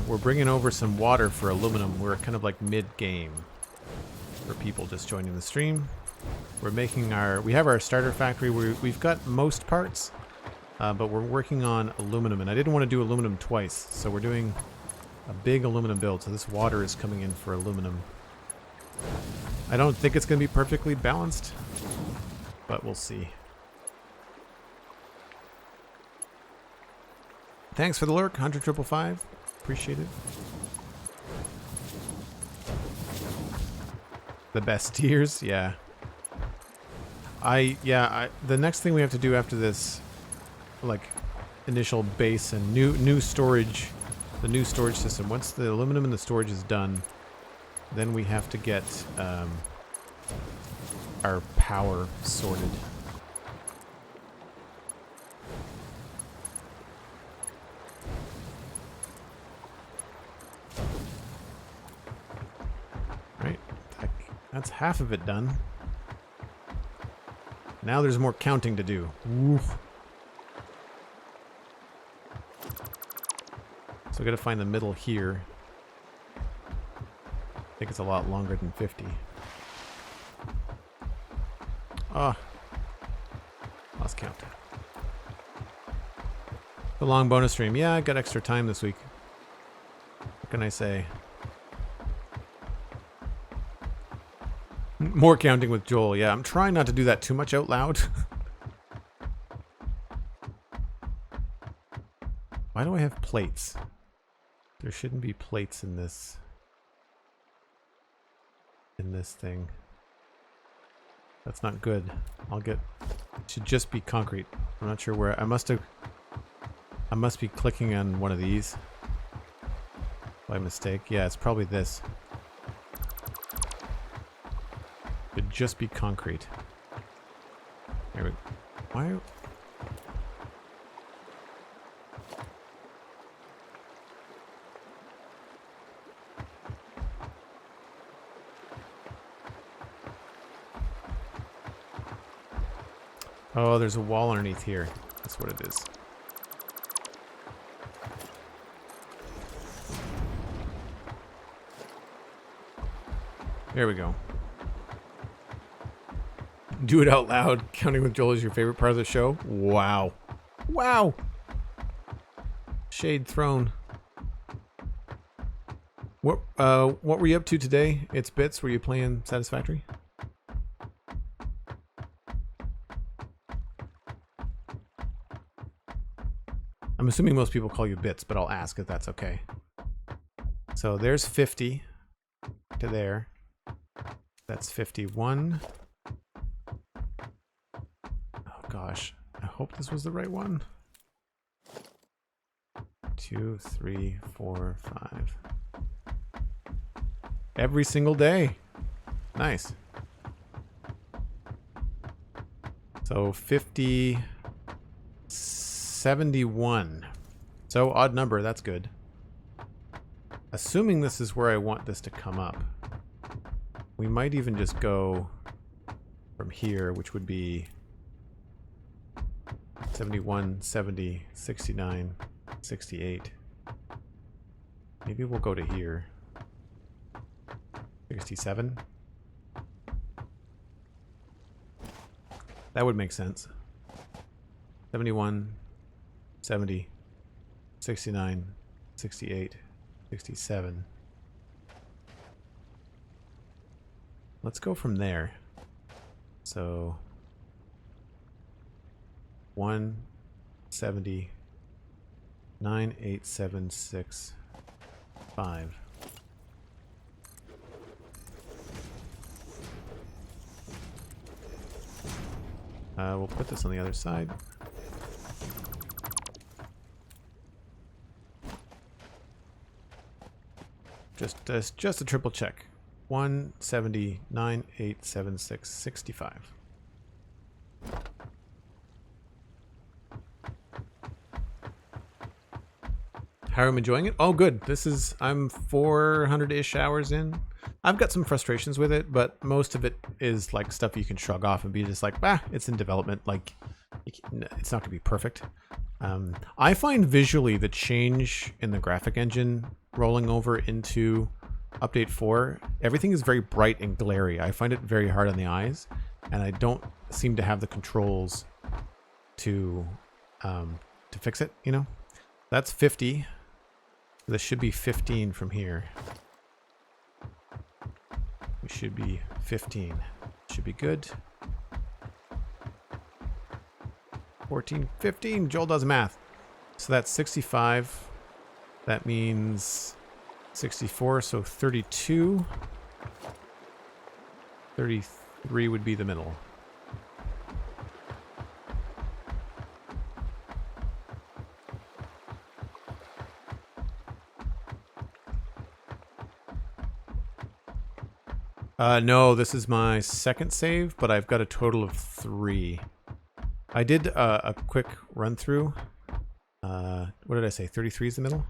We're bringing over some water for aluminum. We're kind of like mid-game for people just joining the stream. We're making we have our starter factory where we've got most parts, but we're working on aluminum, and I didn't want to do aluminum twice, so we're doing a big aluminum build. So this water is coming in for aluminum. I don't think it's going to be perfectly balanced, but we'll see. Thanks for the lurk, 100,555. Appreciate it. The best tiers, yeah. The next thing we have to do after this, like, initial base and new storage, the new storage system. Once the aluminum and the storage is done, then we have to get our power sorted. That's half of it done. Now there's more counting to do. Oof. So I gotta find the middle here. I think it's a lot longer than 50. Ah. Lost count. The long bonus stream. Yeah, I got extra time this week. What can I say? More counting with Joel. Yeah, I'm trying not to do that too much out loud. Why do I have plates? There shouldn't be plates in this thing. That's not good. It should just be concrete. I'm not sure where. I must be clicking on one of these. by mistake. Yeah, it's probably this. Could just be concrete. There we go. Why? Oh, there's a wall underneath here. That's what it is. There we go. Do it out loud. Counting with Joel is your favorite part of the show? Wow. Wow. Shade thrown. What were you up to today? It's Bits. Were you playing Satisfactory? I'm assuming most people call you Bits, but I'll ask if that's okay. So there's 50 to there. That's 51. Oh gosh, I hope this was the right one. 2, 3, 4, 5. Every single day. Nice. So 50, 71. So odd number, that's good. Assuming this is where I want this to come up, we might even just go from here, which would be 71, 70, 69, 68. Maybe we'll go to here. 67. That would make sense. 71, 70, 69, 68, 67. Let's go from there. So 170, 9876, 5. We'll put this on the other side. Just a triple check. 170, 9876, 65. How am I enjoying it? Oh, good. I'm 400-ish hours in. I've got some frustrations with it, but most of it is like stuff you can shrug off and be just like, bah, it's in development. Like, it's not gonna be perfect. I find visually the change in the graphic engine rolling over into Update 4, everything is very bright and glary. I find it very hard on the eyes, and I don't seem to have the controls to fix it, you know? That's 50. This should be 15 from here. We should be 15. Should be good. 14, 15. Joel does math. So that's 65. That means 64, so 32. 33 would be the middle. No, this is my second save, but I've got a total of 3. I did a quick run through. What did I say? 33 is the middle?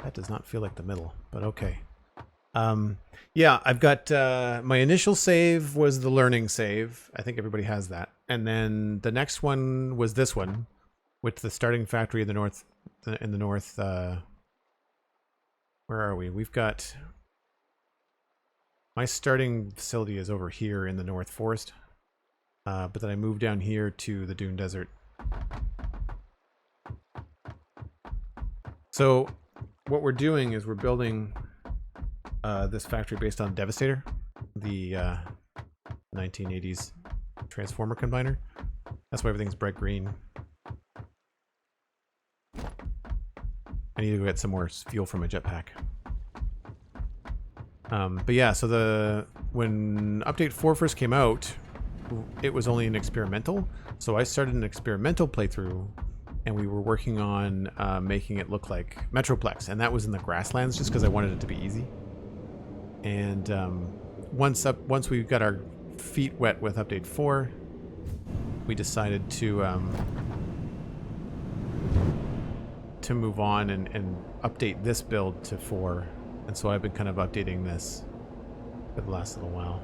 That does not feel like the middle, but okay. Yeah, I've got my initial save was the learning save. I think everybody has that. And then the next one was this one with the starting factory in the north. Where are we? We've got my starting facility is over here in the North Forest. But then I moved down here to the Dune Desert. So what we're doing is we're building this factory based on Devastator, the 1980s Transformer combiner. That's why everything's bright green. I need to go get some more fuel from my jetpack. But yeah, so when Update 4 first came out, it was only an experimental. So I started an experimental playthrough and we were working on making it look like Metroplex, and that was in the grasslands just because I wanted it to be easy. And once we got our feet wet with update 4, we decided to move on and update this build to 4. And so I've been kind of updating this for the last little while.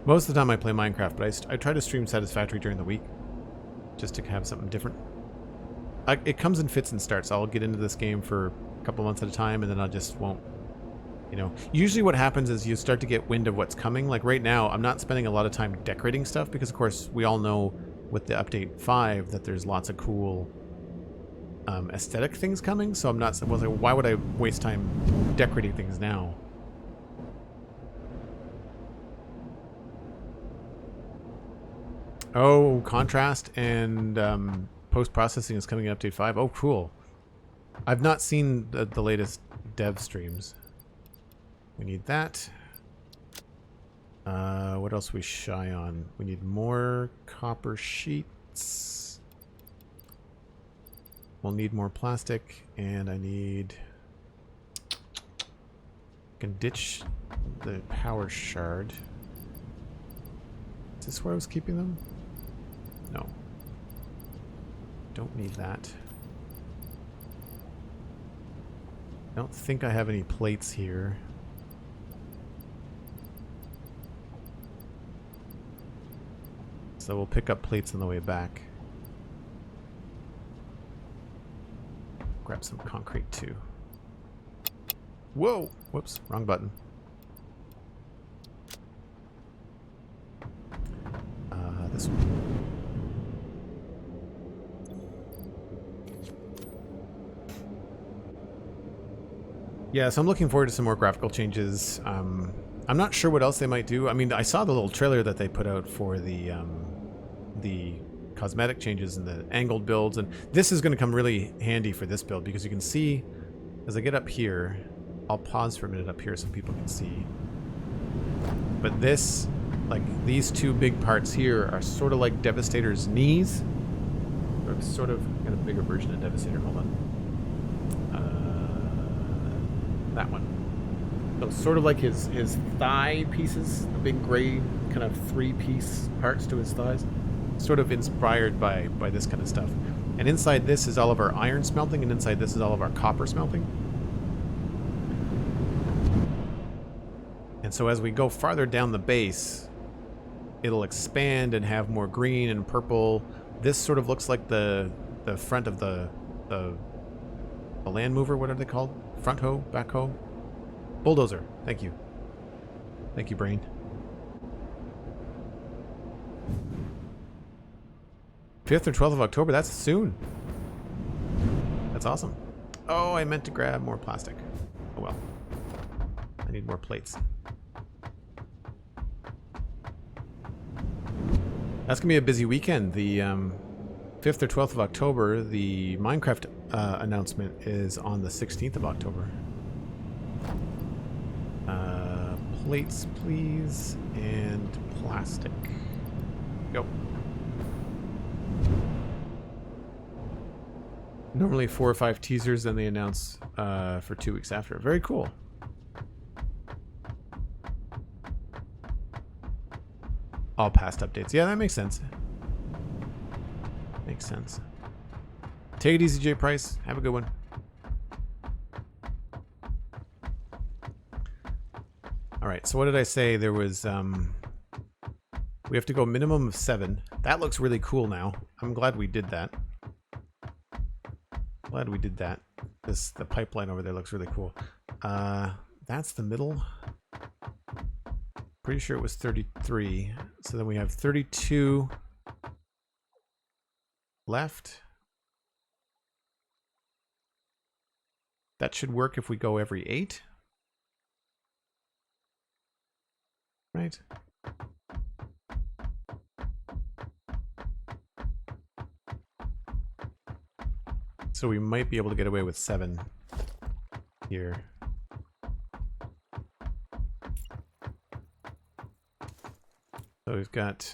Most of the time I play Minecraft, but I try to stream Satisfactory during the week just to have something different. It comes in fits and starts. I'll get into this game for a couple months at a time, and then I just won't. You know, usually what happens is you start to get wind of what's coming. Like right now, I'm not spending a lot of time decorating stuff because, of course, we all know with the update 5 that there's lots of cool aesthetic things coming. So I'm not. Well, like, why would I waste time decorating things now? Oh, contrast and post-processing is coming in update 5. Oh, cool. I've not seen the latest dev streams. We need that. What else we shy on? We need more copper sheets. We'll need more plastic, and I need... I can ditch the power shard. Is this where I was keeping them? No. Don't need that. I don't think I have any plates here. So we'll pick up plates on the way back. Grab some concrete too. Whoa! Whoops, wrong button. This one. Yeah, so I'm looking forward to some more graphical changes. I'm not sure what else they might do. I mean, I saw the little trailer that they put out for the cosmetic changes and the angled builds, and this is going to come really handy for this build because you can see as I get up here, I'll pause for a minute up here so people can see. But this, like these two big parts here, are sort of like Devastator's knees. Or sort of got a bigger version of Devastator. Hold on. That one. So sort of like his thigh pieces, the big gray kind of 3-piece parts to his thighs. Sort of inspired by this kind of stuff. And inside this is all of our iron smelting, and inside this is all of our copper smelting. And so as we go farther down the base, it'll expand and have more green and purple. This sort of looks like the front of the land mover. What are they called? Front hoe? Back hoe? Bulldozer. Thank you. Thank you, brain. 5th or 12th of October? That's soon. That's awesome. Oh, I meant to grab more plastic. Oh well. I need more plates. That's going to be a busy weekend. The 5th or 12th of October, the Minecraft announcement is on the 16th of October. Plates, please, and plastic. Go. Normally 4 or 5 teasers, then they announce for 2 weeks after. Very cool. All past updates. Yeah, that makes sense. Makes sense. Take it easy, J Price. Have a good one. Alright, so what did I say? There was, we have to go minimum of 7. That looks really cool now. I'm glad we did that. Glad we did that. The pipeline over there looks really cool. That's the middle. Pretty sure it was 33. So then we have 32 left. That should work if we go every 8. Right? So we might be able to get away with 7 here. So we've got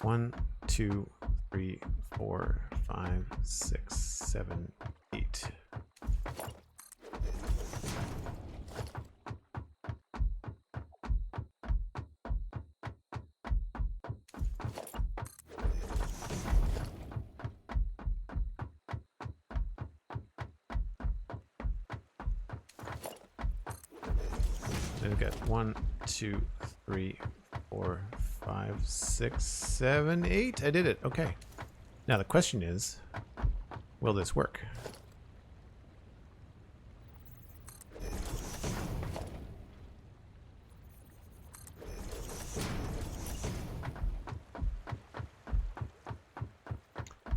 1, 2, 3, 4, 5, 6, 7, 8. Then we've got 1, 2, 3, 4, 5, 6, 7, 8. I did it. Okay. Now the question is, will this work?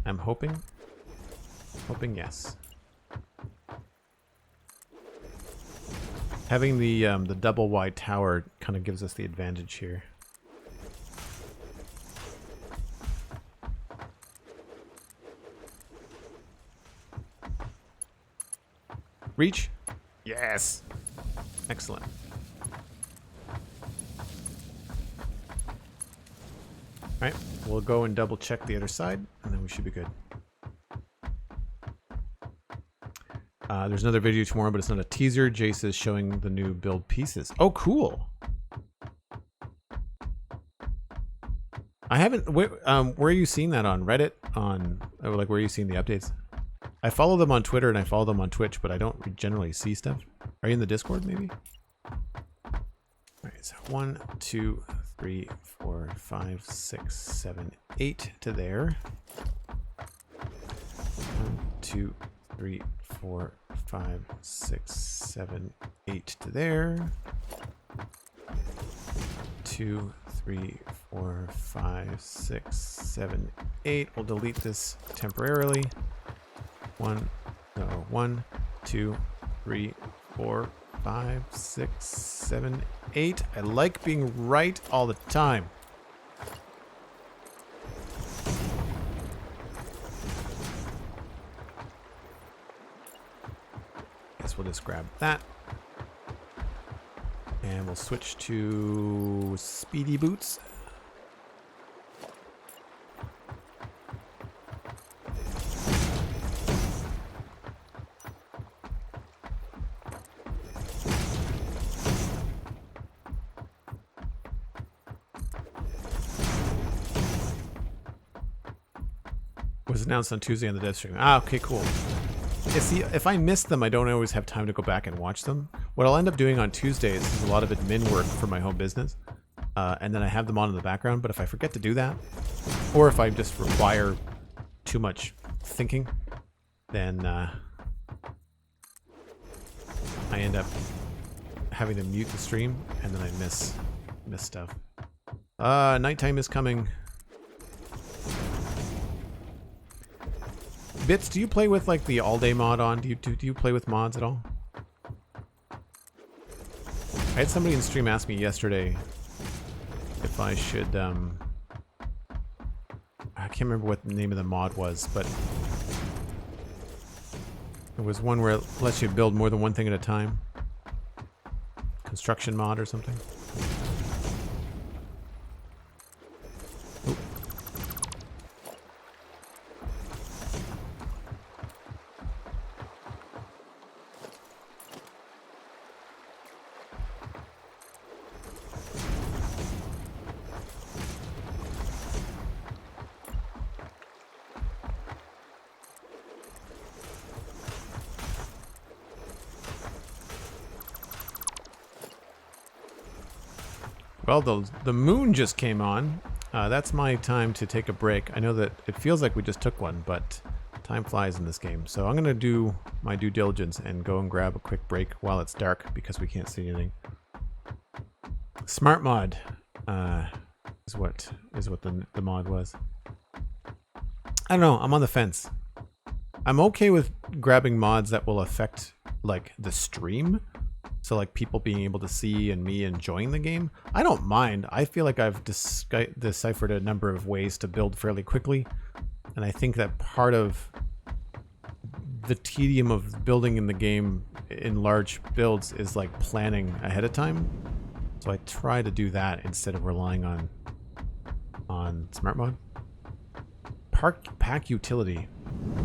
I'm hoping yes. Having the double wide tower kind of gives us the advantage here. Reach? Yes. Excellent. All right, we'll go and double check the other side, and then we should be good. There's another video tomorrow, but it's not a teaser. Jace is showing the new build pieces. Oh, cool. I haven't. Where are you seeing that on Reddit? Like, where are you seeing the updates? I follow them on Twitter and I follow them on Twitch, but I don't generally see stuff. Are you in the Discord, maybe? All right, so 1, 2, 3, 4, 5, 6, 7, 8 to there. 1, 2, 3, 4, 5, 6, 7, 8 to there. 2, 3, 4, 5, 6, 7, 8. We'll delete this temporarily. 1, 2, 3, 4, 5, 6, 7, 8. I like being right all the time. Guess we'll just grab that. And we'll switch to Speedy Boots. Was announced on Tuesday on the dev stream. Ah, okay, cool. Yeah, see, if I miss them, I don't always have time to go back and watch them. What I'll end up doing on Tuesdays is a lot of admin work for my home business, and then I have them on in the background. But if I forget to do that, or if I just require too much thinking, then I end up having to mute the stream, and then I miss stuff. Nighttime is coming. Bits, do you play with like the all-day mod on? Do you play with mods at all? I had somebody in stream ask me yesterday if I should, I can't remember what the name of the mod was, but it was one where it lets you build more than one thing at a time. Construction mod or something. Well, the moon just came on. That's my time to take a break. I know that it feels like we just took one, but time flies in this game. So I'm going to do my due diligence and go and grab a quick break while it's dark because we can't see anything. Smart mod is what the mod was. I don't know. I'm on the fence. I'm okay with grabbing mods that will affect like the stream. So like people being able to see and me enjoying the game. I don't mind. I feel like I've deciphered a number of ways to build fairly quickly. And I think that part of the tedium of building in the game in large builds is like planning ahead of time. So I try to do that instead of relying on smart mod. pack utility.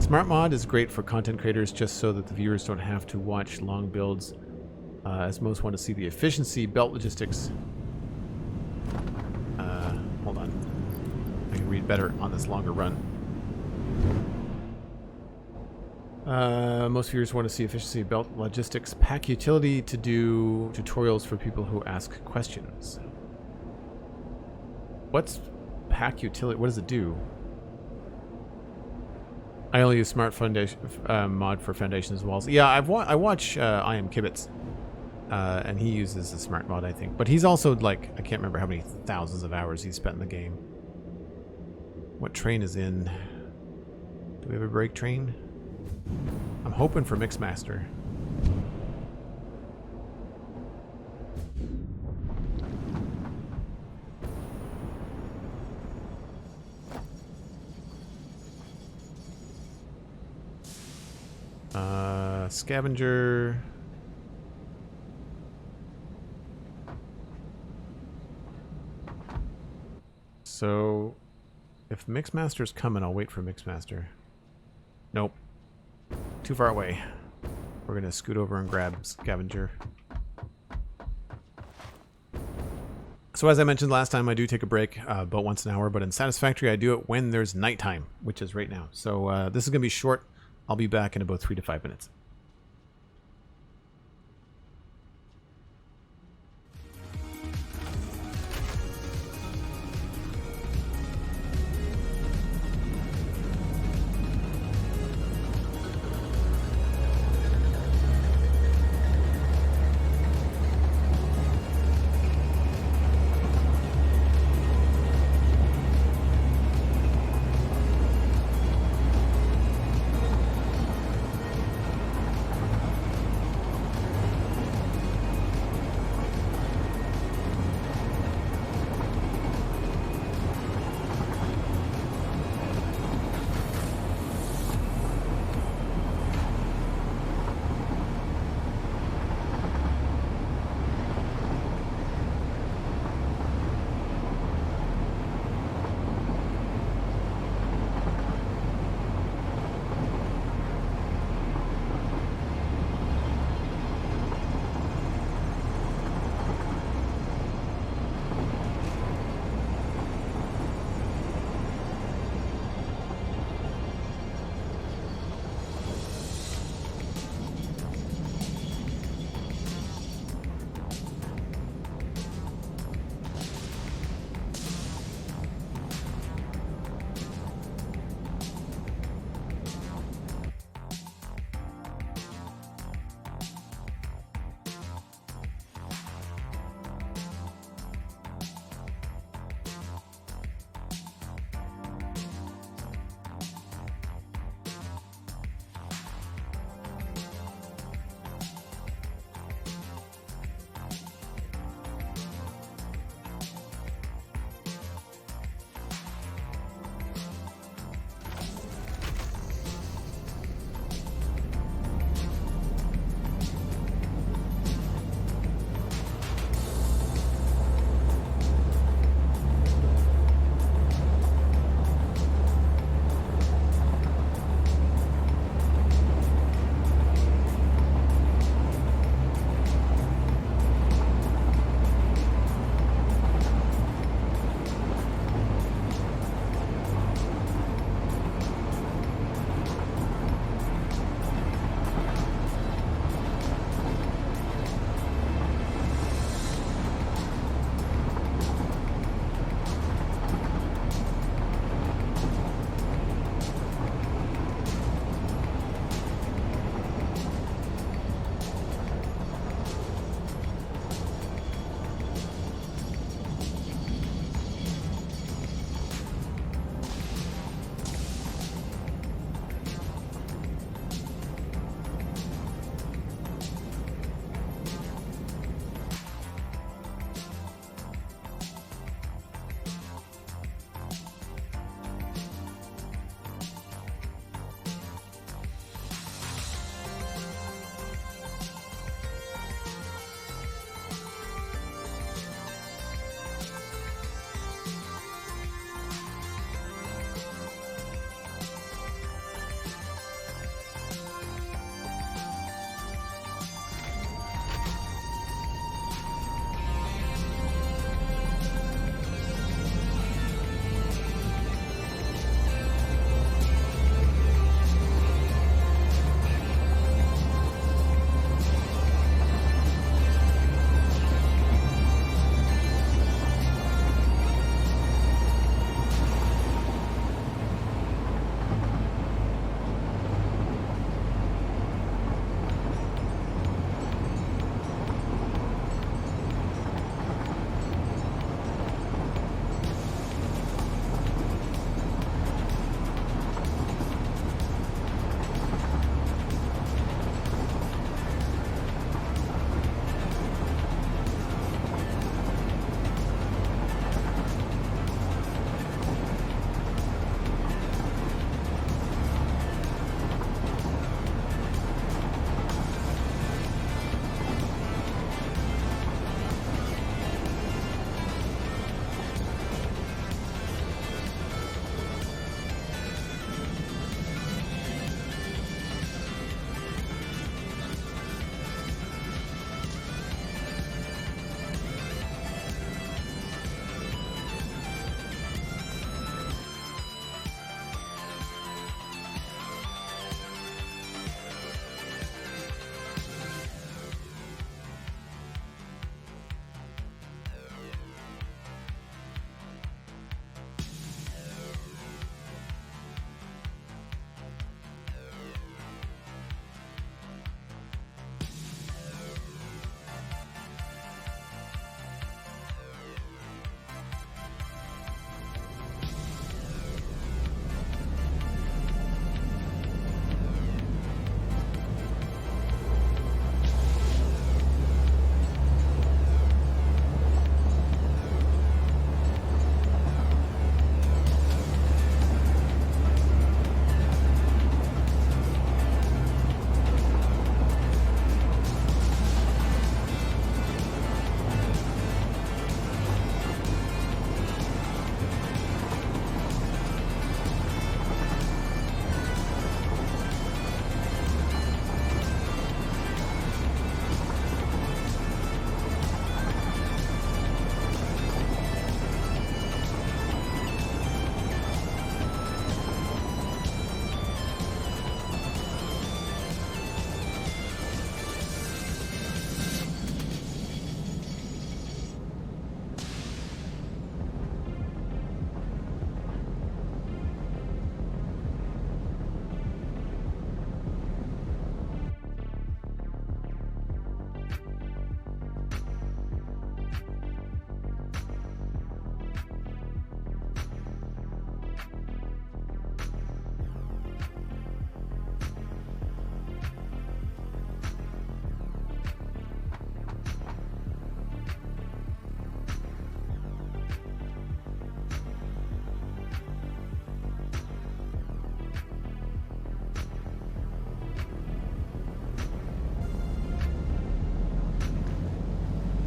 Smart mod is great for content creators just so that the viewers don't have to watch long builds, as most want to see the efficiency, belt logistics. Hold on. I can read better on this longer run. Most viewers want to see efficiency, belt logistics, pack utility to do tutorials for people who ask questions. What's pack utility? What does it do? I only use Smart Foundation mod for foundations walls. Yeah, I watch I Am Kibitz, and he uses the Smart mod, I think. But he's also like, I can't remember how many thousands of hours he's spent in the game. What train is in? Do we have a break train? I'm hoping for Mixmaster. Scavenger. So, if Mixmaster's coming, I'll wait for Mixmaster. Nope. Too far away. We're gonna scoot over and grab Scavenger. So as I mentioned last time, I do take a break about once an hour, but in Satisfactory I do it when there's nighttime, which is right now. So this is gonna be short. I'll be back in about 3 to 5 minutes.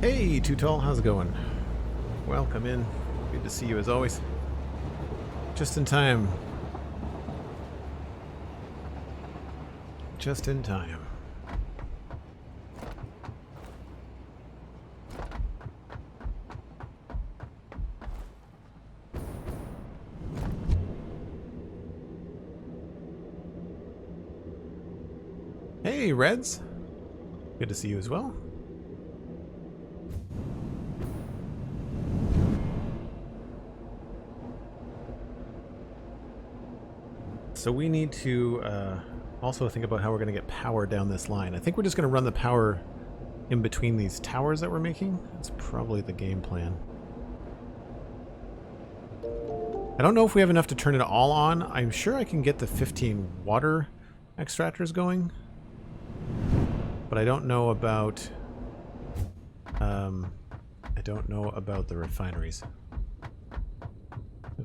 Hey, Too Tall, how's it going? Welcome in. Good to see you as always. Just in time. Just in time. Hey, Reds. Good to see you as well. So we need to also think about how we're going to get power down this line. I think we're just going to run the power in between these towers that we're making. That's probably the game plan. I don't know if we have enough to turn it all on. I'm sure I can get the 15 water extractors going. But I don't know about the refineries.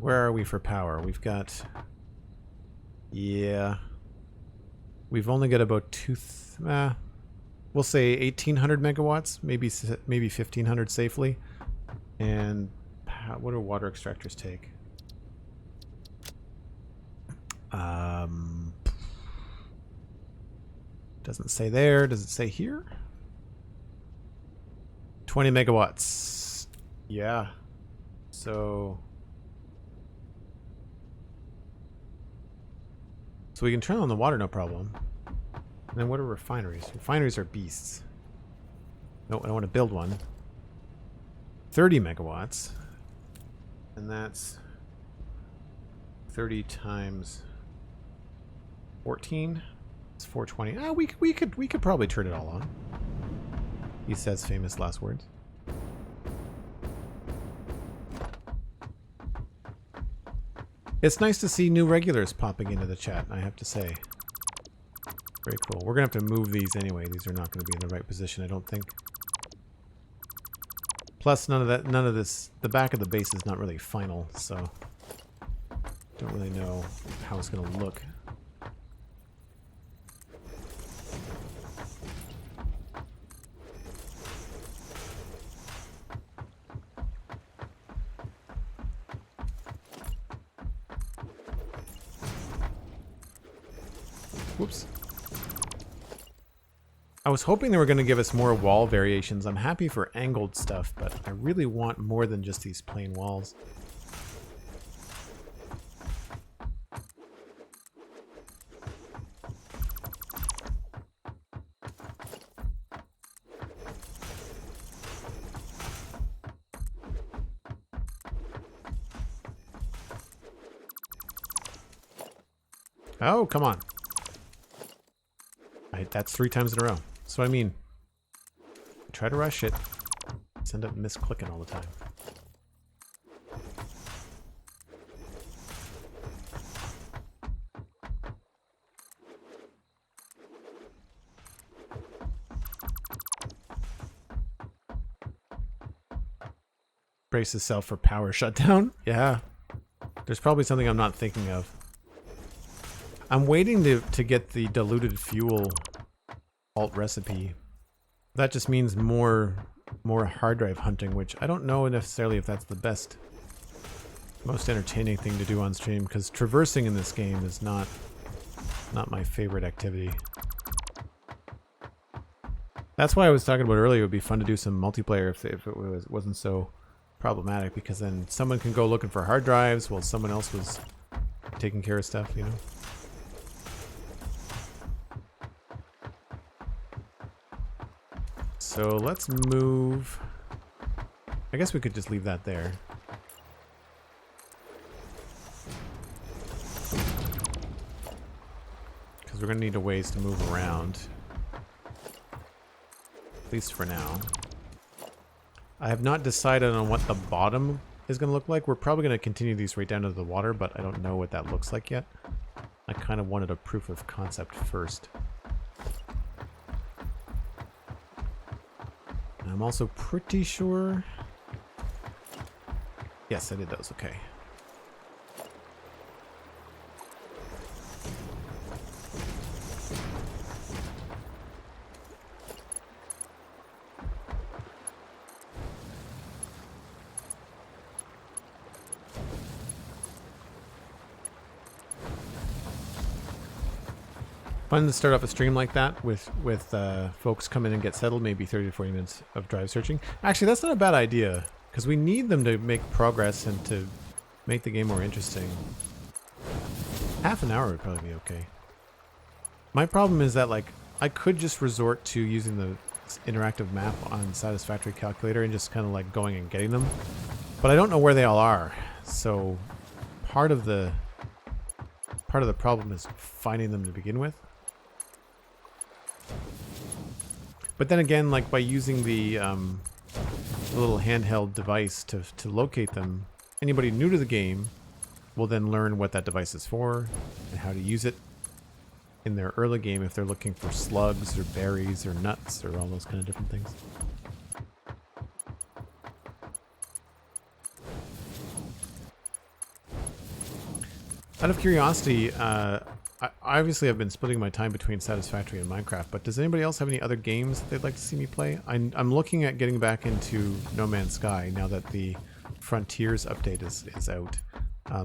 Where are we for power? We've got... Yeah. We've only got about we'll say 1,800 megawatts, maybe 1,500 safely. And what do water extractors take? Doesn't say there. Does it say here? 20 megawatts. Yeah. So we can turn on the water, no problem. And then what are refineries? Refineries are beasts. No, I want to build one. 30 megawatts. And that's 30 times 14. It's 420. Ah, we could probably turn it all on. He says famous last words. It's nice to see new regulars popping into the chat, I have to say. Very cool. We're going to have to move these anyway. These are not going to be in the right position, I don't think. Plus, none of this, the back of the base is not really final, so don't really know how it's going to look. Whoops. I was hoping they were going to give us more wall variations. I'm happy for angled stuff, but I really want more than just these plain walls. Oh, come on. That's 3 times in a row. So I mean, try to rush it. Just end up misclicking all the time. Brace yourself for power shutdown. Yeah. There's probably something I'm not thinking of. I'm waiting to get the diluted fuel alt recipe. That just means more hard drive hunting, which I don't know necessarily if that's the best, most entertaining thing to do on stream, because traversing in this game is not my favorite activity. That's why I was talking about earlier. It would be fun to do some multiplayer if it wasn't so problematic, because then someone can go looking for hard drives while someone else was taking care of stuff, you know? So let's move. I guess we could just leave that there. Because we're going to need a ways to move around. At least for now. I have not decided on what the bottom is going to look like. We're probably going to continue these right down to the water, but I don't know what that looks like yet. I kind of wanted a proof of concept first. I'm also pretty sure... Yes, I did those. Okay. Fun to start off a stream like that with folks come in and get settled, maybe 30 to 40 minutes of drive searching. Actually, that's not a bad idea, because we need them to make progress and to make the game more interesting. Half an hour would probably be okay. My problem is that, like, I could just resort to using the interactive map on Satisfactory calculator and just kind of like going and getting them, but I don't know where they all are. So part of the problem is finding them to begin with. But then again, like by using the little handheld device to locate them, anybody new to the game will then learn what that device is for and how to use it in their early game if they're looking for slugs or berries or nuts or all those kind of different things. Out of curiosity, obviously I've been splitting my time between Satisfactory and Minecraft, but does anybody else have any other games that they'd like to see me play? I'm looking at getting back into No Man's Sky now that the Frontiers update is out.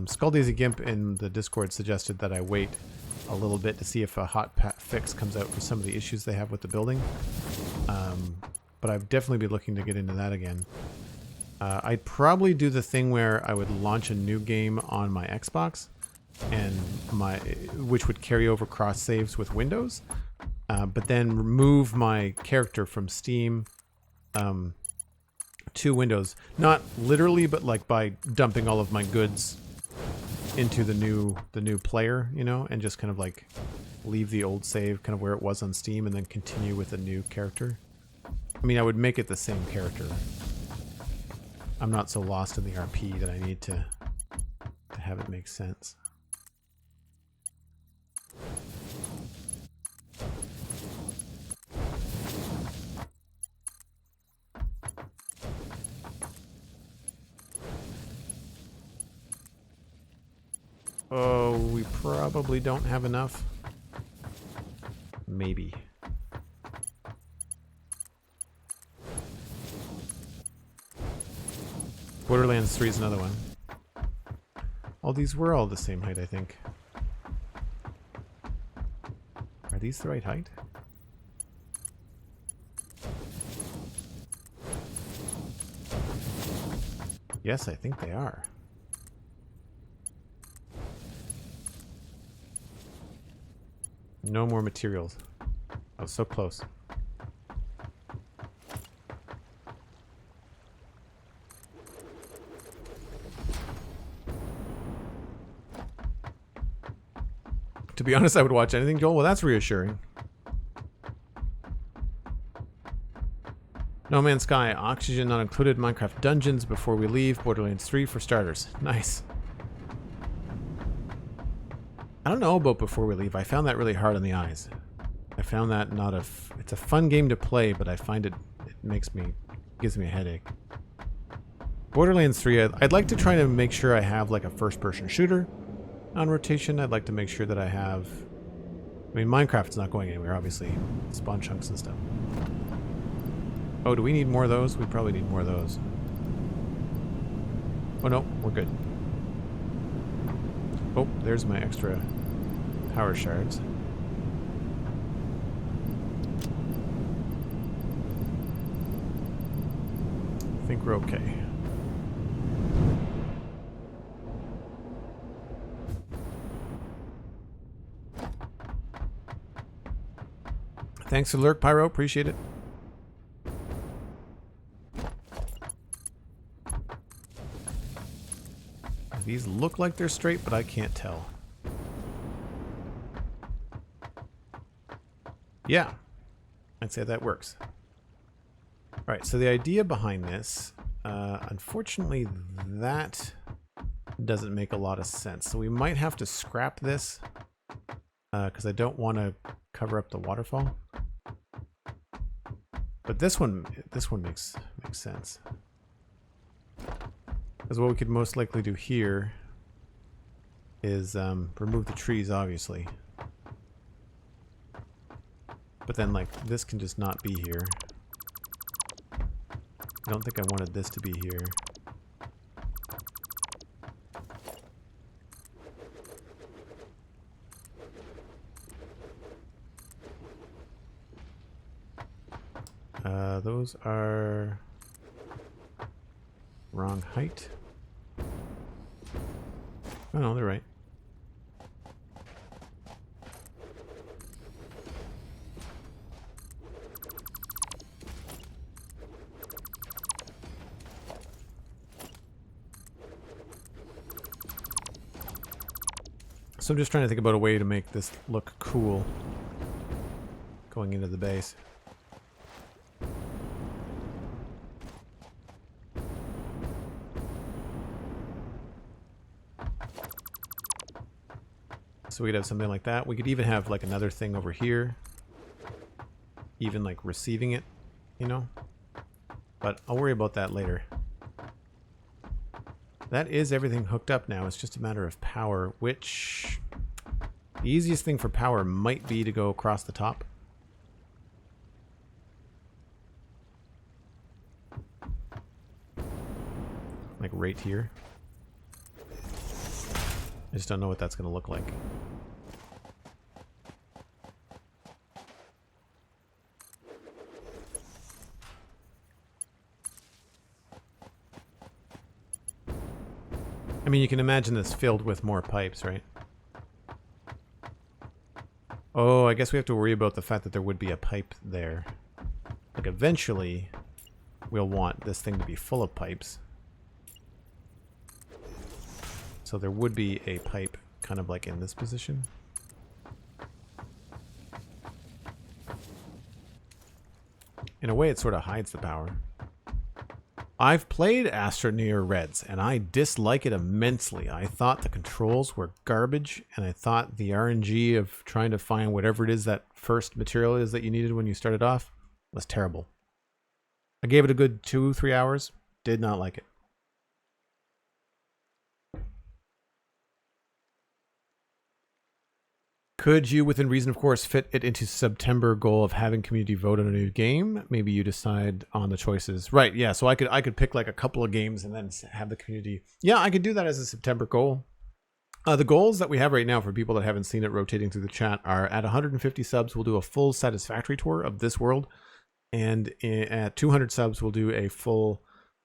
Skull Daisy Gimp in the Discord suggested that I wait a little bit to see if a hot fix comes out for some of the issues they have with the building. But I've definitely been looking to get into that again. I'd probably do the thing where I would launch a new game on my Xbox, and which would carry over cross saves with Windows, but then remove my character from Steam to Windows. Not literally, but like by dumping all of my goods into the new player, you know, and just kind of like leave the old save kind of where it was on Steam and then continue with a new character. I mean, I would make it the same character. I'm not so lost in the RP that I need to have it make sense. Oh, we probably don't have enough. Maybe. Borderlands 3 is another one. All these were all the same height, I think. Are these the right height? Yes, I think they are. No more materials. I was so close. To be honest, I would watch anything, Joel. Well, that's reassuring. No Man's Sky, oxygen not included, Minecraft dungeons before we leave, Borderlands 3 for starters. Nice. I don't know about before we leave. I found that really hard on the eyes. I found that not a... It's a fun game to play, but I find it gives me a headache. Borderlands 3, I'd like to try to make sure I have like a first-person shooter on rotation. I'd like to make sure that I have... I mean, Minecraft's not going anywhere, obviously. Spawn chunks and stuff. Oh, do we need more of those? We probably need more of those. Oh no, we're good. Oh, there's my extra power shards. I think we're okay. Thanks for the lurk, Pyro. Appreciate it. These look like they're straight, but I can't tell. Yeah, I'd say that works. Alright, so the idea behind this, unfortunately, that doesn't make a lot of sense. So we might have to scrap this, because I don't want to cover up the waterfall. But this one makes sense. Because what we could most likely do here is remove the trees, obviously. But then, like, this can just not be here. I don't think I wanted this to be here. Those are wrong height. Oh no, they're right. So I'm just trying to think about a way to make this look cool going into the base. So we could have something like that. We could even have like another thing over here. Even like receiving it, you know? But I'll worry about that later. That is everything hooked up now. It's just a matter of power, which the easiest thing for power might be to go across the top. Like right here. I just don't know what that's going to look like. I mean, you can imagine this filled with more pipes, right? Oh, I guess we have to worry about the fact that there would be a pipe there. Like, eventually, we'll want this thing to be full of pipes. So there would be a pipe kind of like in this position. In a way, it sort of hides the power. I've played Astroneer Reds, and I dislike it immensely. I thought the controls were garbage, and I thought the RNG of trying to find whatever it is that first material is that you needed when you started off was terrible. I gave it a good 2-3 hours. Did not like it. Could you, within reason, of course, fit it into September goal of having community vote on a new game? Maybe you decide on the choices. Right, yeah, so I could pick like a couple of games and then have the community. Yeah, I could do that as a September goal. The goals that we have right now for people that haven't seen it rotating through the chat are at 150 subs, we'll do a full Satisfactory tour of this world. And at 200 subs, we'll do a full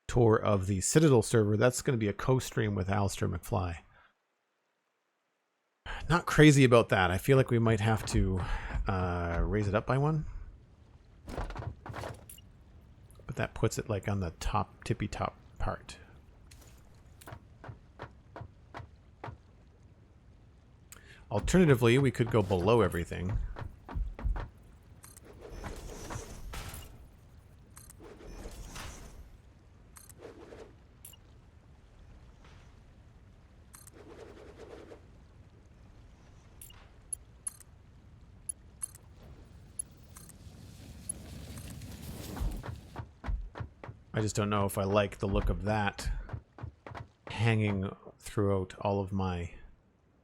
tour of the Citadel server. That's going to be a co-stream with Alistair McFly. Not crazy about that. I feel like we might have to raise it up by one. But that puts it like on the top, tippy top part. Alternatively, we could go below everything. I just don't know if I like the look of that hanging throughout all of my... I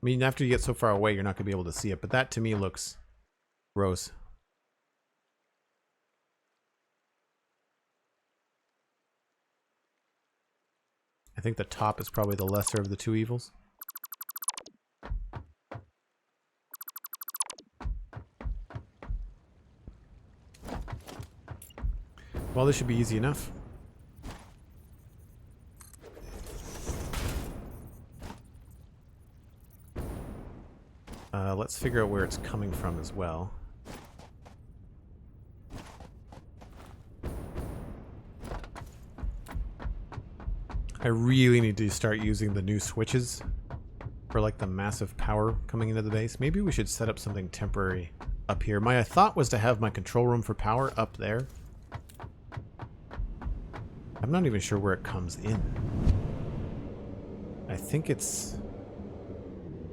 mean, after you get so far away, you're not going to be able to see it, but that to me looks gross. I think the top is probably the lesser of the two evils. Well, this should be easy enough. Let's figure out where it's coming from as well. I really need to start using the new switches for like the massive power coming into the base. Maybe we should set up something temporary up here. My thought was to have my control room for power up there. I'm not even sure where it comes in. I think it's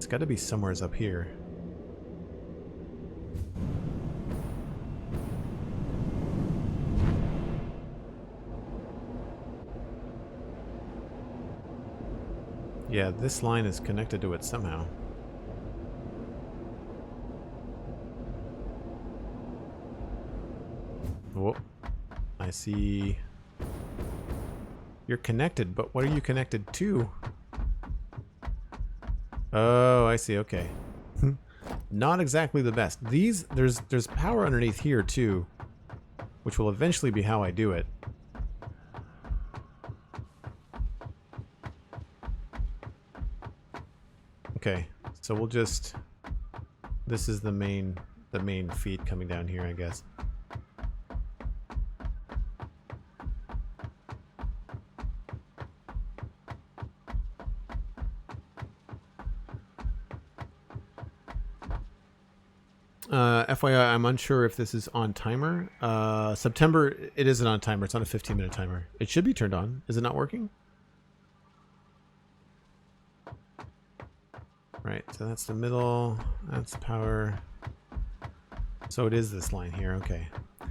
got to be somewhere up here. Yeah, this line is connected to it somehow. Oh, I see. You're connected, but what are you connected to? Oh, I see. Okay. Not exactly the best. These there's power underneath here too. which will eventually be how I do it. Okay, so we'll just... This is the main feed coming down here, I guess. FYI, I'm unsure if this is on timer. September, it isn't on timer. It's on a 15-minute timer. It should be turned on. Is it not working? Right, so that's the middle. That's power. So it is this line here. Okay.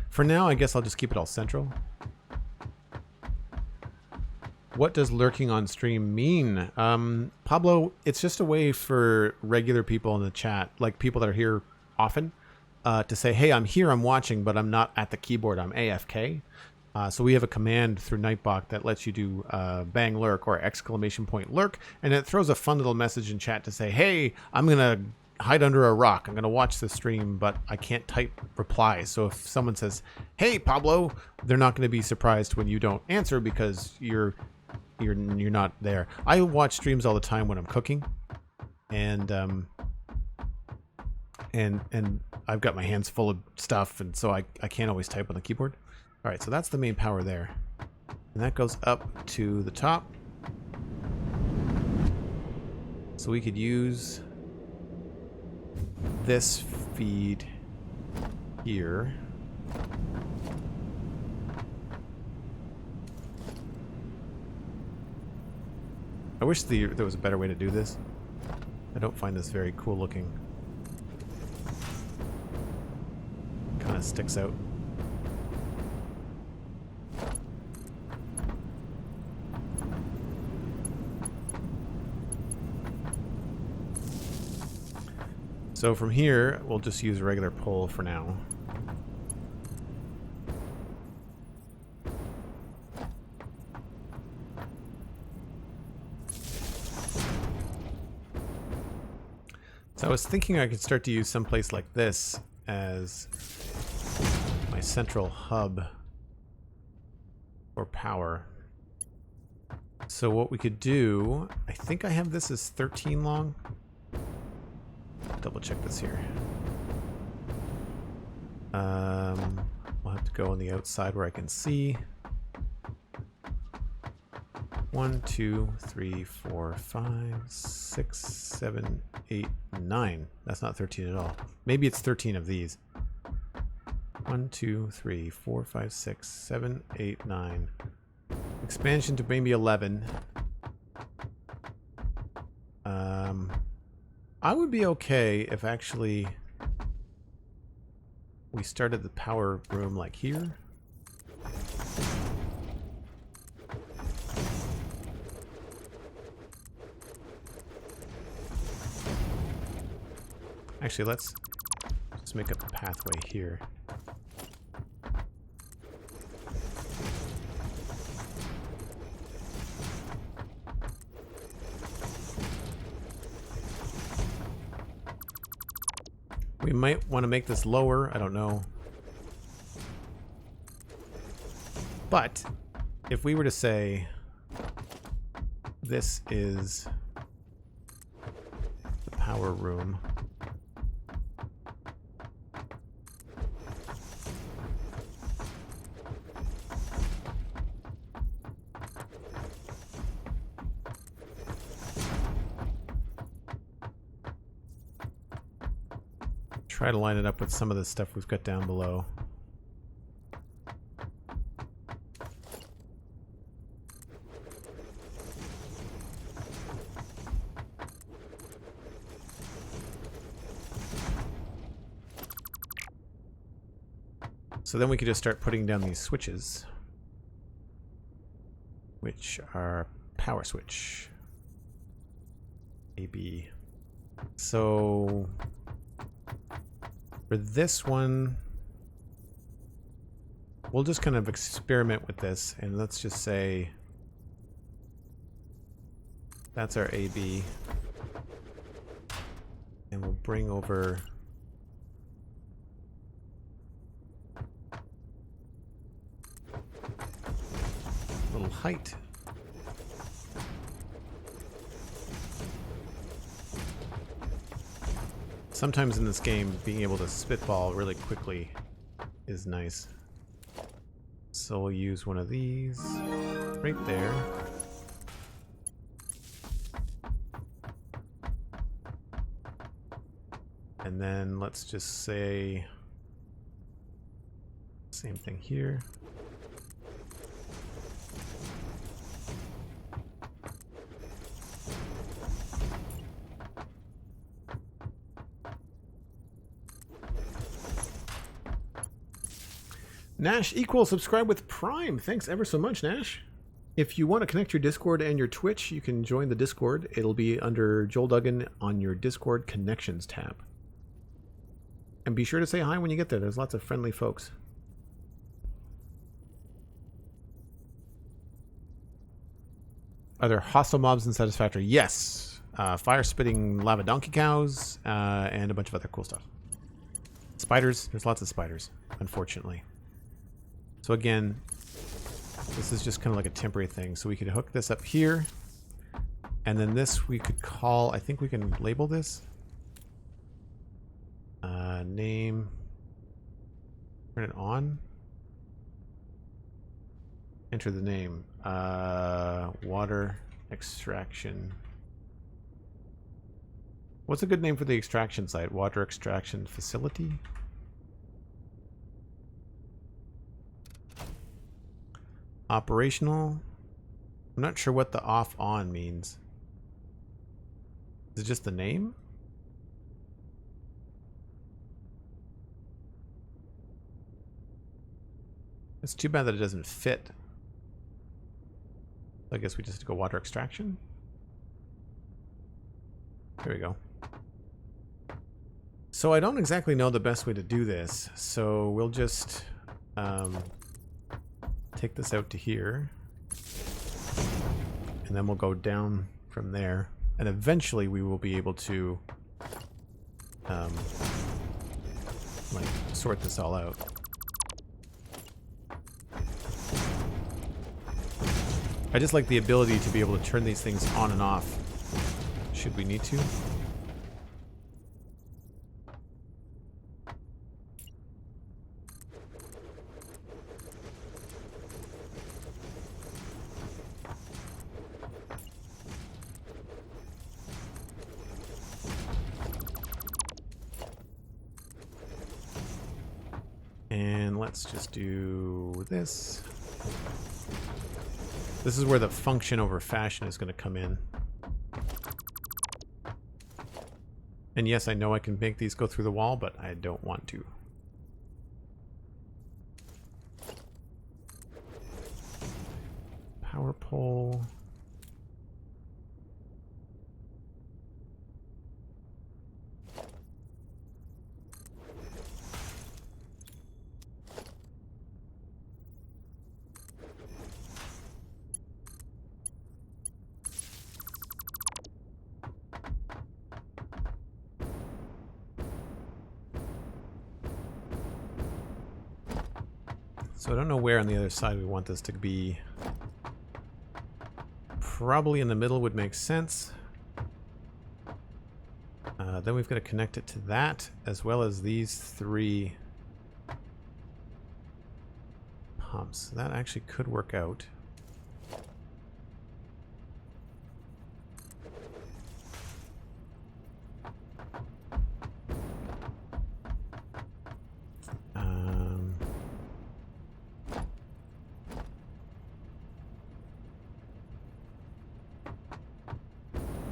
For now, I guess I'll just keep it all central. What does lurking on stream mean? Pablo, it's just a way for regular people in the chat, like people that are here often, to say, hey, I'm here, I'm watching, but I'm not at the keyboard, I'm AFK. So we have a command through Nightbot that lets you do bang lurk or exclamation point lurk, and it throws a fun little message in chat to say, hey, I'm going to hide under a rock, I'm going to watch the stream, but I can't type replies. So if someone says, hey, Pablo, they're not going to be surprised when you don't answer because you're not there. I watch streams all the time when I'm cooking, and I've got my hands full of stuff, and so I can't always type on the keyboard. All right, so that's the main power there, and that goes up to the top. So we could use this feed here. I wish there was a better way to do this. I don't find this very cool looking. Kind of sticks out. So from here, we'll just use a regular pole for now. So I was thinking I could start to use someplace like this as my central hub for power. So what we could do, I think I have this as 13 long. Double check this here. We'll have to go on the outside where I can see. 1, 2, 3, 4, 5, 6, 7, 8, 9. That's not 13 at all. Maybe it's 13 of these. 1, 2, 3, 4, 5, 6, 7, 8, 9. Expansion to maybe 11. I would be okay if actually we started the power room like here. Actually, let's just make a pathway here. We might want to make this lower, I don't know. But if we were to say this is the power room, try to line it up with some of the stuff we've got down below. So then we could just start putting down these switches, which are power switch. AB. So for this one, we'll just kind of experiment with this, and let's just say that's our AB. And we'll bring over some height. Sometimes in this game, being able to spitball really quickly is nice. So we'll use one of these right there. And then let's just say same thing here. Nash Equal, subscribe with Prime. Thanks ever so much, Nash. If you want to connect your Discord and your Twitch, you can join the Discord. It'll be under Joel Duggan on your Discord Connections tab. And be sure to say hi when you get there. There's lots of friendly folks. Are there hostile mobs in Satisfactory? Yes. Fire-spitting lava donkey cows and a bunch of other cool stuff. Spiders. There's lots of spiders, unfortunately. So again, this is just kind of like a temporary thing. So we could hook this up here. And then this we could call, I think we can label this. Name. Turn it on. Enter the name. Water extraction. What's a good name for the extraction site? Water extraction facility? Operational. I'm not sure what the off-on means. Is it just the name? It's too bad that it doesn't fit. I guess we just go water extraction. There we go. So I don't exactly know the best way to do this. So we'll just take this out to here. And then we'll go down from there. And eventually we will be able to like sort this all out. I just like the ability to be able to turn these things on and off, should we need to. And let's just do this. This is where the function over fashion is going to come in. And yes, I know I can make these go through the wall, but I don't want to. Power pole. So I don't know where on the other side we want this to be. Probably in the middle would make sense. Then we've got to connect it to that, as well as these three pumps. That actually could work out.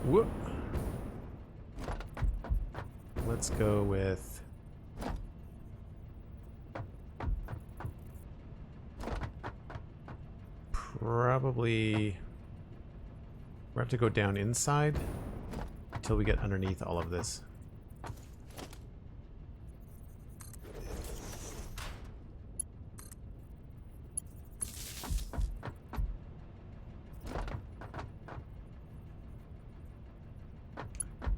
Whoop. Let's go with probably we have to go down inside until we get underneath all of this.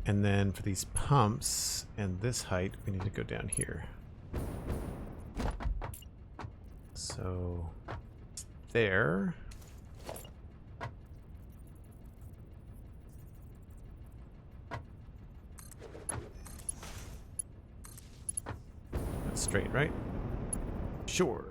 And then for these pumps and this height, we need to go down here. So there. straight, right? Sure.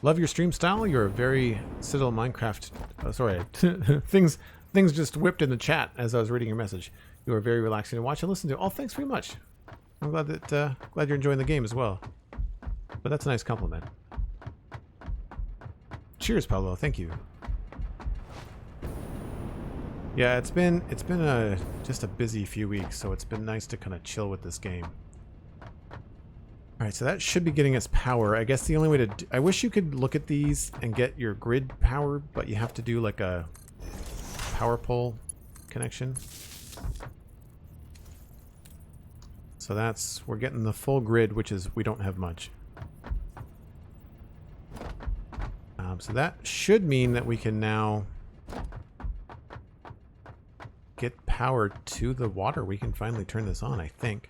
Love your stream style. You're a very Citadel Minecraft. Sorry, things just whipped in the chat as I was reading your message. You are very relaxing to watch and listen to. Oh, thanks very much. I'm glad that glad you're enjoying the game as well. But that's a nice compliment. Cheers, Pablo. Thank you. Yeah, it's been just a busy few weeks, so it's been nice to kind of chill with this game. Alright, so that should be getting us power. I guess the only way to I wish you could look at these and get your grid power, but you have to do like a power pole connection. So that's, we're getting the full grid, which is, we don't have much. So that should mean that we can now get power to the water. We can finally turn this on, I think.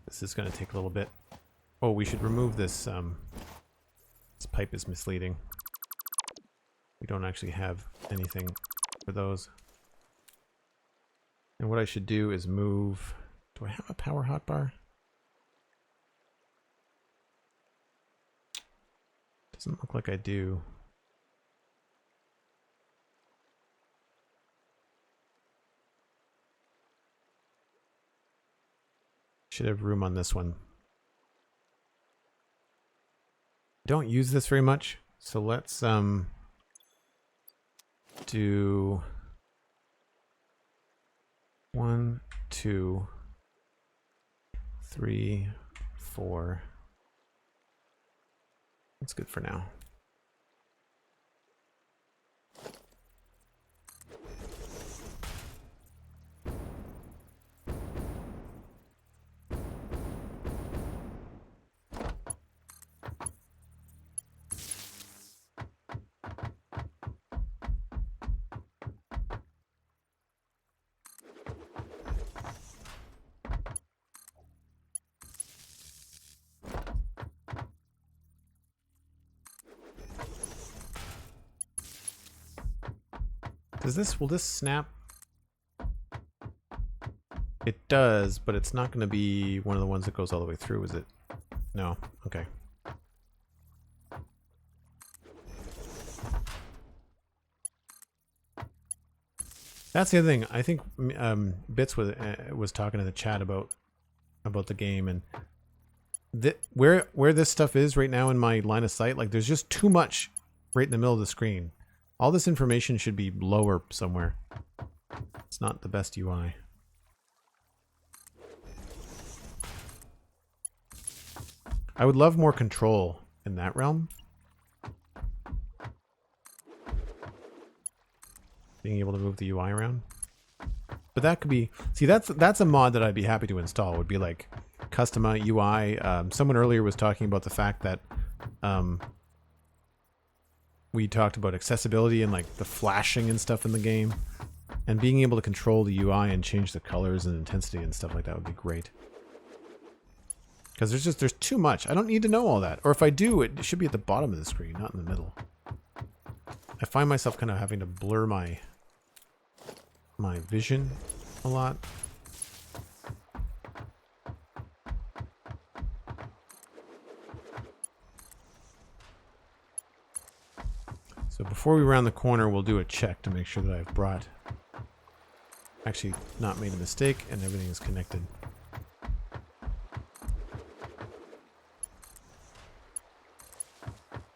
This is going to take a little bit. Oh, we should remove this. This pipe is misleading. We don't actually have anything for those. And what I should do is move... Do I have a power hotbar? Doesn't look like I do. Should have room on this one. Don't use this very much, so let's do 1, 2, 3, 4. That's good for now. Will this snap? It does, but it's not going to be one of the ones that goes all the way through, is it? No. Okay. That's the other thing. I think Bits was talking in the chat about the game, and where this stuff is right now in my line of sight, like there's just too much right in the middle of the screen. All this information should be lower somewhere. It's not the best UI. I would love more control in that realm. Being able to move the UI around. But that could be... See, that's a mod that I'd be happy to install. Would be like custom UI. Someone earlier was talking about the fact that... we talked about accessibility and like the flashing and stuff in the game, and being able to control the UI and change the colors and intensity and stuff like that would be great. Because there's too much. I don't need to know all that. Or if I do, it should be at the bottom of the screen, not in the middle. I find myself kind of having to blur my vision a lot. So before we round the corner, we'll do a check to make sure that I've brought... Actually, not made a mistake, and everything is connected.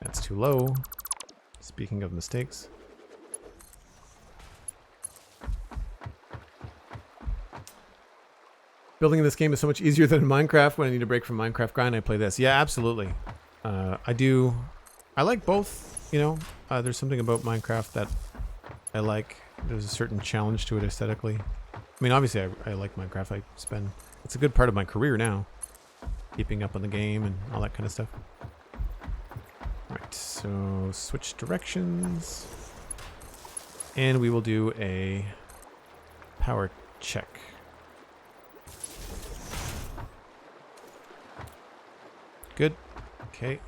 That's too low. Speaking of mistakes. Building in this game is so much easier than in Minecraft. When I need a break from Minecraft grind, I play this. Yeah, absolutely. I do. I like both. You know, there's something about Minecraft that I like. There's a certain challenge to it aesthetically. I mean, obviously, I like Minecraft. It's a good part of my career now. Keeping up on the game and all that kind of stuff. Alright, so switch directions. And we will do a power check. Good. Okay.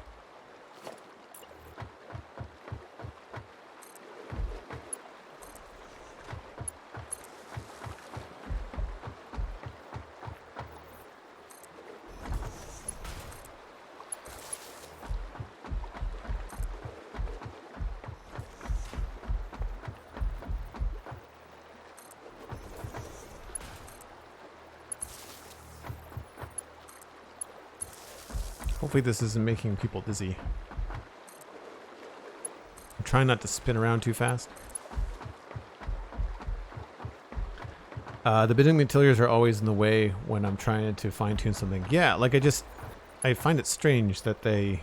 Hopefully this isn't making people dizzy. I'm trying not to spin around too fast. The bidding materials are always in the way when I'm trying to fine-tune something. Yeah, like I find it strange that they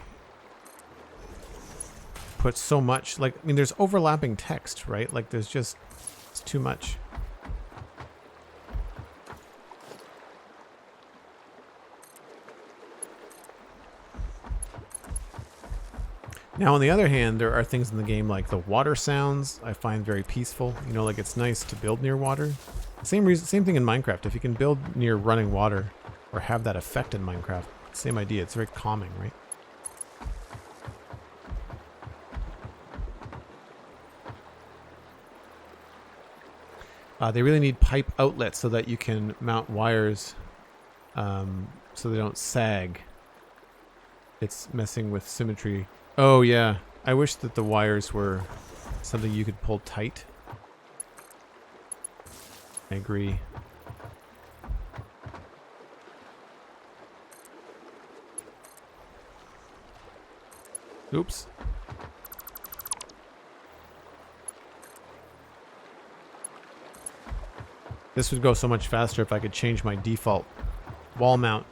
put so much, like, I mean, there's overlapping text, right? Like, there's just, it's too much. Now, on the other hand, there are things in the game like the water sounds I find very peaceful. You know, like it's nice to build near water. Same thing in Minecraft. If you can build near running water or have that effect in Minecraft, same idea. It's very calming, right? They really need pipe outlets so that you can mount wires so they don't sag. It's messing with symmetry. Oh, yeah. I wish that the wires were something you could pull tight. I agree. Oops. This would go so much faster if I could change my default wall mount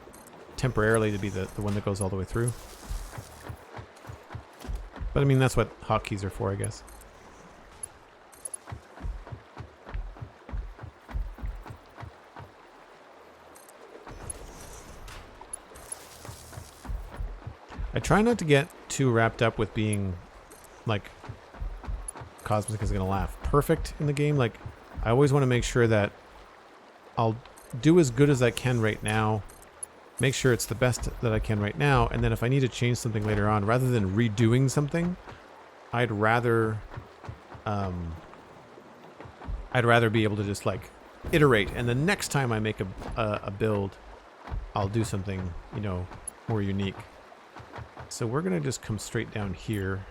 temporarily to be the one that goes all the way through. But I mean, that's what hotkeys are for, I guess. I try not to get too wrapped up with being, like, Cosmic is gonna laugh, perfect in the game. Like, I always want to make sure that I'll do as good as I can right now, make sure it's the best that I can right now, and then if I need to change something later on, rather than redoing something, I'd rather be able to just like iterate, and the next time I make a build, I'll do something, you know, more unique. So we're gonna just come straight down here.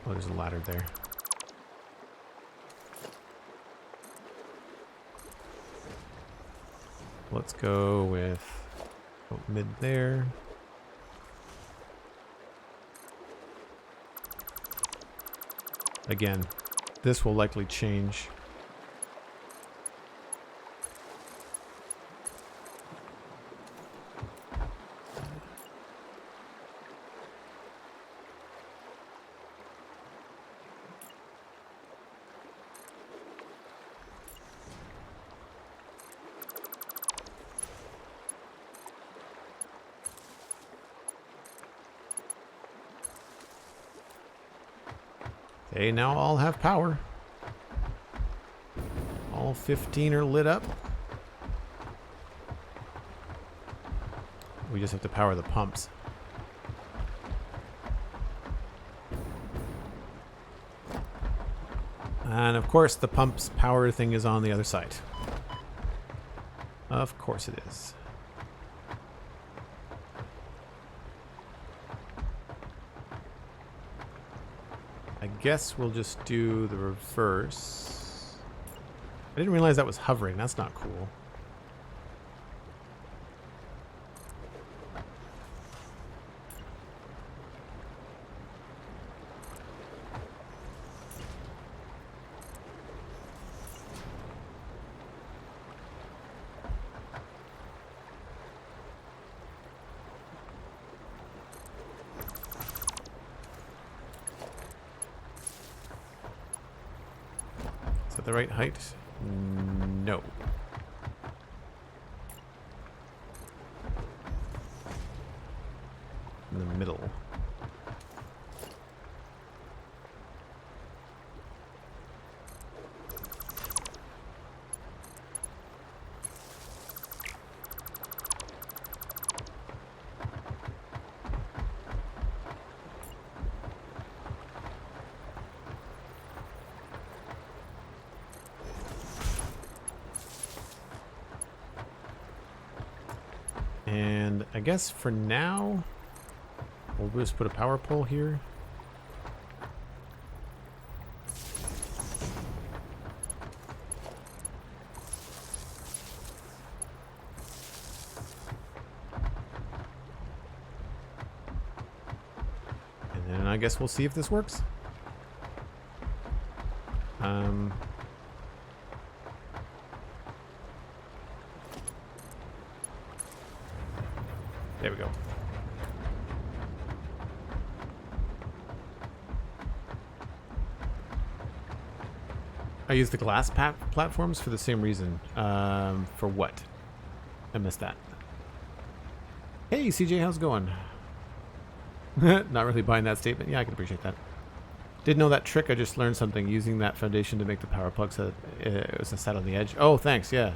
Oh, there's a ladder there. Let's go with mid there. Again, this will likely change. Okay, now all have power. All 15 are lit up. We just have to power the pumps. And of course the pumps power thing is on the other side. Of course it is. I guess we'll just do the reverse. I didn't realize that was hovering. That's not cool. The right height? No. In the middle. And I guess for now, we'll just put a power pole here. And then I guess we'll see if this works. There we go. I use the glass platforms for the same reason. For what? I missed that. Hey, CJ, how's it going? Not really buying that statement. Yeah, I can appreciate that. Didn't know that trick. I just learned something using that foundation to make the power plug so it was sat on the edge. Oh, thanks. Yeah.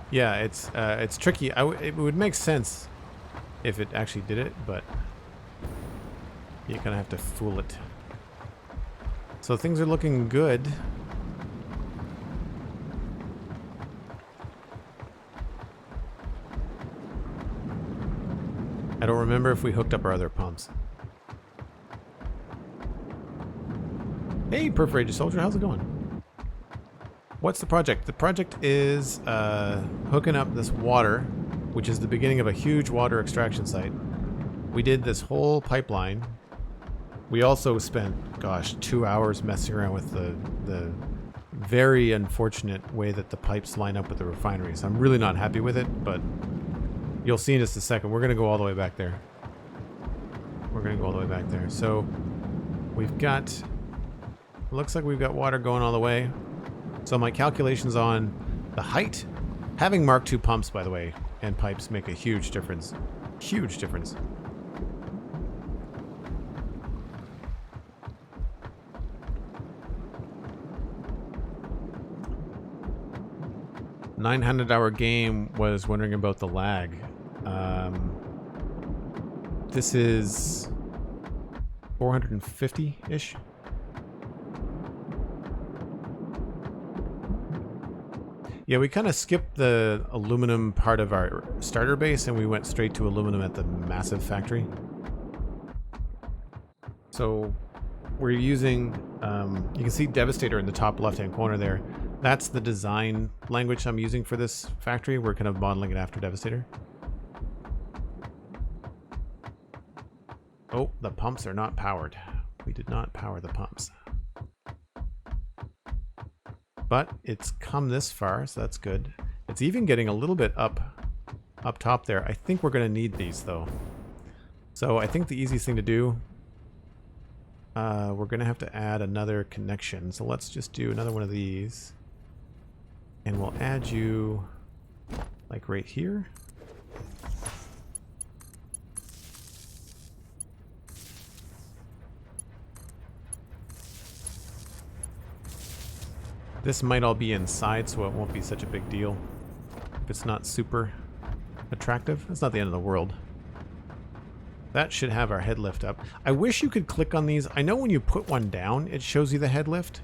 Yeah, it's tricky. It would make sense if it actually did it, but you kind of have to fool it. So things are looking good. I don't remember if we hooked up our other pumps. Hey, Perforated Soldier, how's it going? What's the project? The project is hooking up this water, which is the beginning of a huge water extraction site. We did this whole pipeline. We also spent, gosh, 2 hours messing around with the very unfortunate way that the pipes line up with the refinery. So I'm really not happy with it, but you'll see in just a second. We're going to go all the way back there. We're going to go all the way back there. So we've got, looks like we've got water going all the way. So my calculations on the height, having Mark II pumps, by the way, and pipes make a huge difference. Huge difference. $900 game was wondering about the lag. This is 450-ish. Yeah, we kind of skipped the aluminum part of our starter base and we went straight to aluminum at the massive factory. So we're using, you can see Devastator in the top left-hand corner there. That's the design language I'm using for this factory. We're kind of modeling it after Devastator. Oh, the pumps are not powered. We did not power the pumps. But it's come this far, so that's good. It's even getting a little bit up top there. I think we're going to need these, though. So I think the easiest thing to do, we're going to have to add another connection. So let's just do another one of these. And we'll add you, like, right here. This might all be inside, so it won't be such a big deal. If it's not super attractive, it's not the end of the world. That should have our head lift up. I wish you could click on these. I know when you put one down, it shows you the head lift.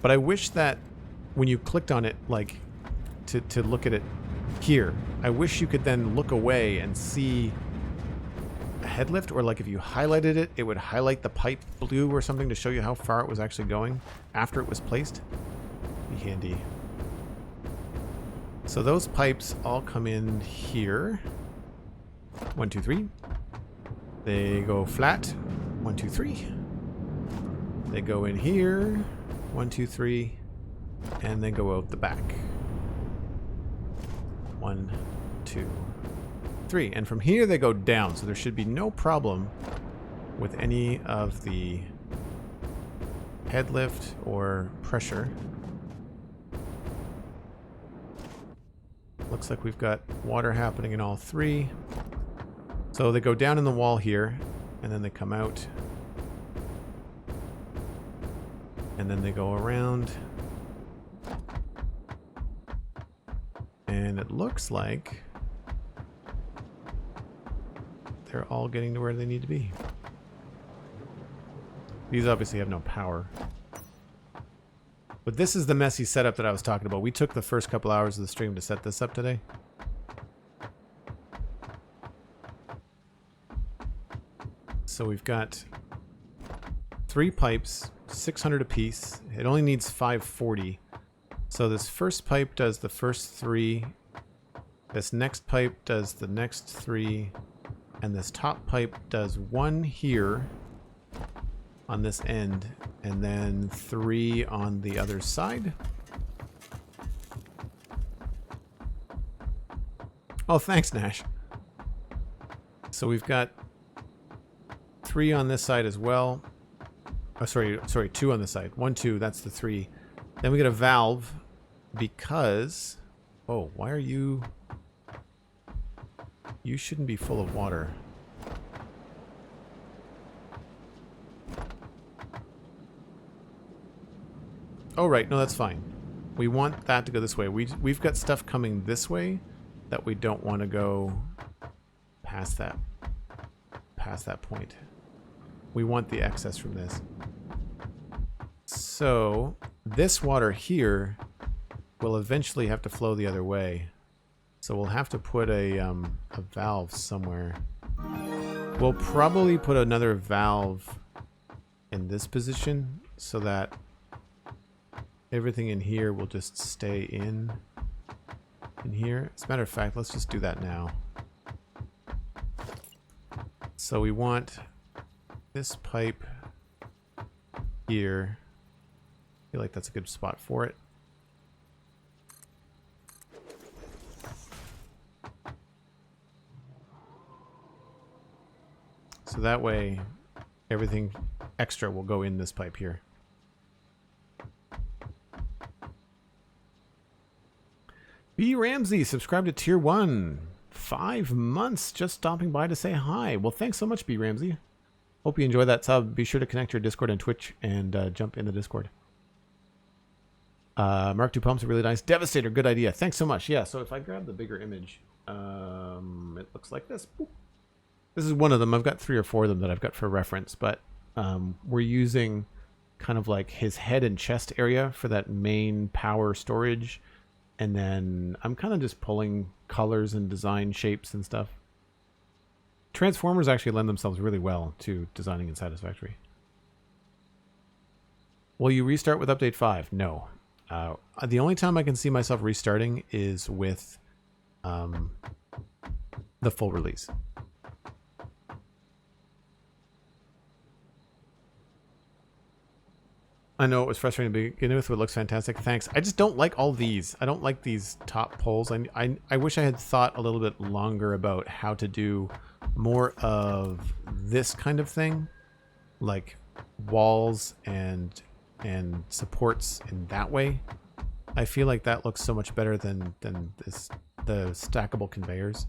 But I wish that when you clicked on it, like, to look at it here, I wish you could then look away and see a head lift, or like if you highlighted it, it would highlight the pipe blue or something to show you how far it was actually going after it was placed. Be handy. So those pipes all come in here. 1, 2, 3. They go flat. 1, 2, 3. They go in here. 1, 2, 3. And then go out the back. 1, 2, 3. And from here they go down, so there should be no problem with any of the head lift or pressure. Looks like we've got water happening in all three. So they go down in the wall here, and then they come out. And then they go around. And it looks like they're all getting to where they need to be. These obviously have no power. But this is the messy setup that I was talking about. We took the first couple hours of the stream to set this up today. So we've got 3 pipes, 600 apiece. It only needs 540. So this first pipe does the first 3. This next pipe does the next 3. And this top pipe does 1 here on this end, and then 3 on the other side. Oh, thanks, Nash. So we've got 3 on this side as well. Oh, sorry, 2 on this side. 1, 2, that's the 3. Then we get a valve because... Oh, why are you... You shouldn't be full of water. Oh, right. No, that's fine. We want that to go this way. We've got stuff coming this way that we don't want to go past that point. We want the excess from this. So this water here will eventually have to flow the other way. So we'll have to put a valve somewhere. We'll probably put another valve in this position so that everything in here will just stay in here. As a matter of fact, let's just do that now. So we want this pipe here. I feel like that's a good spot for it. So that way, everything extra will go in this pipe here. B. Ramsey, subscribed to Tier 1. 5 months, just stopping by to say hi. Well, thanks so much, B. Ramsey. Hope you enjoy that sub. Be sure to connect your Discord and Twitch and jump in the Discord. Mark 2 pumps are really nice. Devastator, good idea. Thanks so much. Yeah, so if I grab the bigger image, it looks like this. Boop. This is one of them. I've got 3 or 4 of them that I've got for reference, but we're using kind of like his head and chest area for that main power storage. And then I'm kind of just pulling colors and design shapes and stuff. Transformers actually lend themselves really well to designing in Satisfactory. Will you restart with update 5? No. The only time I can see myself restarting is with the full release. I know it was frustrating to begin with, but it looks fantastic. Thanks. I just don't like all these. I don't like these top poles. I wish I had thought a little bit longer about how to do more of this kind of thing, like walls and supports in that way. I feel like that looks so much better than the stackable conveyors.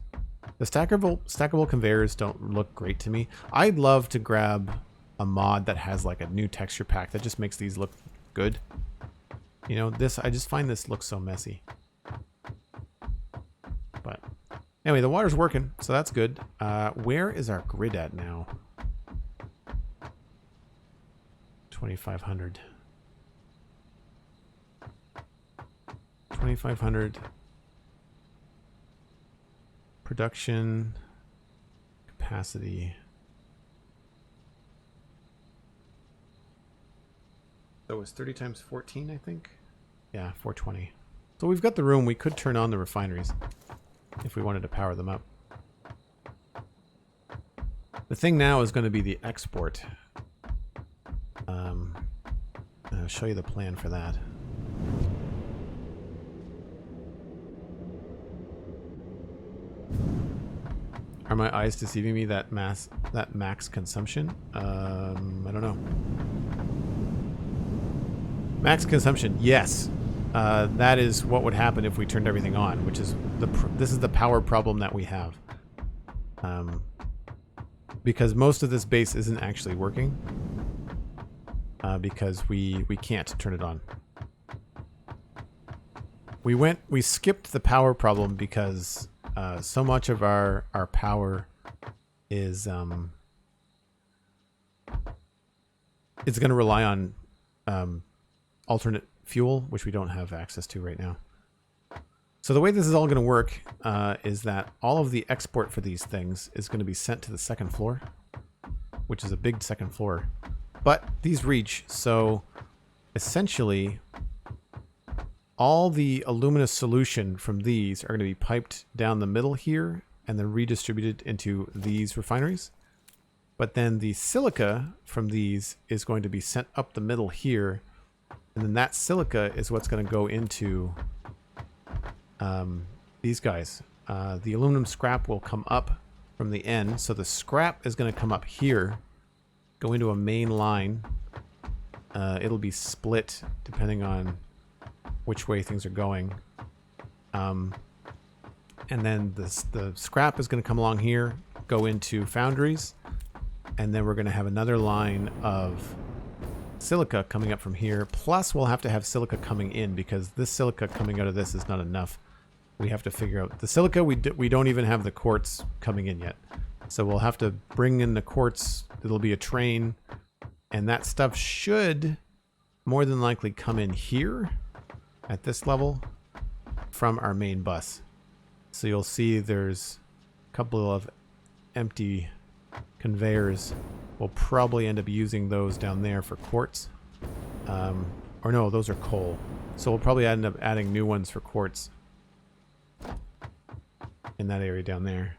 The stackable conveyors don't look great to me. I'd love to grab a mod that has like a new texture pack that just makes these look good. You know, I just find this looks so messy. But anyway, the water's working, so that's good. Where is our grid at now? 2500. 2500. Production capacity. So it was 30 times 14, I think? Yeah, 420. So we've got the room. We could turn on the refineries if we wanted to power them up. The thing now is going to be the export. I'll show you the plan for that. Are my eyes deceiving me that max consumption? I don't know. Max consumption, yes. That is what would happen if we turned everything on, which is this is the power problem that we have. Because most of this base isn't actually working. Because we can't turn it on. We skipped the power problem because so much of our power is it's going to rely on alternate fuel, which we don't have access to right now. So the way this is all going to work is that all of the export for these things is going to be sent to the second floor, which is a big second floor. But these reach, so essentially all the aluminous solution from these are going to be piped down the middle here and then redistributed into these refineries. But then the silica from these is going to be sent up the middle here, and then that silica is what's going to go into these guys. The aluminum scrap will come up from the end, so the scrap is going to come up here, go into a main line. It'll be split depending on which way things are going. And then the scrap is going to come along here, go into foundries, and then we're going to have another line of silica coming up from here. Plus, we'll have to have silica coming in because this silica coming out of this is not enough. We have to figure out the silica. We don't even have the quartz coming in yet, so we'll have to bring in the quartz. It'll be a train, and that stuff should more than likely come in here at this level from our main bus. So you'll see there's a couple of empty conveyors. We'll probably end up using those down there for quartz. Or no, those are coal. So we'll probably end up adding new ones for quartz in that area down there.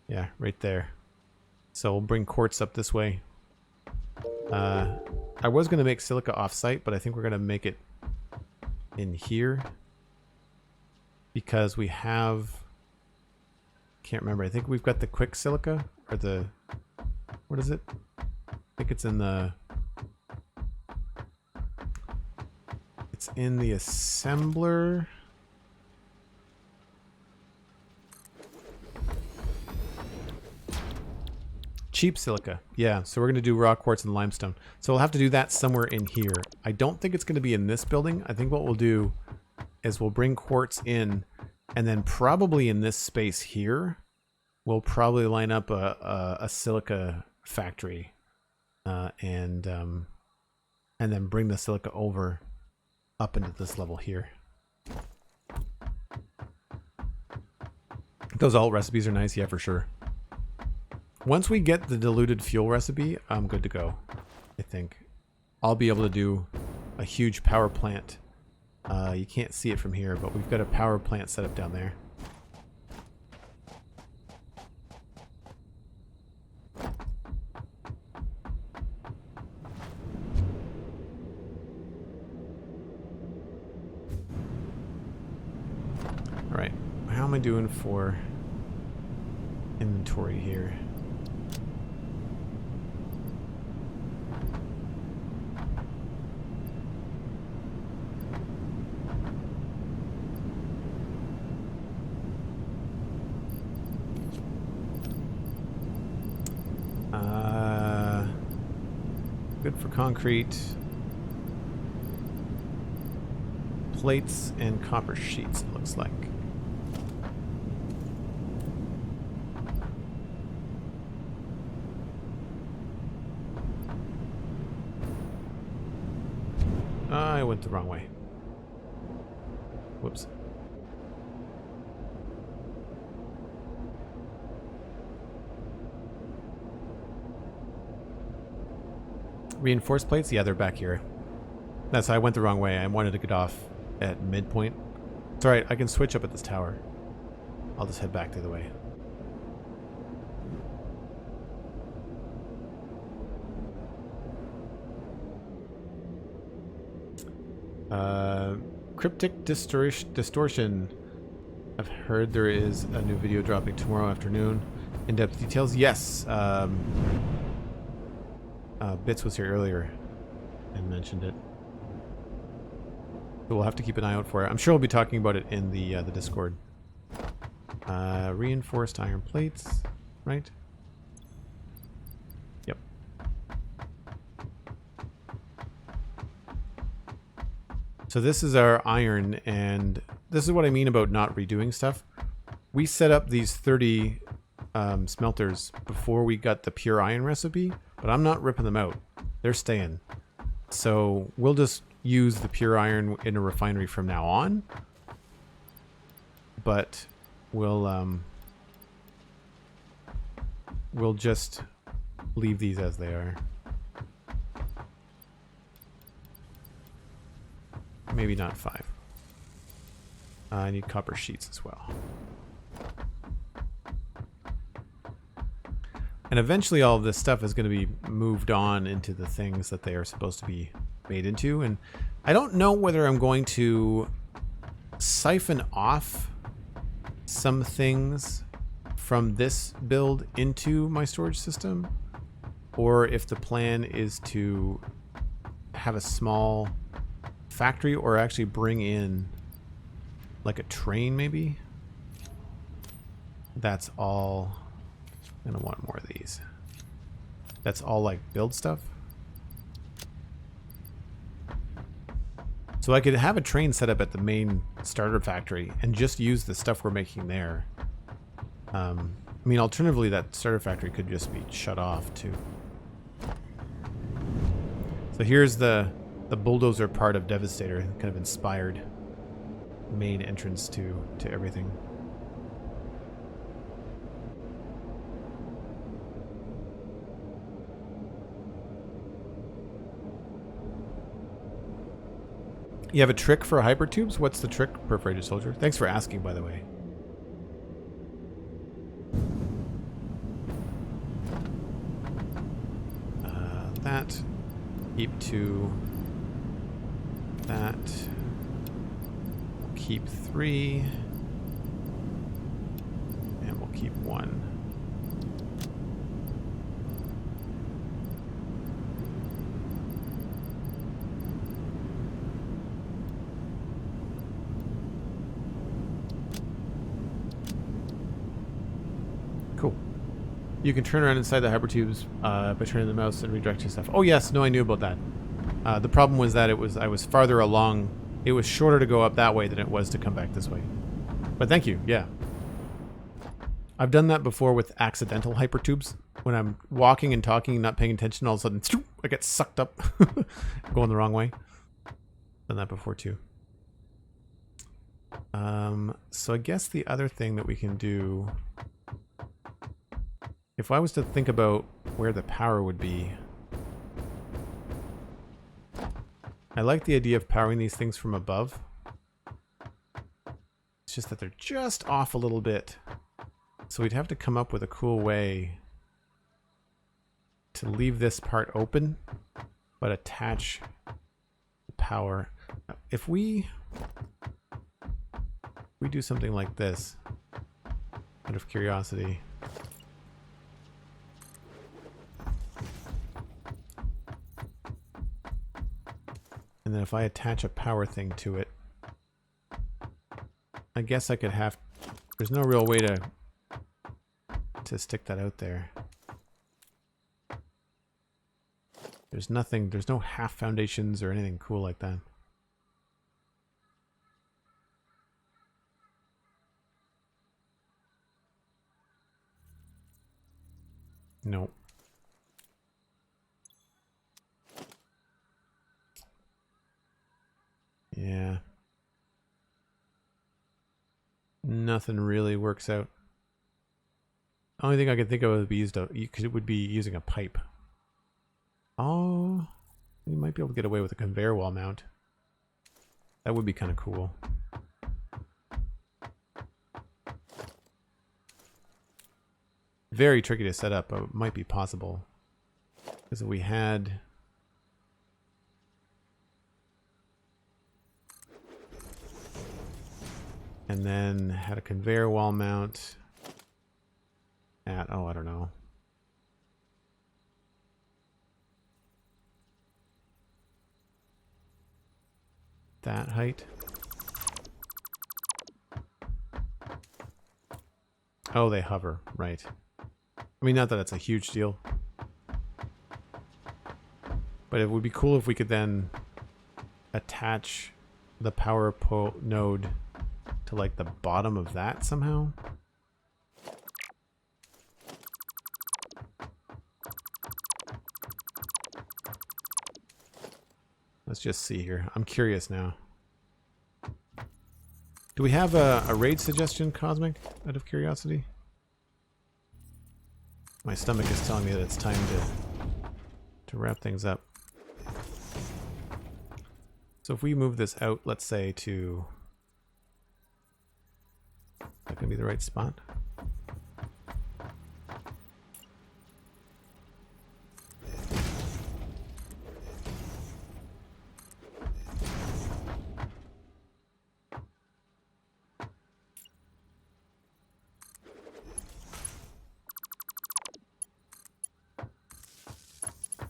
Yeah, right there. So we'll bring quartz up this way. I was going to make silica off-site, but I think we're going to make it in here because we have, can't remember, I think we've got the quick silica, or the, what is it? I think it's in the assembler. Cheap silica. Yeah, so we're going to do raw quartz and limestone. So we'll have to do that somewhere in here. I don't think it's going to be in this building. I think what we'll do is we'll bring quartz in, and then probably in this space here, we'll probably line up a silica factory, and then bring the silica over up into this level here. Those alt recipes are nice, yeah, for sure. Once we get the diluted fuel recipe, I'm good to go, I think. I'll be able to do a huge power plant. You can't see it from here, but we've got a power plant set up down there. All right, how am I doing for inventory here? Good for concrete, plates, and copper sheets, it looks like. I went the wrong way. Whoops. Reinforced plates? Yeah, they're back here. That's I went the wrong way. I wanted to get off at midpoint. It's alright, I can switch up at this tower. I'll just head back the other way. Cryptic distortion. I've heard there is a new video dropping tomorrow afternoon. In-depth details? Yes. Bits was here earlier and mentioned it. So we'll have to keep an eye out for it. I'm sure we'll be talking about it in the Discord. Reinforced iron plates, right? Yep. So this is our iron, and this is what I mean about not redoing stuff. We set up these 30 smelters before we got the pure iron recipe, but I'm not ripping them out. They're staying. So we'll just use the pure iron in a refinery from now on. But we'll just leave these as they are. Maybe not 5. I need copper sheets as well. And eventually all of this stuff is going to be moved on into the things that they are supposed to be made into. And I don't know whether I'm going to siphon off some things from this build into my storage system, or if the plan is to have a small factory or actually bring in like a train maybe. That's all. I'm gonna want more of these. That's all like build stuff. So I could have a train set up at the main starter factory and just use the stuff we're making there. I mean, alternatively, that starter factory could just be shut off too. So here's the bulldozer part of Devastator, kind of inspired main entrance to everything. You have a trick for hypertubes? What's the trick, Perforated Soldier? Thanks for asking, by the way. That. Keep 2. That. We'll keep 3. And we'll keep 1. Cool. You can turn around inside the hypertubes by turning the mouse and redirecting stuff. Oh yes, no, I knew about that. The problem was that I was farther along. It was shorter to go up that way than it was to come back this way. But thank you, yeah. I've done that before with accidental hypertubes. When I'm walking and talking and not paying attention, all of a sudden I get sucked up. Going the wrong way. Done that before too. So I guess the other thing that we can do, if I was to think about where the power would be, I like the idea of powering these things from above. It's just that they're just off a little bit. So we'd have to come up with a cool way to leave this part open, but attach the power. If we do something like this, out of curiosity. And then if I attach a power thing to it, I guess I could have, there's no real way to stick that out there. There's nothing, there's no half foundations or anything cool like that. Nope. Yeah. Nothing really works out. The only thing I could think of would be because it would be using a pipe. Oh, you might be able to get away with a conveyor wall mount. That would be kind of cool. Very tricky to set up, but it might be possible. Because if we had... and then had a conveyor wall mount at, oh, I don't know. That height. Oh, they hover, right. I mean, not that it's a huge deal. But it would be cool if we could then attach the power pole node to like the bottom of that somehow. Let's just see here. I'm curious now. Do we have a raid suggestion, Cosmic, out of curiosity? My stomach is telling me that it's time to wrap things up. So if we move this out, let's say to... That can be the right spot.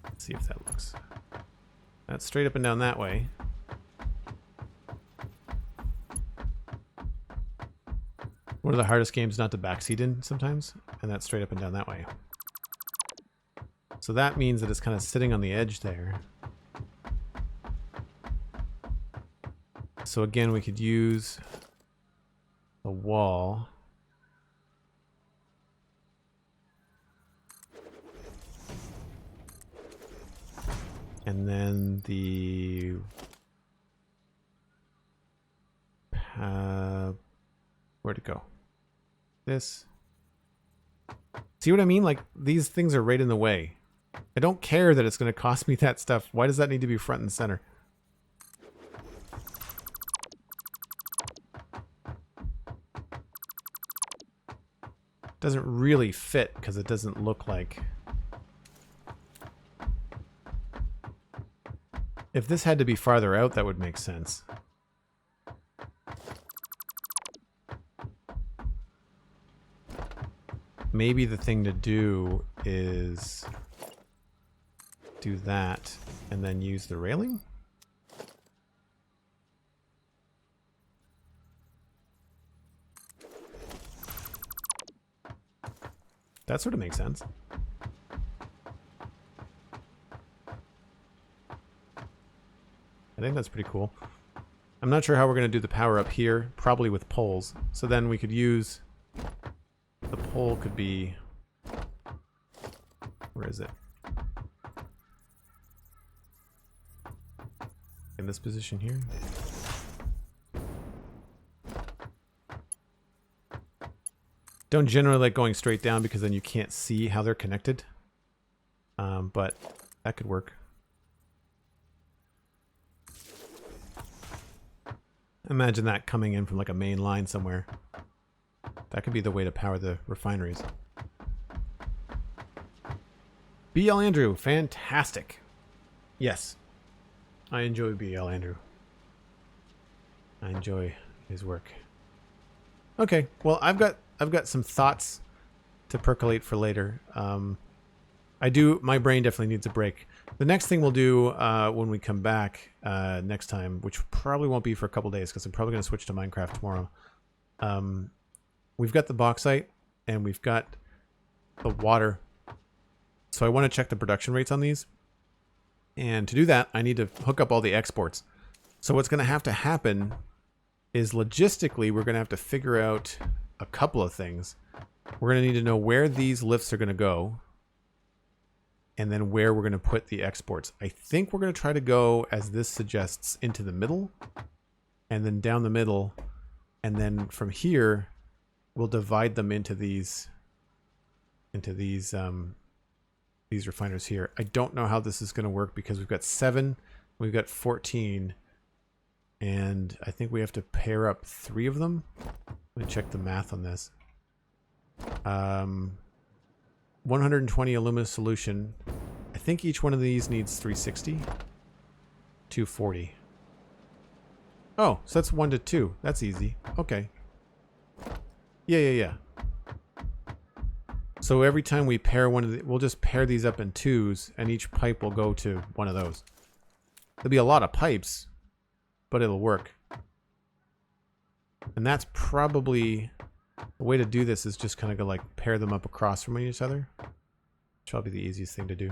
Let's see if that looks... That's straight up and down that way. One of the hardest games not to backseat in sometimes, and that's straight up and down that way. So that means that it's kind of sitting on the edge there. So again, we could use the wall. And then the... where'd it go? This. See what I mean? Like, these things are right in the way. I don't care that it's going to cost me that stuff. Why does that need to be front and center? Doesn't really fit because it doesn't look like... If this had to be farther out, that would make sense. Maybe the thing to do is do that and then use the railing? That sort of makes sense. I think that's pretty cool. I'm not sure how we're going to do the power up here, probably with poles. So then we could use... The pole could be... Where is it? In this position here? Don't generally like going straight down because then you can't see how they're connected. But that could work. Imagine that coming in from like a main line somewhere. That could be the way to power the refineries. BL Andrew, fantastic. Yes. I enjoy BL Andrew. I enjoy his work. Okay, well I've got some thoughts to percolate for later. My brain definitely needs a break. The next thing we'll do when we come back next time, which probably won't be for a couple days because I'm probably going to switch to Minecraft tomorrow. We've got the bauxite and we've got the water. So I want to check the production rates on these. And to do that, I need to hook up all the exports. So what's going to happen is logistically, we're going to have to figure out a couple of things. We're going to need to know where these lifts are going to go. And then where we're going to put the exports. I think we're going to try to go, as this suggests, into the middle. And then down the middle. And then from here... We'll divide them into these refiners here. I don't know how this is going to work because we've got 7, we've got 14, and I think we have to pair up 3 of them. Let me check the math on this. 120 alumina solution. I think each one of these needs 360. 240. Oh, so that's 1 to 2. That's easy. Okay. Yeah. So every time we pair one of the... We'll just pair these up in 2s, and each pipe will go to one of those. There'll be a lot of pipes, but it'll work. And that's probably... The way to do this is just kind of go like pair them up across from each other. It's probably the easiest thing to do.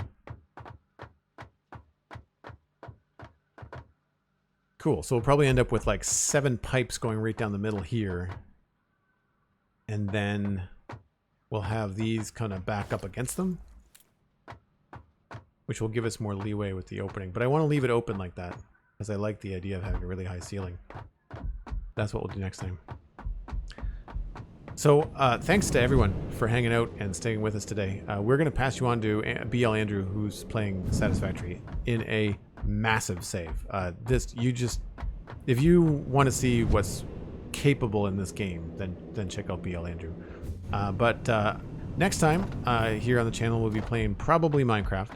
Cool. So we'll probably end up with like 7 pipes going right down the middle here. And then we'll have these kind of back up against them, which will give us more leeway with the opening. But I want to leave it open like that because I like the idea of having a really high ceiling. That's what we'll do next time. So thanks to everyone for hanging out and staying with us today. We're going to pass you on to BL Andrew, who's playing Satisfactory in a massive save. If you want to see what's capable in this game, then check out BL Andrew. But next time here on the channel, we'll be playing probably Minecraft.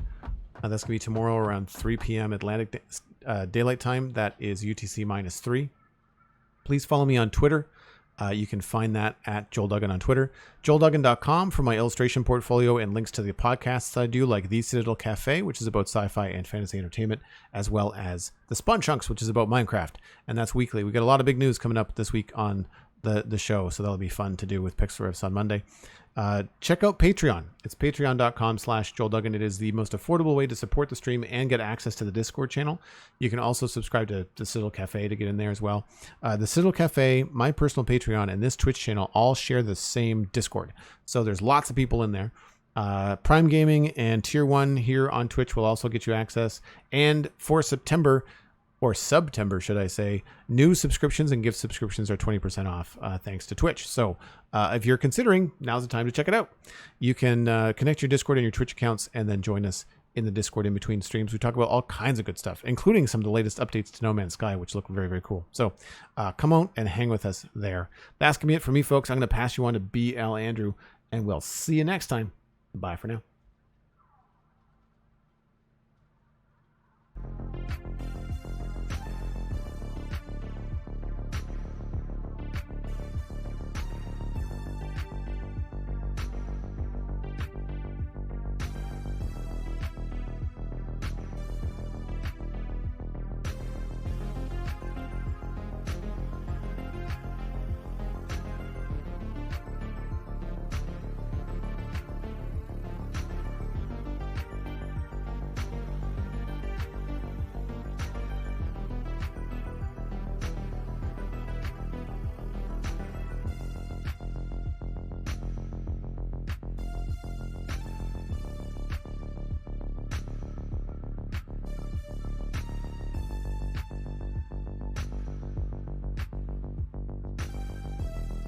That's going to be tomorrow around 3 p.m. Atlantic Daylight Time. That is UTC -3. Please follow me on Twitter. You can find that at Joel Duggan on Twitter. JoelDuggan.com for my illustration portfolio and links to the podcasts I do, like The Citadel Cafe, which is about sci-fi and fantasy entertainment, as well as The Spawn Chunks, which is about Minecraft. And that's weekly. We got a lot of big news coming up this week on the show, so that'll be fun to do with Pixel Riffs on Monday. Check out Patreon. It's patreon.com/JoelDuggan. It is the most affordable way to support the stream and get access to the Discord channel. You can also subscribe to the Citadel Cafe to get in there as well. The Citadel Cafe, my personal Patreon, and this Twitch channel all share the same Discord. So there's lots of people in there. Prime Gaming and Tier 1 here on Twitch will also get you access. And for September, or Subtember, should I say, new subscriptions and gift subscriptions are 20% off thanks to Twitch. So if you're considering, now's the time to check it out. You can connect your Discord and your Twitch accounts and then join us in the Discord in between streams. We talk about all kinds of good stuff, including some of the latest updates to No Man's Sky, which look very, very cool. So come on and hang with us there. That's going to be it for me, folks. I'm going to pass you on to BL Andrew, and we'll see you next time. Bye for now.